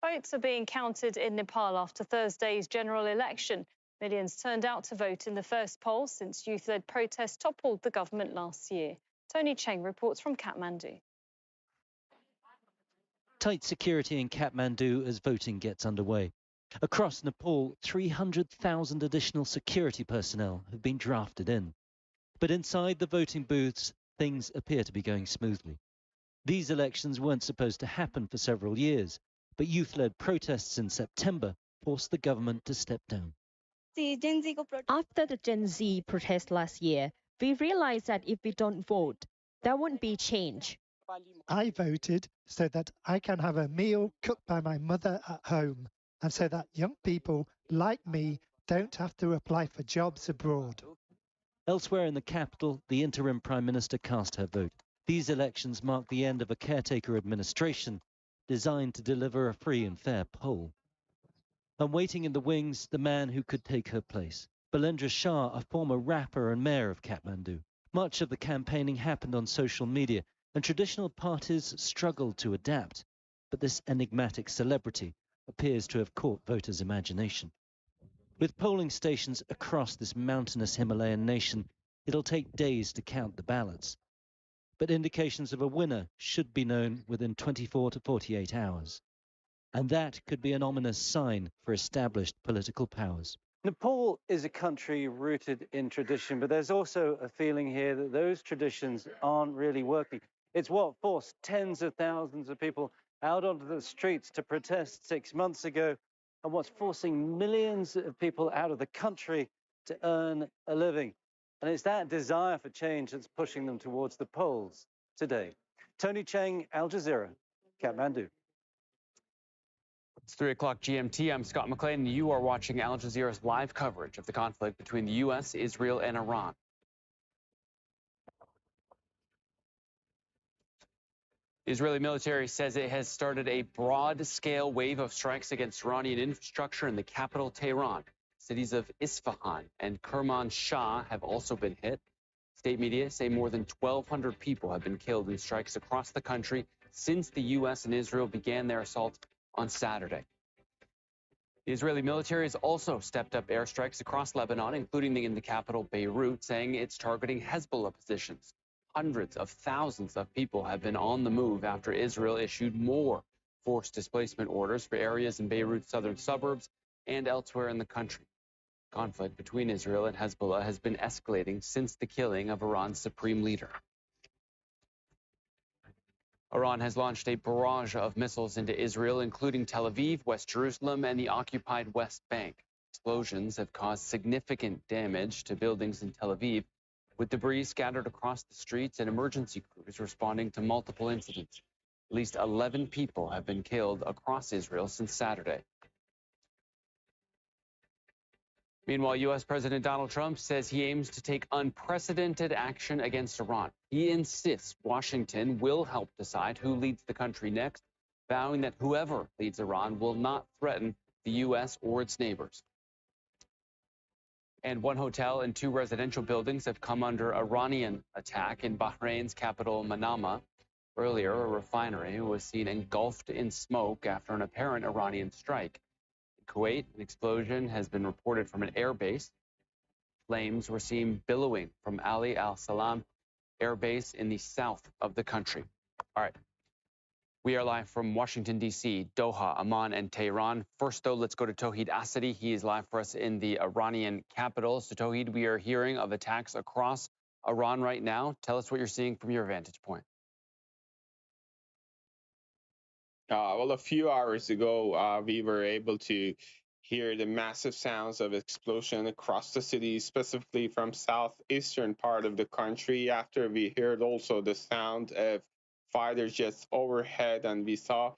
Votes are being counted in Nepal after Thursday's general election. Millions turned out to vote in the first poll since youth-led protests toppled the government last year. Tony Cheng reports from Kathmandu. Tight security in Kathmandu as voting gets underway. Across Nepal, 300,000 additional security personnel have been drafted in. But inside the voting booths, things appear to be going smoothly. These elections weren't supposed to happen for several years, but youth-led protests in September forced the government to step down. After the Gen Z protest last year, we realized that if we don't vote, there won't be change. I voted so that I can have a meal cooked by my mother at home, and so that young people like me don't have to apply for jobs abroad. Elsewhere in the capital, the interim Prime Minister cast her vote. These elections mark the end of a caretaker administration designed to deliver a free and fair poll. And waiting in the wings, the man who could take her place. Balendra Shah, a former rapper and mayor of Kathmandu. Much of the campaigning happened on social media, and traditional parties struggled to adapt. But this enigmatic celebrity appears to have caught voters' imagination. With polling stations across this mountainous Himalayan nation, it'll take days to count the ballots. But indications of a winner should be known within 24 to 48 hours. And that could be an ominous sign for established political powers. Nepal is a country rooted in tradition, but there's also a feeling here that those traditions aren't really working. It's what forced tens of thousands of people out onto the streets to protest 6 months ago, and what's forcing millions of people out of the country to earn a living. And it's that desire for change that's pushing them towards the polls today. Tony Cheng, Al Jazeera, Kathmandu. It's 3 o'clock GMT. I'm Scott McLean, and you are watching Al Jazeera's live coverage of the conflict between the U.S., Israel, and Iran. The Israeli military says it has started a broad-scale wave of strikes against Iranian infrastructure in the capital, Tehran. Cities of Isfahan and Kermanshah have also been hit. State media say more than 1,200 people have been killed in strikes across the country since the U.S. and Israel began their assault on Saturday. The Israeli military has also stepped up airstrikes across Lebanon, including in the capital, Beirut, saying it's targeting Hezbollah positions. Hundreds of thousands of people have been on the move after Israel issued more forced displacement orders for areas in Beirut's southern suburbs and elsewhere in the country. Conflict between Israel and Hezbollah has been escalating since the killing of Iran's supreme leader. Iran has launched a barrage of missiles into Israel, including Tel Aviv, West Jerusalem, and the occupied West Bank. Explosions have caused significant damage to buildings in Tel Aviv, with debris scattered across the streets and emergency crews responding to multiple incidents. At least 11 people have been killed across Israel since Saturday. Meanwhile, U.S. President Donald Trump says he aims to take unprecedented action against Iran. He insists Washington will help decide who leads the country next, vowing that whoever leads Iran will not threaten the U.S. or its neighbors. And one hotel and 2 residential buildings have come under Iranian attack in Bahrain's capital, Manama. Earlier, a refinery was seen engulfed in smoke after an apparent Iranian strike. In Kuwait, an explosion has been reported from an airbase. Flames were seen billowing from Ali Al Salam Air Base in the south of the country. All right. We are live from Washington, D.C., Doha, Amman, and Tehran. First, though, let's go to Tauhid Asadi. He is live for us in the Iranian capital. So, Tauhid, we are hearing of attacks across Iran right now. Tell us what you're seeing from your vantage point. Well, a few hours ago, we were able to hear the massive sounds of explosion across the city, specifically from southeastern part of the country. After we heard also the sound of fighter jets overhead, and we saw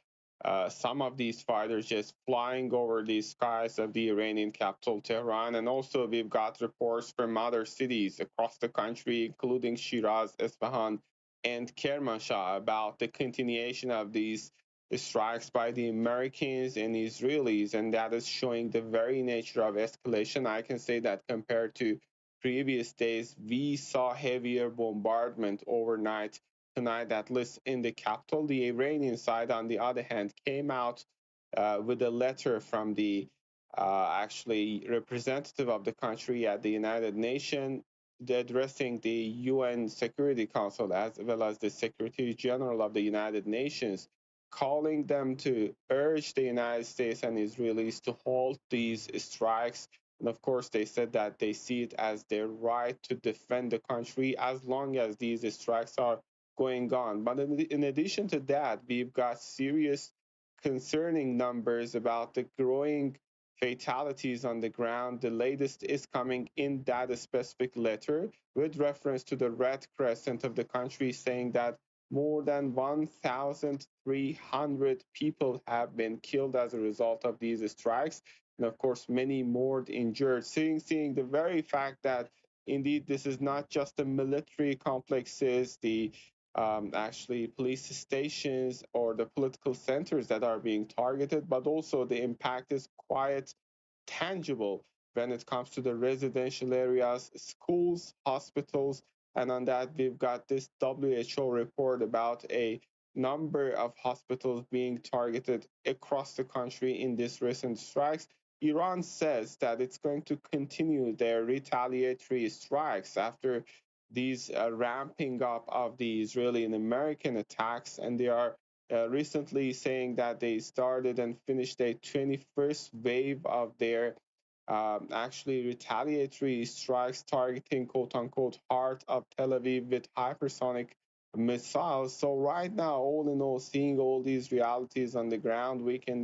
some of these fighter jets flying over the skies of the Iranian capital, Tehran. And also we've got reports from other cities across the country, including Shiraz, Isfahan, and Kermanshah, about the continuation of these strikes by the Americans and Israelis, and that is showing the very nature of escalation. I can say that compared to previous days, we saw heavier bombardment overnight tonight, at least in the capital. The Iranian side, on the other hand, came out with a letter from the actually representative of the country at the United Nations, addressing the UN Security Council as well as the Secretary General of the United Nations, calling them to urge the United States and Israelis to halt these strikes. And of course, they said that they see it as their right to defend the country as long as these strikes are going on. But in addition to that, we've got serious concerning numbers about the growing fatalities on the ground. The latest is coming in that specific letter with reference to the Red Crescent of the country, saying that more than 1,300 people have been killed as a result of these strikes. And of course, many more injured. Seeing the very fact that indeed this is not just the military complexes, the actually police stations or the political centers that are being targeted, but also the impact is quite tangible when it comes to the residential areas, schools, hospitals. And on that, we've got this WHO report about a number of hospitals being targeted across the country in these recent strikes. Iran says that it's going to continue their retaliatory strikes after these ramping up of the Israeli and American attacks, and they are recently saying that they started and finished a 21st wave of their actually retaliatory strikes targeting quote-unquote heart of Tel Aviv with hypersonic missiles. So right now, all in all, seeing all these realities on the ground, we can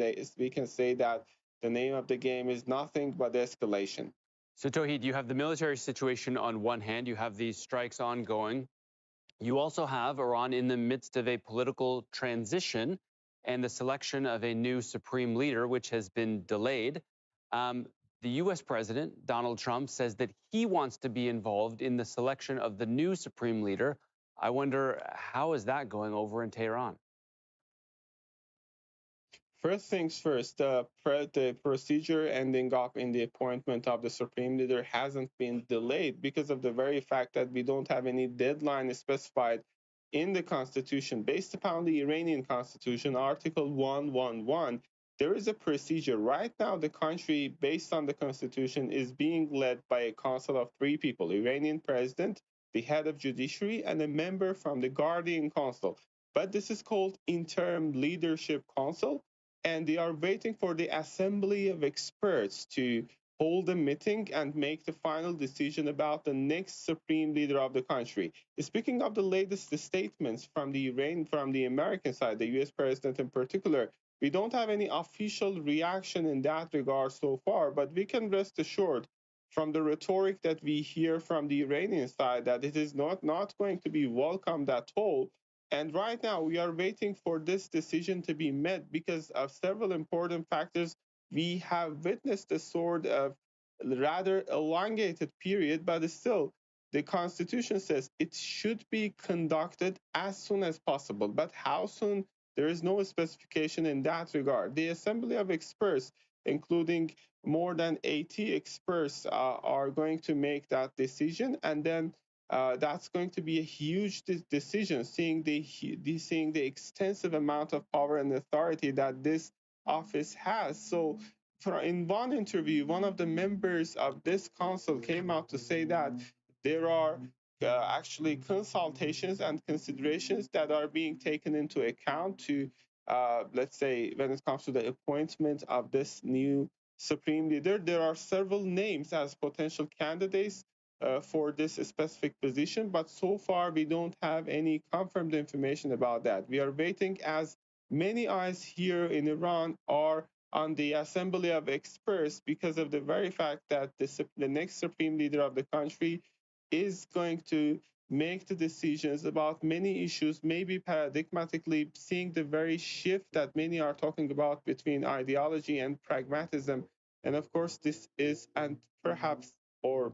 say that the name of the game is nothing but escalation. So, Tauhid, you have the military situation on one hand, you have these strikes ongoing. You also have Iran in the midst of a political transition and the selection of a new supreme leader, which has been delayed. The U.S. President, Donald Trump, says that he wants to be involved in the selection of the new supreme leader. I wonder, how is that going over in Tehran? First things first, the procedure ending up in the appointment of the supreme leader hasn't been delayed because of the very fact that we don't have any deadline specified in the constitution. Based upon the Iranian constitution, Article 111, there is a procedure. Right now, the country, based on the constitution, is being led by a council of 3 people: Iranian president, the head of judiciary, and a member from the guardian council. But this is called interim leadership council, and they are waiting for the assembly of experts to hold a meeting and make the final decision about the next supreme leader of the country. Speaking of the latest statements from the American side, the U.S. president in particular, we don't have any official reaction in that regard so far, but we can rest assured from the rhetoric that we hear from the Iranian side that it is not going to be welcomed at all. And right now, we are waiting for this decision to be met because of several important factors. We have witnessed a sort of rather elongated period, but still, the Constitution says it should be conducted as soon as possible. But how soon? There is no specification in that regard. The Assembly of Experts, including more than 80 experts, are going to make that decision, and then that's going to be a huge decision, seeing the extensive amount of power and authority that this office has. So, in one interview, one of the members of this council came out to say that there are actually consultations and considerations that are being taken into account to, let's say, when it comes to the appointment of this new supreme leader. There are several names as potential candidates for this specific position, but so far we don't have any confirmed information about that. We are waiting, as many eyes here in Iran are on the Assembly of Experts, because of the very fact that the next supreme leader of the country is going to make the decisions about many issues, maybe paradigmatically seeing the very shift that many are talking about between ideology and pragmatism. And of course, this is, and perhaps, or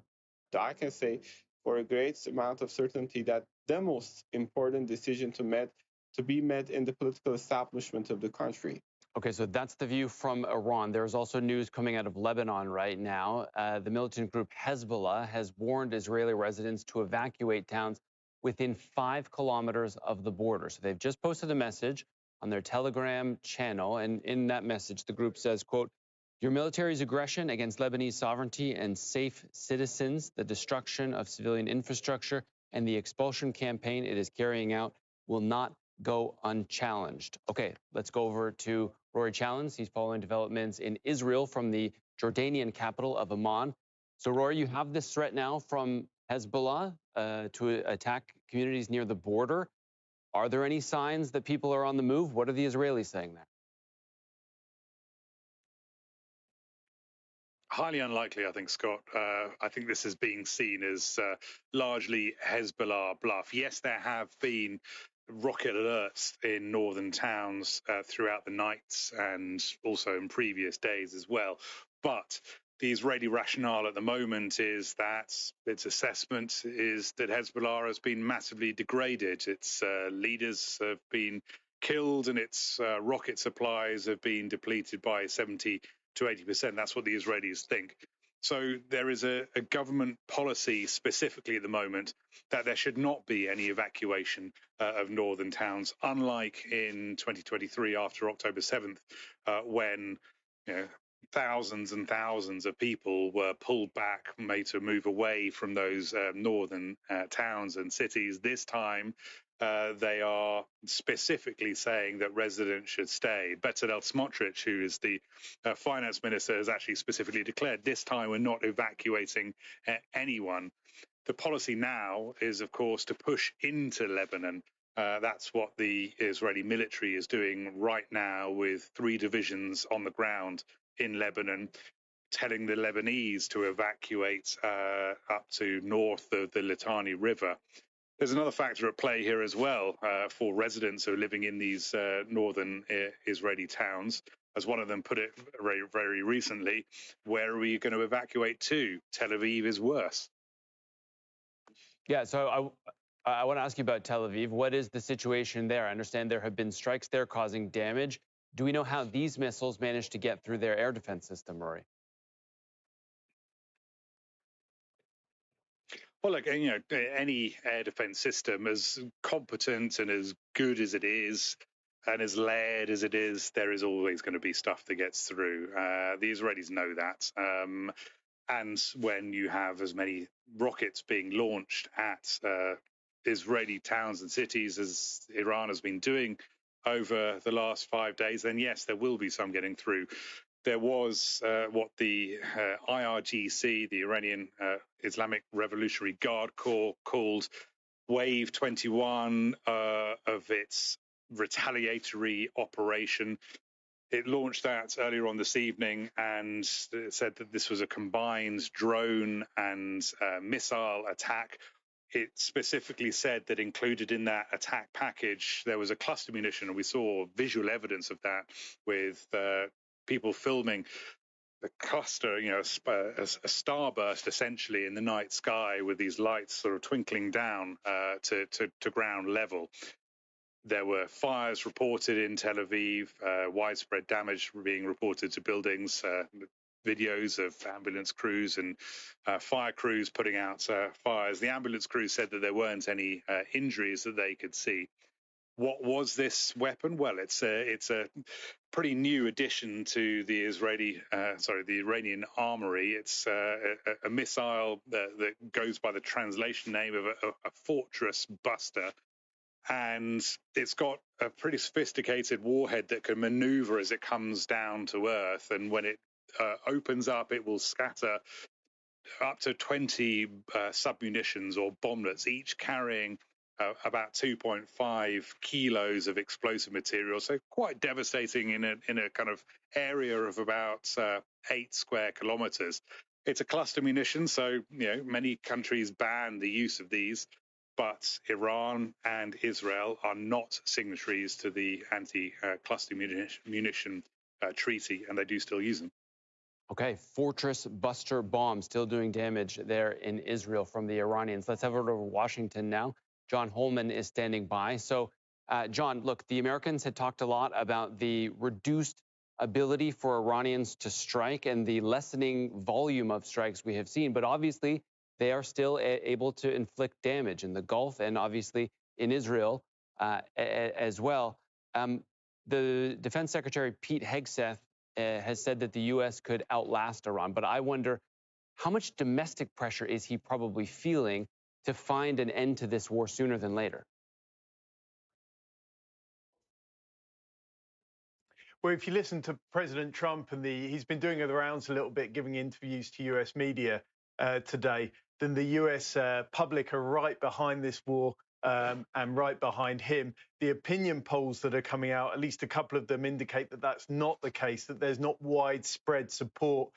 I can say for a great amount of certainty, that the most important decision to be made in the political establishment of the country. Okay, so that's the view from Iran. There's also news coming out of Lebanon right now. The militant group Hezbollah has warned Israeli residents to evacuate towns within 5 kilometers of the border. So they've just posted a message on their Telegram channel, and in that message, the group says, quote, "Your military's aggression against Lebanese sovereignty and safe citizens, the destruction of civilian infrastructure, and the expulsion campaign it is carrying out will not go unchallenged. Okay, let's go over to Rory Challens. He's following developments in Israel from the Jordanian capital of Amman. So, Rory, you have this threat now from Hezbollah to attack communities near the border. Are there any signs that people are on the move? What are the Israelis saying there? Highly unlikely, I think, Scott. I think this is being seen as largely Hezbollah bluff. Yes, there have been rocket alerts in northern towns throughout the nights and also in previous days as well. But the Israeli rationale at the moment is that its assessment is that Hezbollah has been massively degraded. Its leaders have been killed and its rocket supplies have been depleted by 70 to 80%. That's what the Israelis think. So there is a government policy specifically at the moment that there should not be any evacuation of northern towns, unlike in 2023 after October 7th, when thousands and thousands of people were pulled back, made to move away from those northern towns and cities. This time, they are specifically saying that residents should stay. Bezalel Smotrich, who is the finance minister, has actually specifically declared this time we're not evacuating anyone. The policy now is, of course, to push into Lebanon. That's what the Israeli military is doing right now with 3 divisions on the ground in Lebanon, telling the Lebanese to evacuate up to north of the Litani River. There's another factor at play here as well for residents who are living in these northern Israeli towns. As one of them put it very, very recently, where are we going to evacuate to? Tel Aviv is worse. Yeah, so I want to ask you about Tel Aviv. What is the situation there? I understand there have been strikes there causing damage. Do we know how these missiles managed to get through their air defense system, Rory? Well, look, any air defense system, as competent and as good as it is, and as layered as it is, there is always going to be stuff that gets through. The Israelis know that. And when you have as many rockets being launched at Israeli towns and cities as Iran has been doing over the last 5 days, then yes, there will be some getting through. There was what the IRGC, the Iranian Islamic Revolutionary Guard Corps, called Wave 21 of its retaliatory operation. It launched that earlier on this evening and said that this was a combined drone and missile attack. It specifically said that included in that attack package, there was a cluster munition, and we saw visual evidence of that with people filming the cluster, a starburst essentially in the night sky with these lights sort of twinkling down to ground level. There were fires reported in Tel Aviv, widespread damage being reported to buildings, videos of ambulance crews and fire crews putting out fires. The ambulance crews said that there weren't any injuries that they could see. What was this weapon? Well, it's a pretty new addition to the Iranian armory. It's a missile that goes by the translation name of a fortress buster. And it's got a pretty sophisticated warhead that can maneuver as it comes down to Earth. And when it opens up, it will scatter up to 20 submunitions or bomblets, each carrying about 2.5 kilos of explosive material. So quite devastating in a kind of area of about 8 square kilometers. It's a cluster munition, so many countries ban the use of these. But Iran and Israel are not signatories to the anti-cluster munition treaty, and they do still use them. Okay, fortress buster bomb still doing damage there in Israel from the Iranians. Let's have it over to Washington now. John Holman is standing by. So, John, look, the Americans had talked a lot about the reduced ability for Iranians to strike and the lessening volume of strikes we have seen, but obviously they are still able to inflict damage in the Gulf and obviously in Israel as well. The Defense Secretary Pete Hegseth has said that the U.S. could outlast Iran, but I wonder how much domestic pressure is he probably feeling to find an end to this war sooner than later? Well, if you listen to President Trump and he's been doing the rounds a little bit, giving interviews to US media today, then the US public are right behind this war and right behind him. The opinion polls that are coming out, at least a couple of them, indicate that that's not the case, that there's not widespread support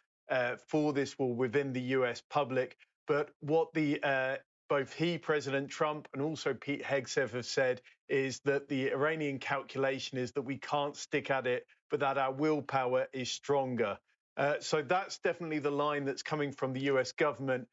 for this war within the US public. But what both President Trump, and also Pete Hegseth have said is that the Iranian calculation is that we can't stick at it, but that our willpower is stronger. So that's definitely the line that's coming from the US government.